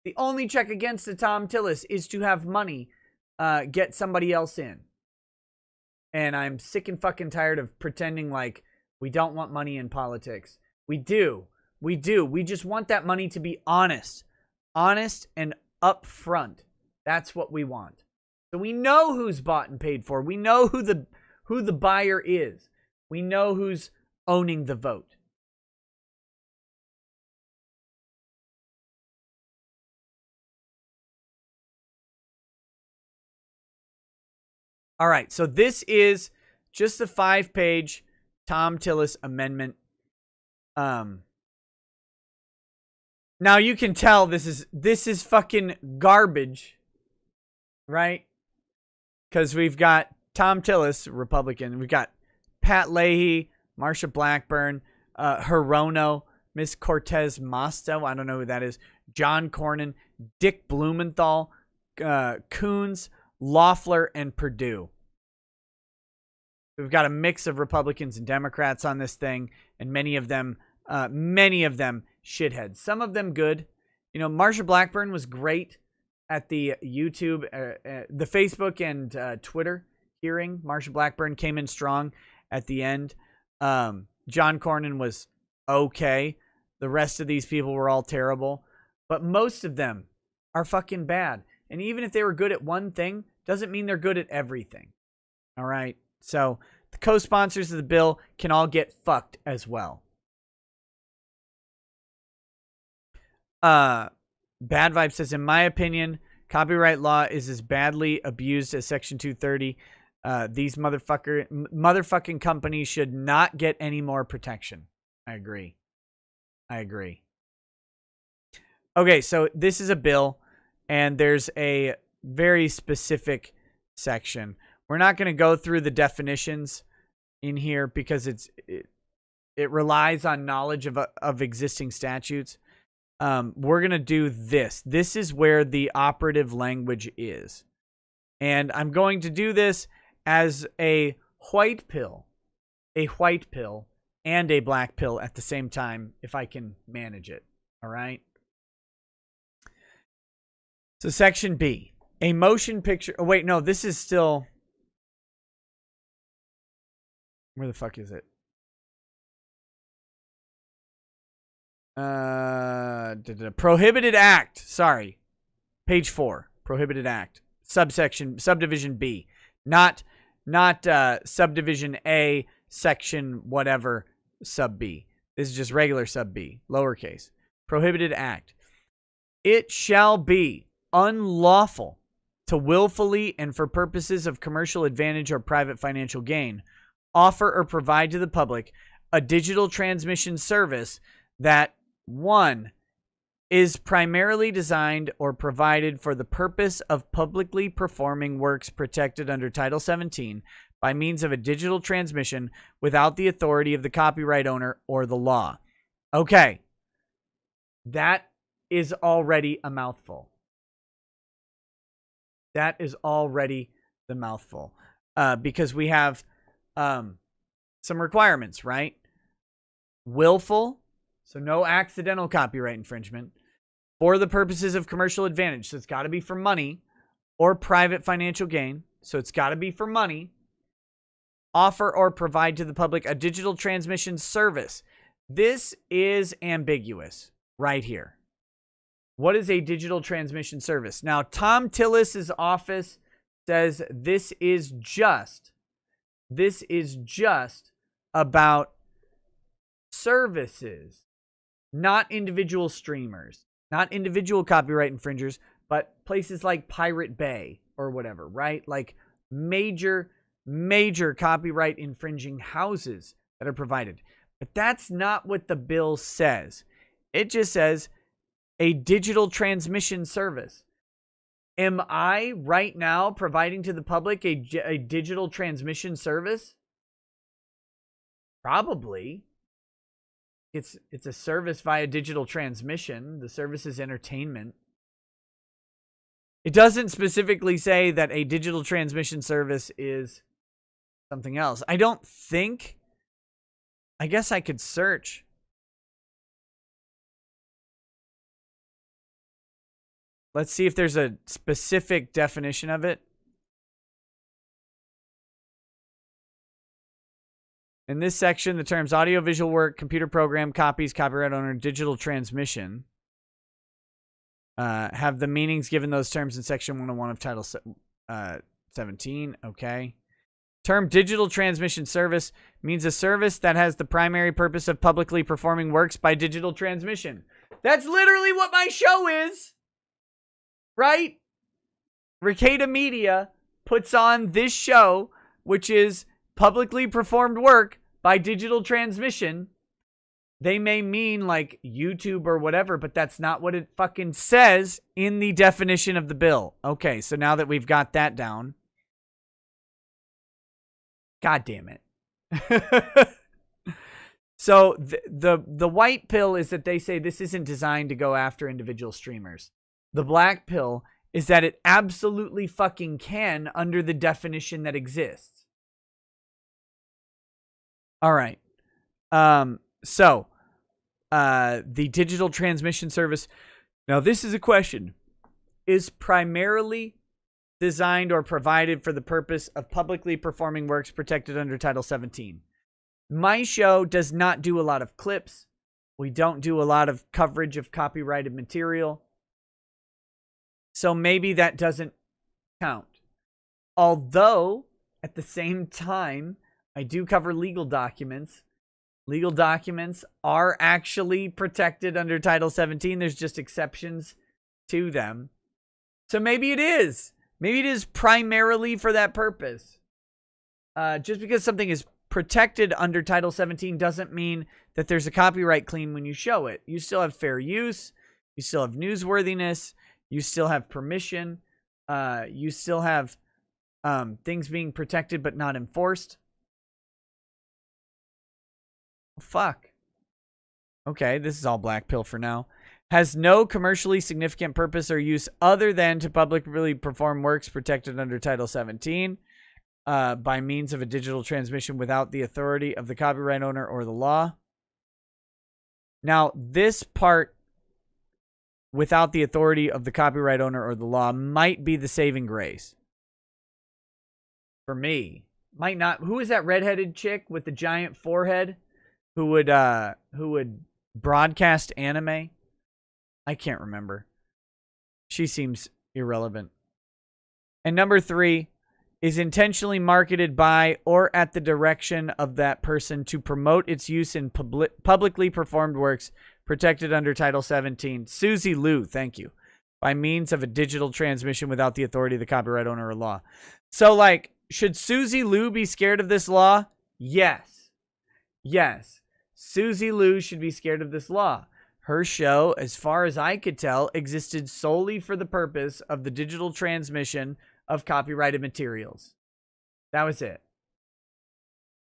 The only check against the Thom Tillis is to have money get somebody else in. And I'm sick and fucking tired of pretending like we don't want money in politics. We do. We just want that money to be honest. Honest and upfront. That's what we want. So we know who's bought and paid for. We know who the buyer is. We know who's owning the vote. All right, so this is just the 5-page Thom Tillis amendment. Now you can tell this is fucking garbage, right? Because we've got Thom Tillis, Republican. We've got Pat Leahy, Marsha Blackburn, Hirono, Miss Cortez Masto, I don't know who that is, John Cornyn, Dick Blumenthal, Coons, Loeffler, and Perdue. We've got a mix of Republicans and Democrats on this thing, and many of them shitheads. Some of them good. You know, Marsha Blackburn was great at the YouTube, the Facebook and Twitter hearing. Marsha Blackburn came in strong at the end. John Cornyn was okay. The rest of these people were all terrible. But most of them are fucking bad. And even if they were good at one thing, doesn't mean they're good at everything. All right? So the co-sponsors of the bill can all get fucked as well. Bad Vibe says, in my opinion, copyright law is as badly abused as Section 230. These motherfucking companies should not get any more protection. I agree. Okay, so this is a bill, and there's a very specific section. We're not going to go through the definitions in here because it relies on knowledge of existing statutes. We're going to do this. This is where the operative language is. And I'm going to do this as a white pill and a black pill at the same time if I can manage it. All right. So section B, a motion picture. Oh, wait, no, this is still. Where the fuck is it? Prohibited act. Sorry. Page 4. Prohibited act. Subdivision B. Not subdivision A, section whatever, sub B. This is just regular sub B, lowercase. Prohibited act. It shall be unlawful to willfully and for purposes of commercial advantage or private financial gain offer or provide to the public a digital transmission service that, 1, is primarily designed or provided for the purpose of publicly performing works protected under Title 17 by means of a digital transmission without the authority of the copyright owner or the law. Okay. That is already a mouthful. That is already the mouthful. Because we have some requirements, right? Willful, so no accidental copyright infringement, for the purposes of commercial advantage, so it's got to be for money, or private financial gain, so it's got to be for money, offer or provide to the public a digital transmission service. This is ambiguous right here. What is a digital transmission service? Now, Thom Tillis' office says this is just about services, not individual streamers, not individual copyright infringers, but places like Pirate Bay or whatever, right? Like major copyright infringing houses that are provided. But that's not what the bill says. It just says a digital transmission service. Am I right now providing to the public a digital transmission service? Probably. It's a service via digital transmission. The service is entertainment. It doesn't specifically say that a digital transmission service is something else. I don't think. I guess I could search. Let's see if there's a specific definition of it. In this section, the terms audiovisual work, computer program, copies, copyright owner, digital transmission have the meanings given those terms in section 101 of Title 17. Okay. Term digital transmission service means a service that has the primary purpose of publicly performing works by digital transmission. That's literally what my show is. Right? Ricada Media puts on this show, which is publicly performed work by digital transmission. They may mean like YouTube or whatever, but that's not what it fucking says in the definition of the bill. Okay, so now that we've got that down. God damn it. So the white pill is that they say this isn't designed to go after individual streamers. The black pill is that it absolutely fucking can under the definition that exists. All right. So the digital transmission service. Now, this is a question. Is primarily designed or provided for the purpose of publicly performing works protected under Title 17. My show does not do a lot of clips. We don't do a lot of coverage of copyrighted material. So maybe that doesn't count. Although, at the same time, I do cover legal documents. Legal documents are actually protected under Title 17. There's just exceptions to them. So maybe it is. Maybe it is primarily for that purpose. Just because something is protected under Title 17 doesn't mean that there's a copyright claim when you show it. You still have fair use. You still have newsworthiness. You still have permission. You still have things being protected but not enforced. Fuck. Okay, this is all black pill for now. Has no commercially significant purpose or use other than to publicly perform works protected under Title 17. by means of a digital transmission without the authority of the copyright owner or the law. Now, this part, without the authority of the copyright owner or the law, might be the saving grace. For me. Might not. Who is that redheaded chick with the giant forehead who would broadcast anime? I can't remember. She seems irrelevant. And number 3 is intentionally marketed by or at the direction of that person to promote its use in publicly performed works protected under Title 17. Susie Liu, thank you. By means of a digital transmission without the authority of the copyright owner or law. So, like, should Susie Liu be scared of this law? Yes. Yes. Susie Liu should be scared of this law. Her show, as far as I could tell, existed solely for the purpose of the digital transmission of copyrighted materials. That was it.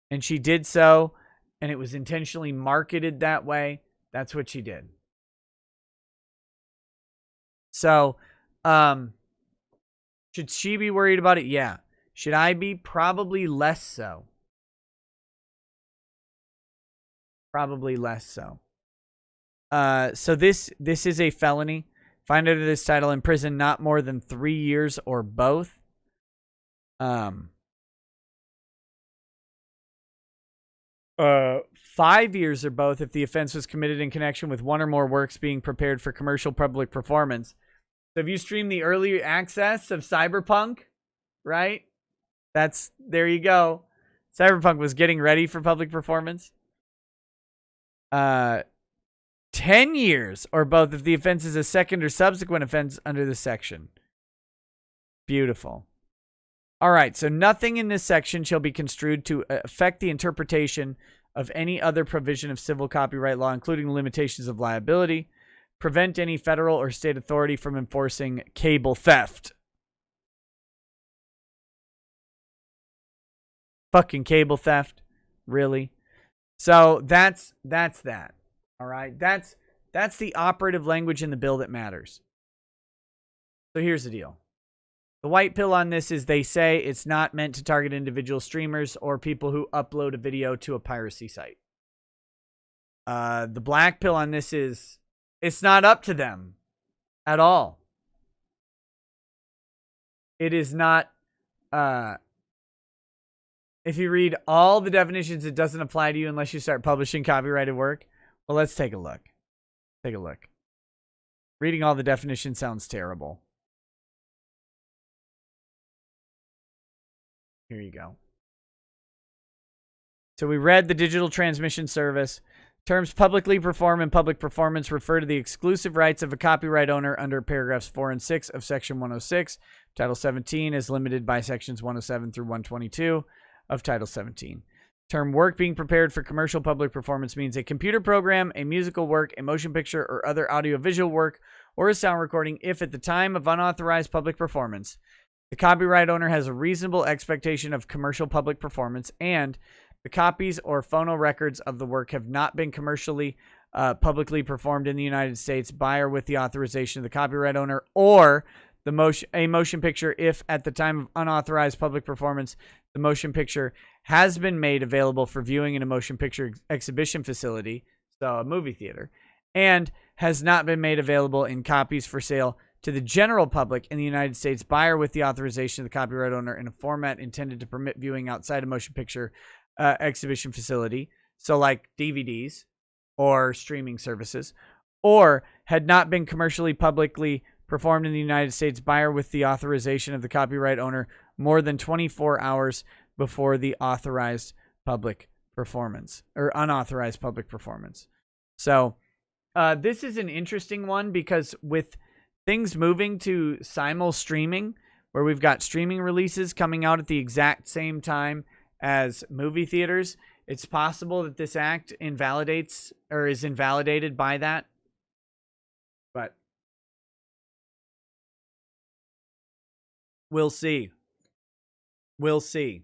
And she did so, and it was intentionally marketed that way. That's what she did. So, should she be worried about it? Yeah. Should I be? Probably less so. Probably less so. So this is a felony. Fined under this title, in prison not more than 3 years or both. 5 years or both if the offense was committed in connection with one or more works being prepared for commercial public performance. So if you stream the early access of Cyberpunk, right? There you go. Cyberpunk was getting ready for public performance. 10 years or both if the offense is a second or subsequent offense under this section. Beautiful. All right, so nothing in this section shall be construed to affect the interpretation of any other provision of civil copyright law, including limitations of liability, prevent any federal or state authority from enforcing cable theft. Fucking cable theft. Really? So that's that. All right? That's the operative language in the bill that matters. So here's the deal. The white pill on this is they say it's not meant to target individual streamers or people who upload a video to a piracy site. The black pill on this is it's not up to them at all. It is not... if you read all the definitions, it doesn't apply to you unless you start publishing copyrighted work. Well, let's take a look. Take a look. Reading all the definitions sounds terrible. Here you go. So we read the digital transmission service. Terms publicly perform and public performance refer to the exclusive rights of a copyright owner under paragraphs 4 and 6 of Section 106. Title 17 is limited by Sections 107 through 122 of Title 17. Term work being prepared for commercial public performance means a computer program, a musical work, a motion picture, or other audiovisual work, or a sound recording if at the time of unauthorized public performance, the copyright owner has a reasonable expectation of commercial public performance and the copies or phono records of the work have not been commercially publicly performed in the United States by or with the authorization of the copyright owner, or a motion picture if at the time of unauthorized public performance the motion picture has been made available for viewing in a motion picture exhibition facility, so a movie theater, and has not been made available in copies for sale to the general public in the United States by or with the authorization of the copyright owner in a format intended to permit viewing outside a motion picture exhibition facility, so like DVDs or streaming services, or had not been commercially publicly performed in the United States by or with the authorization of the copyright owner more than 24 hours before the authorized public performance or unauthorized public performance. So this is an interesting one because with things moving to simul streaming, where we've got streaming releases coming out at the exact same time as movie theaters, it's possible that this act invalidates or is invalidated by that. But we'll see. We'll see.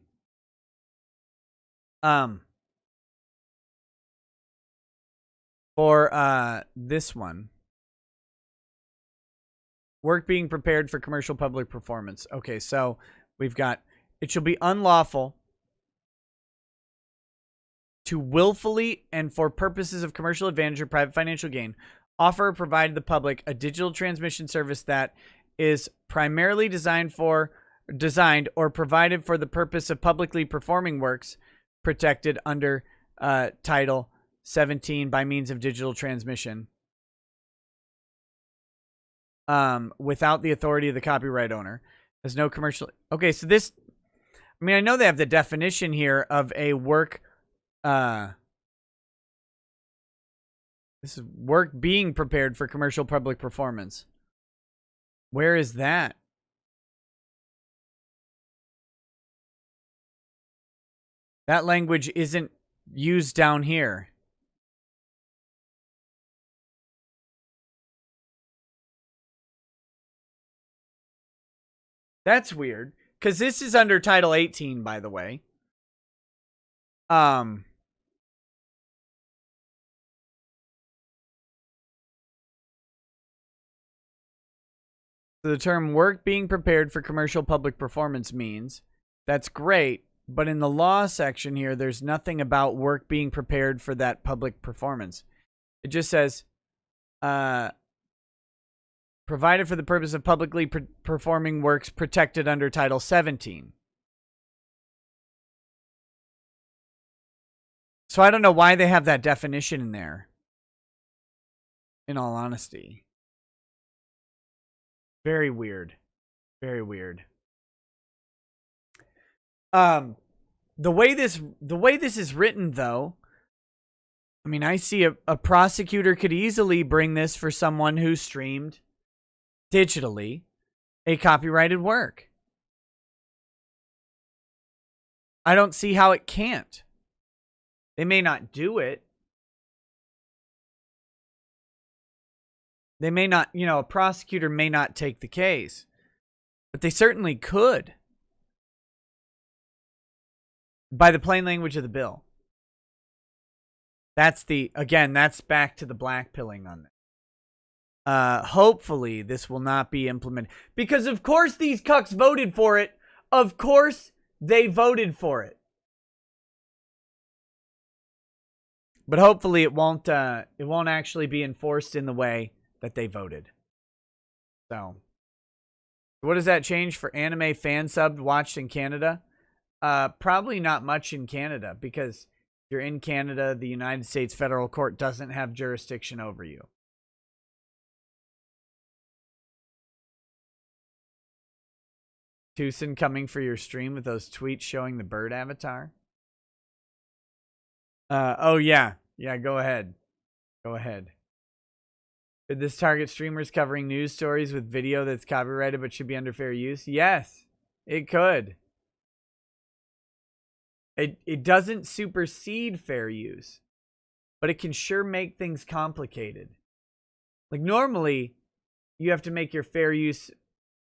For this one, work being prepared for commercial public performance. Okay, so we've got it shall be unlawful to willfully and for purposes of commercial advantage or private financial gain offer or provide to the public a digital transmission service that is primarily designed or provided for the purpose of publicly performing works protected under Title 17 by means of digital transmission without the authority of the copyright owner. There's no commercial... Okay, so this... I mean, I know they have the definition here of a work... this is work being prepared for commercial public performance. Where is that? That language isn't used down here. That's weird, because this is under Title 18, by the way. So the term work being prepared for commercial public performance means, that's great, but in the law section here, there's nothing about work being prepared for that public performance. It just says, provided for the purpose of publicly performing works protected under Title 17. So I don't know why they have that definition in there, in all honesty. Very weird. Very weird. The way this is written, though, I mean, I see a prosecutor could easily bring this for someone who streamed digitally a copyrighted work. I don't see how it can't. They may not do it. They may not, a prosecutor may not take the case, but they certainly could. By the plain language of the bill. That's back to the blackpilling on this. Hopefully this will not be implemented. Because of course these cucks voted for it. Of course they voted for it. But hopefully it won't actually be enforced in the way that they voted. So, what does that change for anime fan subbed watched in Canada? Probably not much in Canada, because if you're in Canada, the United States federal court doesn't have jurisdiction over you. Tucson coming for your stream with those tweets showing the bird avatar. Oh yeah. Yeah, go ahead. Go ahead. Could this target streamers covering news stories with video that's copyrighted but should be under fair use? Yes, it could. It doesn't supersede fair use, but it can sure make things complicated. Like normally, you have to make your fair use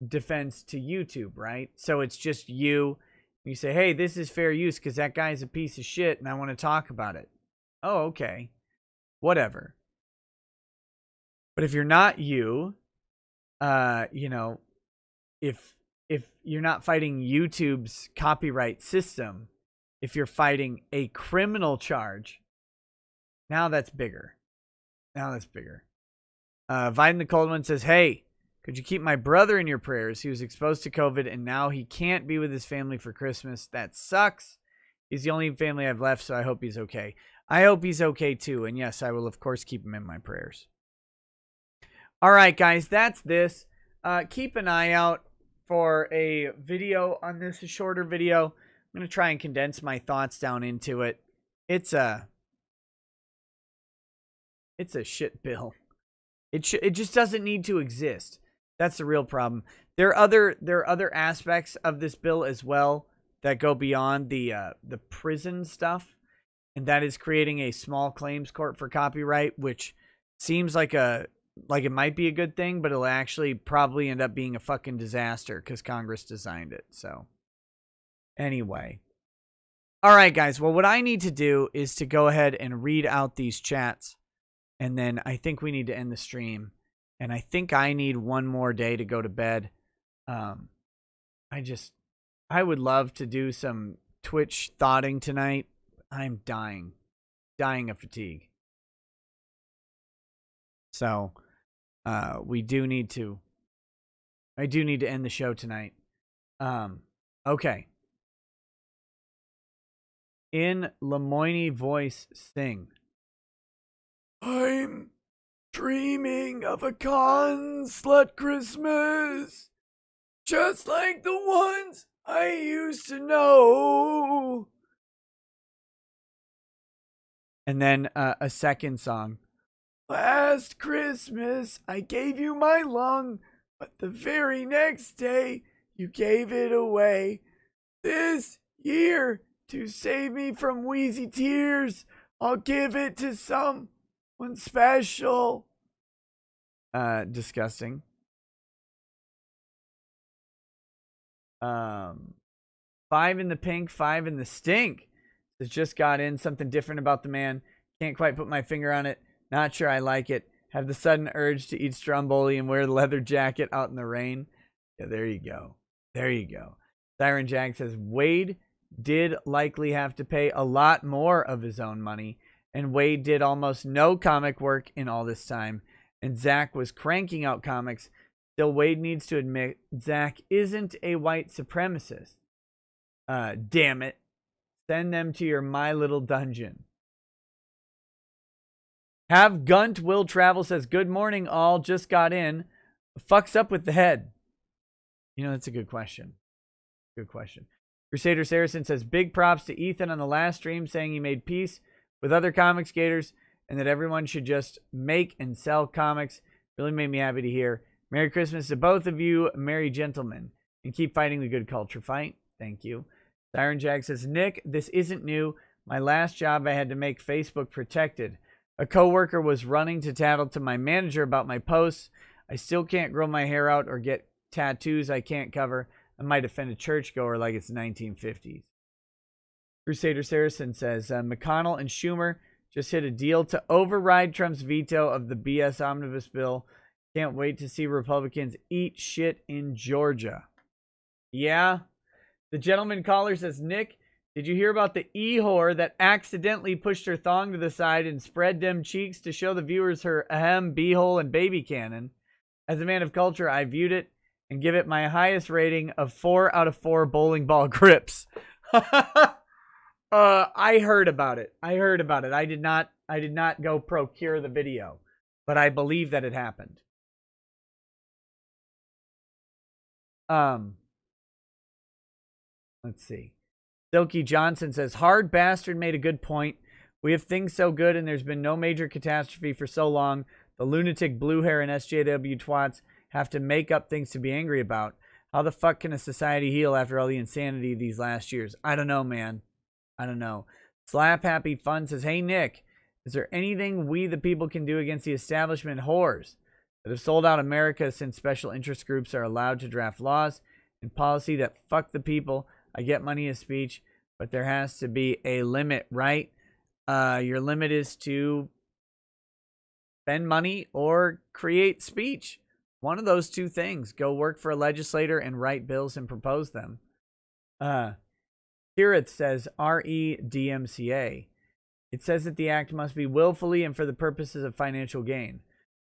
defense to YouTube, right? So it's just you. You say, hey, this is fair use because that guy's a piece of shit and I want to talk about it. Oh, okay. Whatever. But if you're not you, if you're not fighting YouTube's copyright system, if you're fighting a criminal charge, now that's bigger. Viden the Cold One says, hey, could you keep my brother in your prayers? He was exposed to COVID and now he can't be with his family for Christmas. That sucks. He's the only family I've left, so I hope he's okay. I hope he's okay too. And yes, I will of course keep him in my prayers. All right, guys, that's this. Keep an eye out for a video on this, a shorter video. I'm going to try and condense my thoughts down into it. It's a shit bill. It just doesn't need to exist. That's the real problem. There are other aspects of this bill as well that go beyond the prison stuff, and that is creating a small claims court for copyright, which seems like it might be a good thing, but it'll actually probably end up being a fucking disaster because Congress designed it. So anyway. All right, guys. Well, what I need to do is to go ahead and read out these chats. And then I think we need to end the stream. And I think I need one more day to go to bed. I would love to do some Twitch thoughting tonight. I'm dying of fatigue. So, I do need to end the show tonight. Okay. In Lemoyne voice, sing. I'm dreaming of a con slut Christmas, just like the ones I used to know. And then a second song. Last Christmas, I gave you my lung, but the very next day, you gave it away. This year, to save me from wheezy tears, I'll give it to someone special. Disgusting. 5 in the pink, 5 in the stink. This just got in. Something different about the man. Can't quite put my finger on it. Not sure I like it. Have the sudden urge to eat Stromboli and wear the leather jacket out in the rain. Yeah, there you go. There you go. Siren Jack says, Waid did likely have to pay a lot more of his own money, and Waid did almost no comic work in all this time, and Zach was cranking out comics. Still, Waid needs to admit Zach isn't a white supremacist. Damn it. Send them to your My Little Dungeon. Have Gunt Will Travel says, good morning, all. Just got in. Fucks up with the head. You know, that's a good question. Good question. Crusader Saracen says, big props to Ethan on the last stream saying he made peace with other comic skaters and that everyone should just make and sell comics. Really made me happy to hear. Merry Christmas to both of you, merry gentlemen, and keep fighting the good culture fight. Thank you. Siren Jack says, Nick, this isn't new. My last job, I had to make Facebook protected. A coworker was running to tattle to my manager about my posts. I still can't grow my hair out or get tattoos I can't cover. I might offend a churchgoer like it's 1950s. Crusader Saracen says, McConnell and Schumer just hit a deal to override Trump's veto of the BS Omnibus bill. Can't wait to see Republicans eat shit in Georgia. Yeah. The gentleman caller says, Nick, did you hear about the e-whore that accidentally pushed her thong to the side and spread them cheeks to show the viewers her ahem, beehole, and baby cannon? As a man of culture, I viewed it and give it my highest rating of 4 out of 4 bowling ball grips. I heard about it. I did not go procure the video, but I believe that it happened. Let's see. Silky Johnson says, hard bastard made a good point. We have things so good and there's been no major catastrophe for so long. The lunatic blue hair and SJW twats have to make up things to be angry about. How the fuck can a society heal after all the insanity these last years? I don't know, man. I don't know. Slap Happy Fun says, hey, Nick, is there anything we the people can do against the establishment whores that have sold out America since special interest groups are allowed to draft laws and policy that fuck the people? I get money as speech, but there has to be a limit, right? Your limit is to spend money or create speech. One of those two things. Go work for a legislator and write bills and propose them. Kirith says, REDMCA. It says that the act must be willfully and for the purposes of financial gain.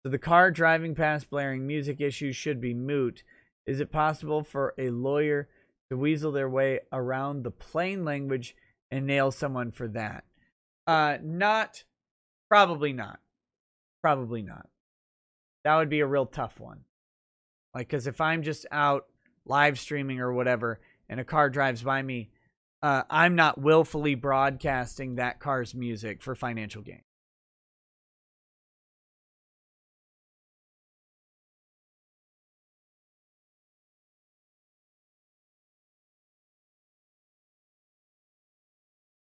So the car driving past blaring music issues should be moot. Is it possible for a lawyer to weasel their way around the plain language and nail someone for that? Probably not. That would be a real tough one. Like, because if I'm just out live streaming or whatever and a car drives by me, I'm not willfully broadcasting that car's music for financial gain.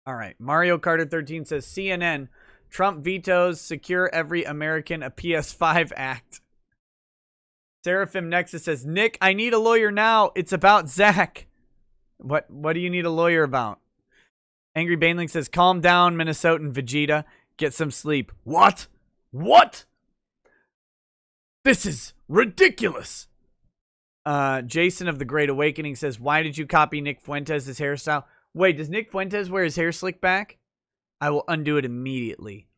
All right. Mario Carter 13 says, CNN, Trump vetoes secure every American a PS5 act. Seraphim Nexus says, Nick, I need a lawyer now. It's about Zach. What do you need a lawyer about? Angry Baneling says, calm down, Minnesotan Vegeta. Get some sleep. What? This is ridiculous. Jason of the Great Awakening says, why did you copy Nick Fuentes' hairstyle? Wait, does Nick Fuentes wear his hair slicked back? I will undo it immediately.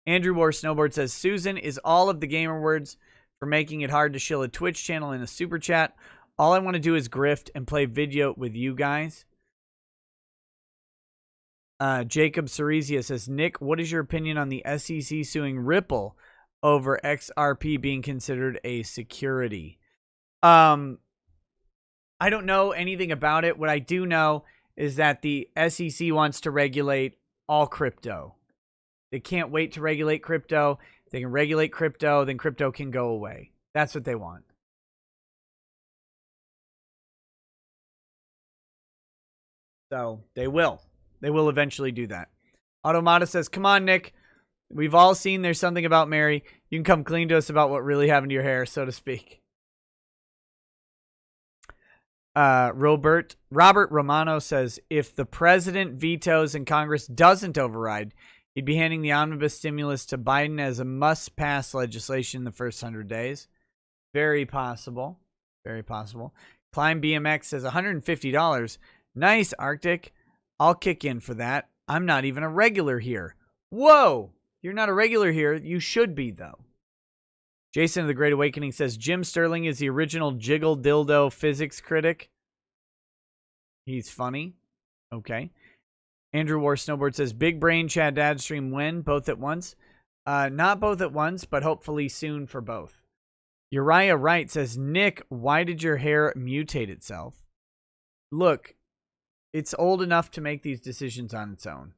Andrew War Snowboard says, Susan is all of the gamer words for making it hard to shill a Twitch channel in a super chat. All I want to do is grift and play video with you guys. Jacob Ceresia says, Nick, what is your opinion on the SEC suing Ripple over XRP being considered a security? I don't know anything about it. What I do know is that the SEC wants to regulate all crypto. They can't wait to regulate crypto. If they can regulate crypto, then crypto can go away. That's what they want. So they will. They will eventually do that. Automata says, come on, Nick. We've all seen There's Something About Mary. You can come clean to us about what really happened to your hair, so to speak. Robert Romano says, if the president vetoes and Congress doesn't override, he'd be handing the Omnibus stimulus to Biden as a must-pass legislation in the first 100 days. Very possible. Very possible. Climb BMX says, $150. Nice, Arctic. I'll kick in for that. I'm not even a regular here. Whoa! You're not a regular here. You should be, though. Jason of the Great Awakening says, Jim Sterling is the original jiggle dildo physics critic. He's funny. Okay. Andrew War Snowboard says, big brain Chad Dad stream when? Both at once? Not both at once, but hopefully soon for both. Uriah Wright says, Nick, why did your hair mutate itself? Look, it's old enough to make these decisions on its own.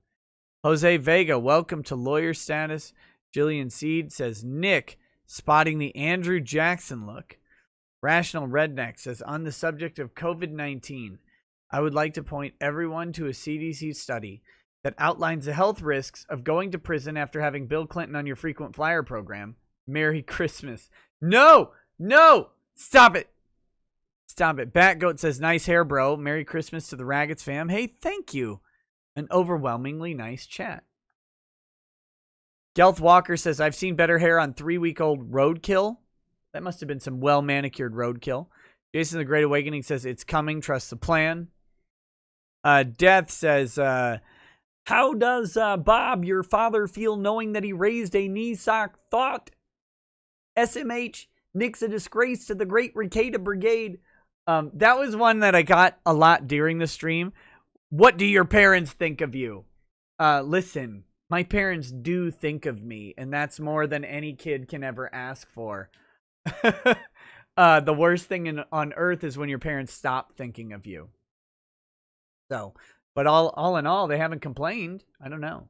Jose Vega, welcome to lawyer status. Jillian Seed says, Nick, spotting the Andrew Jackson look. Rational Redneck says, on the subject of COVID-19, I would like to point everyone to a CDC study that outlines the health risks of going to prison after having Bill Clinton on your frequent flyer program. Merry Christmas. No! No! Stop it! Stop it. Batgoat says, nice hair, bro. Merry Christmas to the Raggets fam. Hey, thank you. An overwhelmingly nice chat. Gelth Walker says, I've seen better hair on 3-week-old roadkill. That must have been some well-manicured roadkill. Jason the Great Awakening says, it's coming. Trust the plan. Death says, how does Bob, your father, feel knowing that he raised a knee sock Thot? SMH, Nick's a disgrace to the Great Ricada Brigade. That was one that I got a lot during the stream. What do your parents think of you? Listen, my parents do think of me, and that's more than any kid can ever ask for. The worst thing on earth is when your parents stop thinking of you. So, but all in all, they haven't complained. I don't know.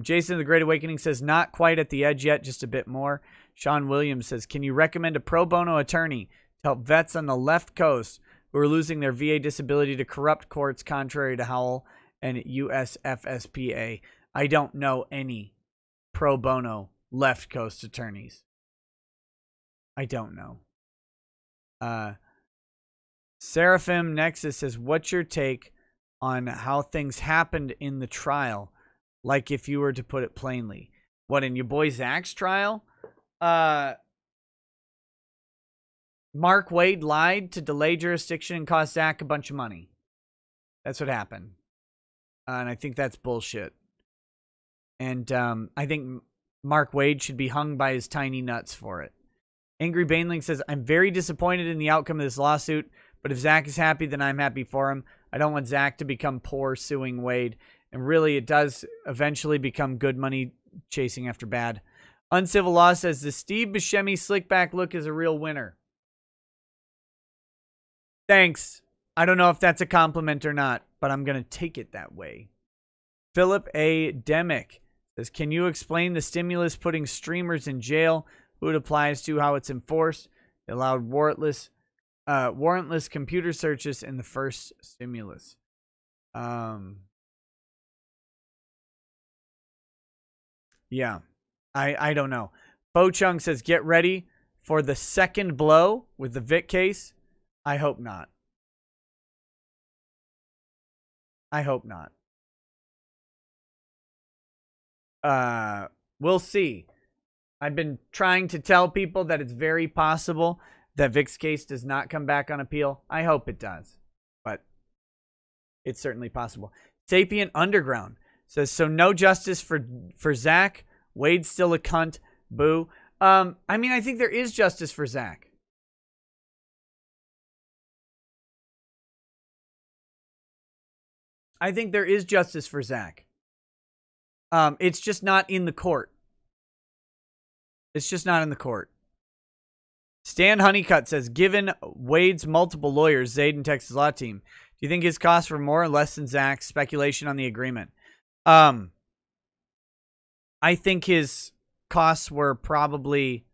Jason the Great Awakening says, not quite at the edge yet, just a bit more. Sean Williams says, can you recommend a pro bono attorney to help vets on the left coast who are losing their VA disability to corrupt courts contrary to Howell and USFSPA? I don't know any pro bono left coast attorneys. I don't know. Seraphim Nexus says, what's your take on how things happened in the trial? Like if you were to put it plainly. What, in your boy Zach's trial? Mark Waid lied to delay jurisdiction and cost Zach a bunch of money. That's what happened. And I think that's bullshit. And I think Mark Waid should be hung by his tiny nuts for it. Angry Baneling says, I'm very disappointed in the outcome of this lawsuit, but if Zach is happy, then I'm happy for him. I don't want Zach to become poor suing Waid. And really, it does eventually become good money chasing after bad. Uncivil Law says, the Steve Buscemi slickback look is a real winner. Thanks. I don't know if that's a compliment or not, but I'm going to take it that way. Philip A. Demick says, can you explain the stimulus putting streamers in jail, who it applies to, how it's enforced? It allowed warrantless computer searches in the first stimulus. Yeah, I don't know. Bo Chung says, get ready for the second blow with the Vic case. I hope not. I hope not. We'll see. I've been trying to tell people that it's very possible that Vic's case does not come back on appeal. I hope it does, but it's certainly possible. Sapient Underground says, so no justice for Zach. Wade's still a cunt. Boo. I mean, I think there is justice for Zach. I think there is justice for Zach. It's just not in the court. It's just not in the court. Stan Honeycutt says, given Wade's multiple lawyers, Zaid and Texas Law Team, do you think his costs were more or less than Zach's? Speculation on the agreement. I think his costs were probably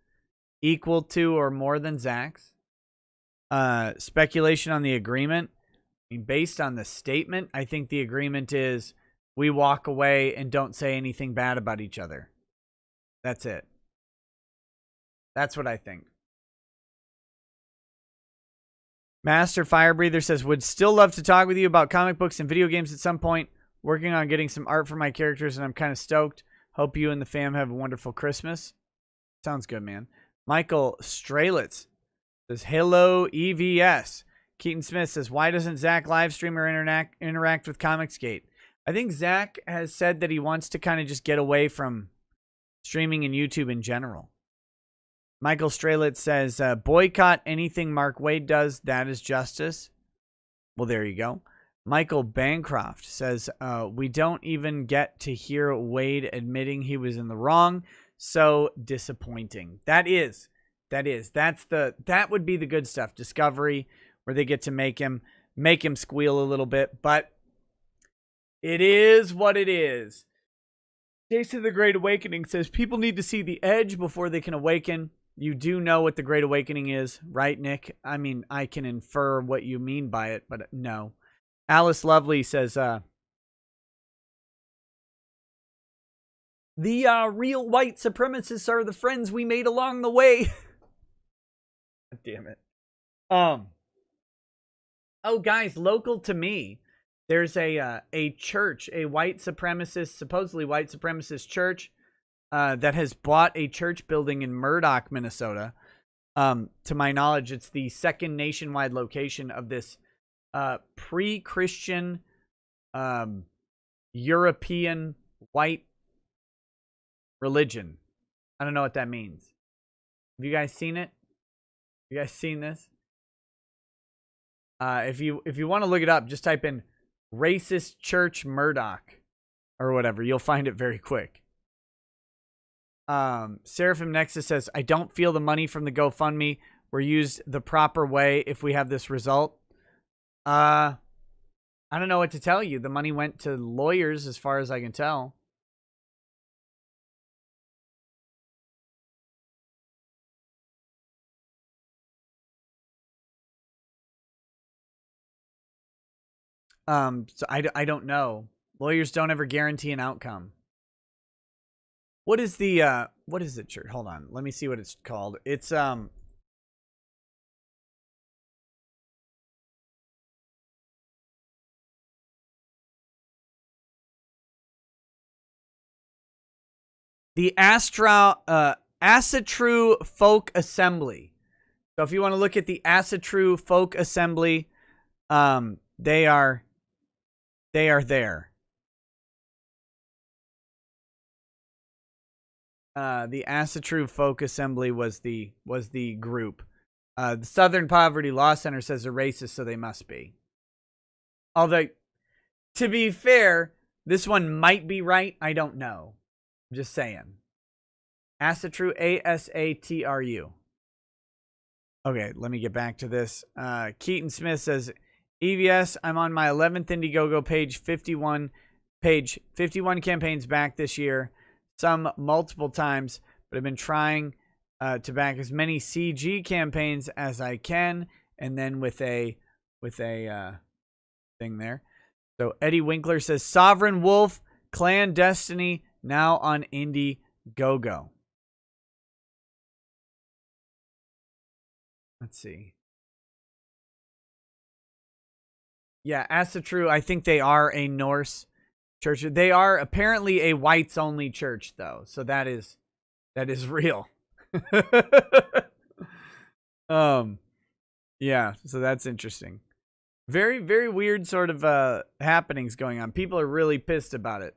equal to or more than Zach's. Speculation on the agreement. I mean, based on the statement, I think the agreement is we walk away and don't say anything bad about each other. That's it. That's what I think. Master Firebreather says, would still love to talk with you about comic books and video games at some point. Working on getting some art for my characters, and I'm kind of stoked. Hope you and the fam have a wonderful Christmas. Sounds good, man. Michael Strelitz says, hello, EVS. Keaton Smith says, why doesn't Zach live stream or interact with Comicsgate? I think Zach has said that he wants to kind of just get away from streaming and YouTube in general. Michael Strelitz says, boycott anything Mark Waid does. That is justice. Well, there you go. Michael Bancroft says, we don't even get to hear Waid admitting he was in the wrong. So disappointing. That would be the good stuff. Discovery, where they get to make him squeal a little bit, but it is what it is. Jason the Great Awakening says, people need to see the edge before they can awaken. You do know what the Great Awakening is, right, Nick? I mean, I can infer what you mean by it, but no. Alice Lovely says, the real white supremacists are the friends we made along the way. Damn it. Oh, guys, local to me, there's a church, a white supremacist, supposedly white supremacist church that has bought a church building in Murdoch, Minnesota. To my knowledge, it's the second nationwide location of this pre-Christian European white religion. I don't know what that means. Have you guys seen it? You guys seen this? If you want to look it up, just type in racist church Murdoch or whatever. You'll find it very quick. Seraphim Nexus says, I don't feel the money from the GoFundMe were used the proper way if we have this result. I don't know what to tell you. The money went to lawyers as far as I can tell. So I don't know. Lawyers don't ever guarantee an outcome. What is the what is it, church? Hold on. Let me see what it's called. It's the Asatru Folk Assembly. So if you want to look at the Asatru Folk Assembly, they are there. The Asatru Folk Assembly was the group. The Southern Poverty Law Center says they're racist, so they must be. Although, to be fair, this one might be right. I don't know. I'm just saying. Asatru, A-S-A-T-R-U. Okay, let me get back to this. Keaton Smith says, EVS, I'm on my 11th Indiegogo page 51 campaigns back this year. Some multiple times, but I've been trying to back as many CG campaigns as I can, and then with a thing there. So Eddie Winkler says, Sovereign Wolf, Clan Destiny, now on Indiegogo. Let's see. Yeah, Asatru, I think they are a Norse church. They are apparently a whites only church, though. So that is real. Yeah, so that's interesting. Very, very weird sort of happenings going on. People are really pissed about it.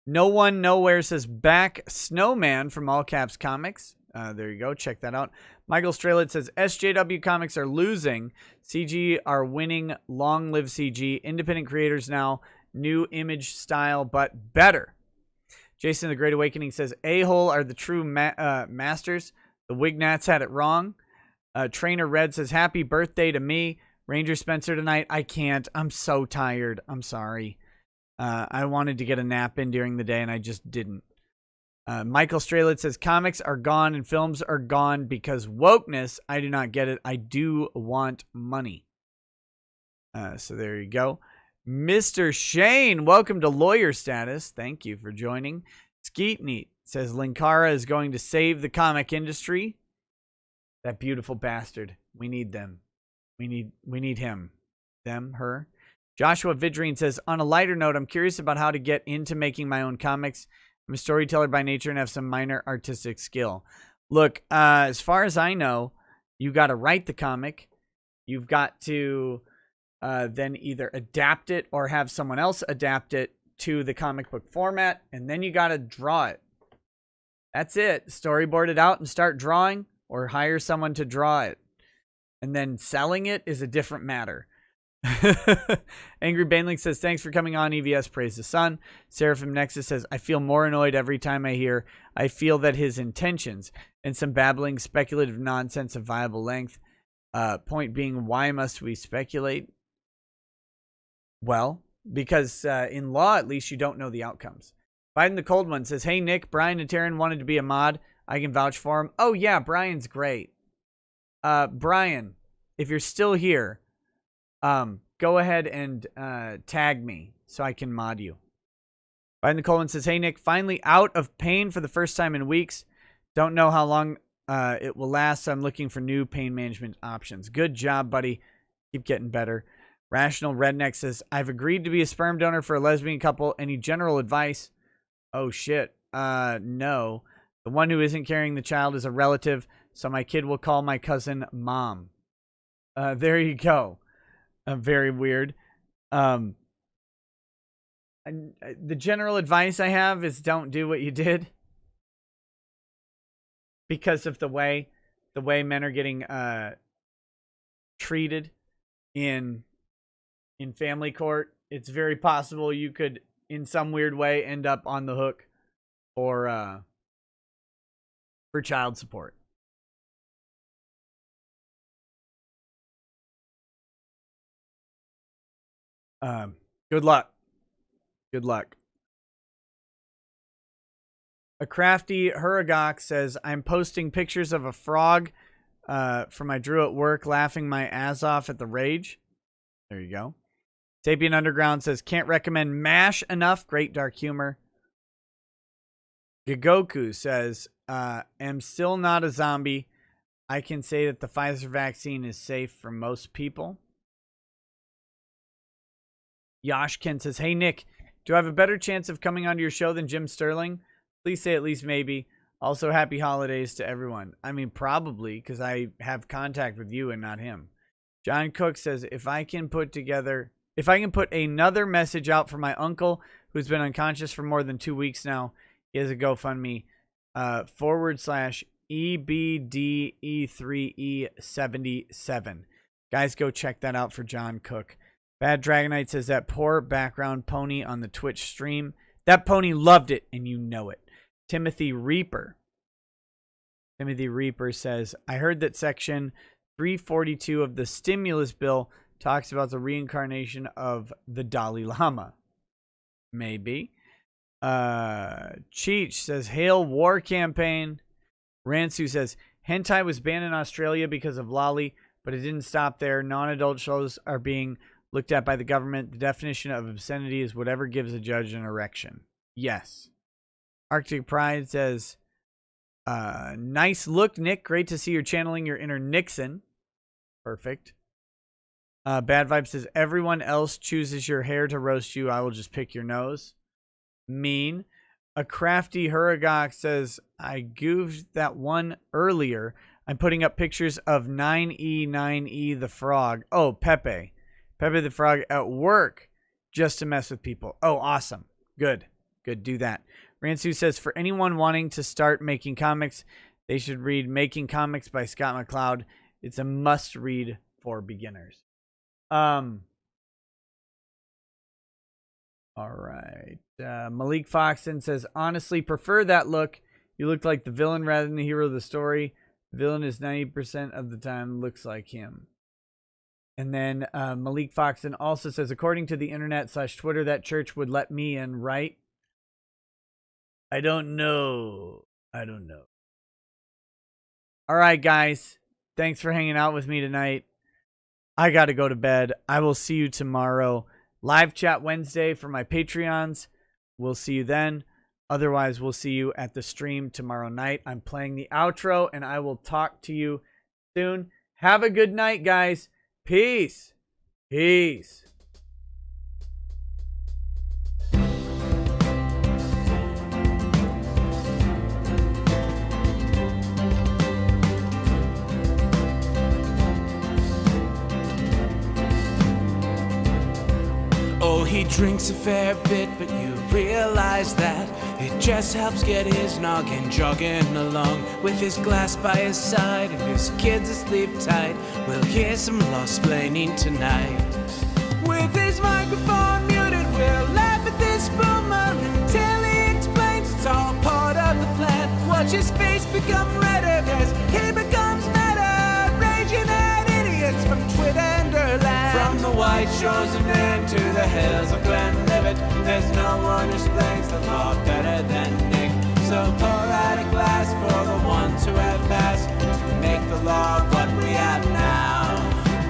No One Nowhere says back Snowman from All Caps Comics. There you go. Check that out. Michael Strelitz says SJW Comics are losing. CG are winning. Long live CG. Independent creators now. New image style, but better. Jason the Great Awakening says A-hole are the true masters. The Wignats had it wrong. Trainer Red says happy birthday to me. Ranger Spencer tonight. I can't. I'm so tired. I'm sorry. I wanted to get a nap in during the day, and I just didn't. Michael Strelitz says, comics are gone and films are gone because wokeness. I do not get it. I do want money. So there you go. Mr. Shane, welcome to lawyer status. Thank you for joining. Skeet Neat says, Linkara is going to save the comic industry. That beautiful bastard. We need them. We need him. Them, her. Joshua Vidrine says, on a lighter note, I'm curious about how to get into making my own comics. I'm a storyteller by nature and have some minor artistic skill. Look, as far as I know, you got to write the comic. You've got to then either adapt it or have someone else adapt it to the comic book format, and then you got to draw it. That's it. Storyboard it out and start drawing, or hire someone to draw it. And then selling it is a different matter. Angry Baneling says, thanks for coming on, EVS. Praise the sun. Seraphim Nexus says, I feel more annoyed every time I hear. I feel that his intentions and some babbling speculative nonsense of viable length. Point being, why must we speculate? Well, because in law, at least, you don't know the outcomes. Biden the Cold One says, hey, Nick, Brian and Taryn wanted to be a mod. I can vouch for him. Oh, yeah, Brian's great. Brian, if you're still here, go ahead and tag me so I can mod you. Biden the Cold One says, hey, Nick, finally out of pain for the first time in weeks. Don't know how long it will last, so I'm looking for new pain management options. Good job, buddy. Keep getting better. Rational Redneck says, I've agreed to be a sperm donor for a lesbian couple. Any general advice? Oh, shit. No. The one who isn't carrying the child is a relative, so my kid will call my cousin Mom. There you go. Very weird. And the general advice I have is don't do what you did. Because of the way men are getting treated in family court, it's very possible you could, in some weird way, end up on the hook for child support. Good luck. Good luck. A crafty Huragok says, I'm posting pictures of a frog from I drew at work, laughing my ass off at the rage. There you go. Sapien Underground says, can't recommend MASH enough. Great dark humor. Gigoku says, am still not a zombie. I can say that the Pfizer vaccine is safe for most people. Yashkin says, hey, Nick, do I have a better chance of coming onto your show than Jim Sterling? Please say at least maybe. Also, happy holidays to everyone. I mean, probably, because I have contact with you and not him. John Cook says, if I can put another message out for my uncle who's been unconscious for more than 2 weeks now, he has a GoFundMe /EBDE3E77. Guys, go check that out for John Cook. Bad Dragonite says, that poor background pony on the Twitch stream. That pony loved it, and you know it. Timothy Reaper says, I heard that section 342 of the stimulus bill talks about the reincarnation of the Dalai Lama. Maybe. Cheech says, hail war campaign. Ransu says, hentai was banned in Australia because of lolly, but it didn't stop there. Non-adult shows are being looked at by the government. The definition of obscenity is whatever gives a judge an erection. Yes. Arctic Pride says, nice look, Nick. Great to see you're channeling your inner Nixon. Perfect. Bad Vibe says, everyone else chooses your hair to roast you. I will just pick your nose. Mean. A crafty Huragok says, I goofed that one earlier. I'm putting up pictures of 9E the frog. Oh, Pepe the frog at work just to mess with people. Oh, awesome. Good. Do that. Ransu says, for anyone wanting to start making comics, they should read Making Comics by Scott McCloud. It's a must read for beginners. All right. Malik Foxton says, honestly, prefer that look. You look like the villain rather than the hero of the story. The villain is 90% of the time looks like him. And then Malik Foxton also says, according to the internet/Twitter, that church would let me in, right? I don't know. All right, guys. Thanks for hanging out with me tonight. I got to go to bed. I will see you tomorrow. Live chat Wednesday for my Patreons. We'll see you then. Otherwise, we'll see you at the stream tomorrow night. I'm playing the outro, and I will talk to you soon. Have a good night, guys. Peace.
Oh, he drinks a fair bit, but you realize that it just helps get his noggin jogging along. With his glass by his side and his kids asleep tight, we'll hear some lost-plaining tonight. With his microphone muted, we'll laugh at this boomer until he explains it's all part of the plan. Watch his face become redder as he becomes meta, raging at idiots from Twitterland. From the white shores of Maine to the hills of Glenlivet, there's no one who explains the law better than Nick. So pour out a glass for the ones who have passed to make the law what we have now.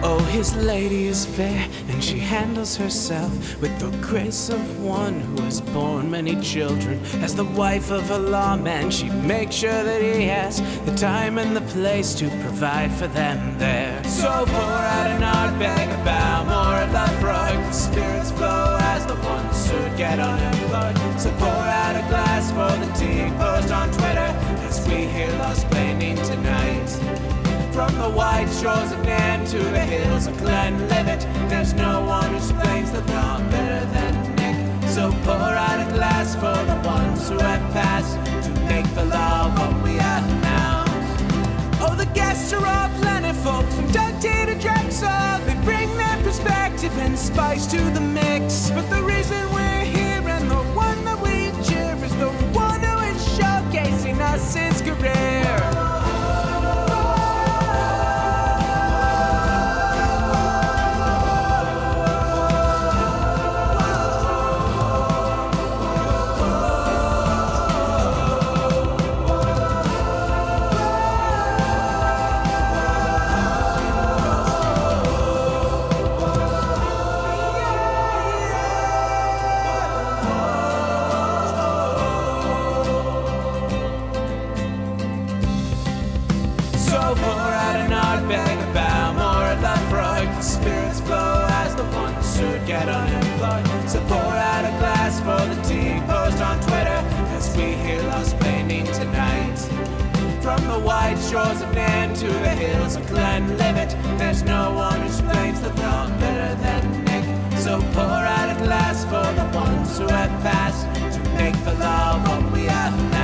Oh, his lady is fair, and she handles herself with the grace of one who has borne many children. As the wife of a lawman, she makes sure that he has the time and the place to provide for them there. So pour out an ardbeg, a bow, more of that frog. The spirits flow as the ones who get unemployed. So pour out a glass for the tea post on Twitter as we hear lost-plaining tonight. From the white shores of Nairn to the hills of Glenlivet, there's no one who explains the law better than Nick. So pour out a glass for the ones who have passed to make the law what we are now. Oh, the guests are all plentiful, from Doug T to Drexel. They bring their perspective and spice to the mix. But the reason we're here and the one that we cheer is the one who is showcasing us his career. Get unemployed. So pour out a glass for the tea post on Twitter as we hear lost-plaining tonight. From the white shores of Nairn to the hills of Glenlivet, there's no one who explains the law better than Nick. So pour out a glass for the ones who have passed to make the law what we are now.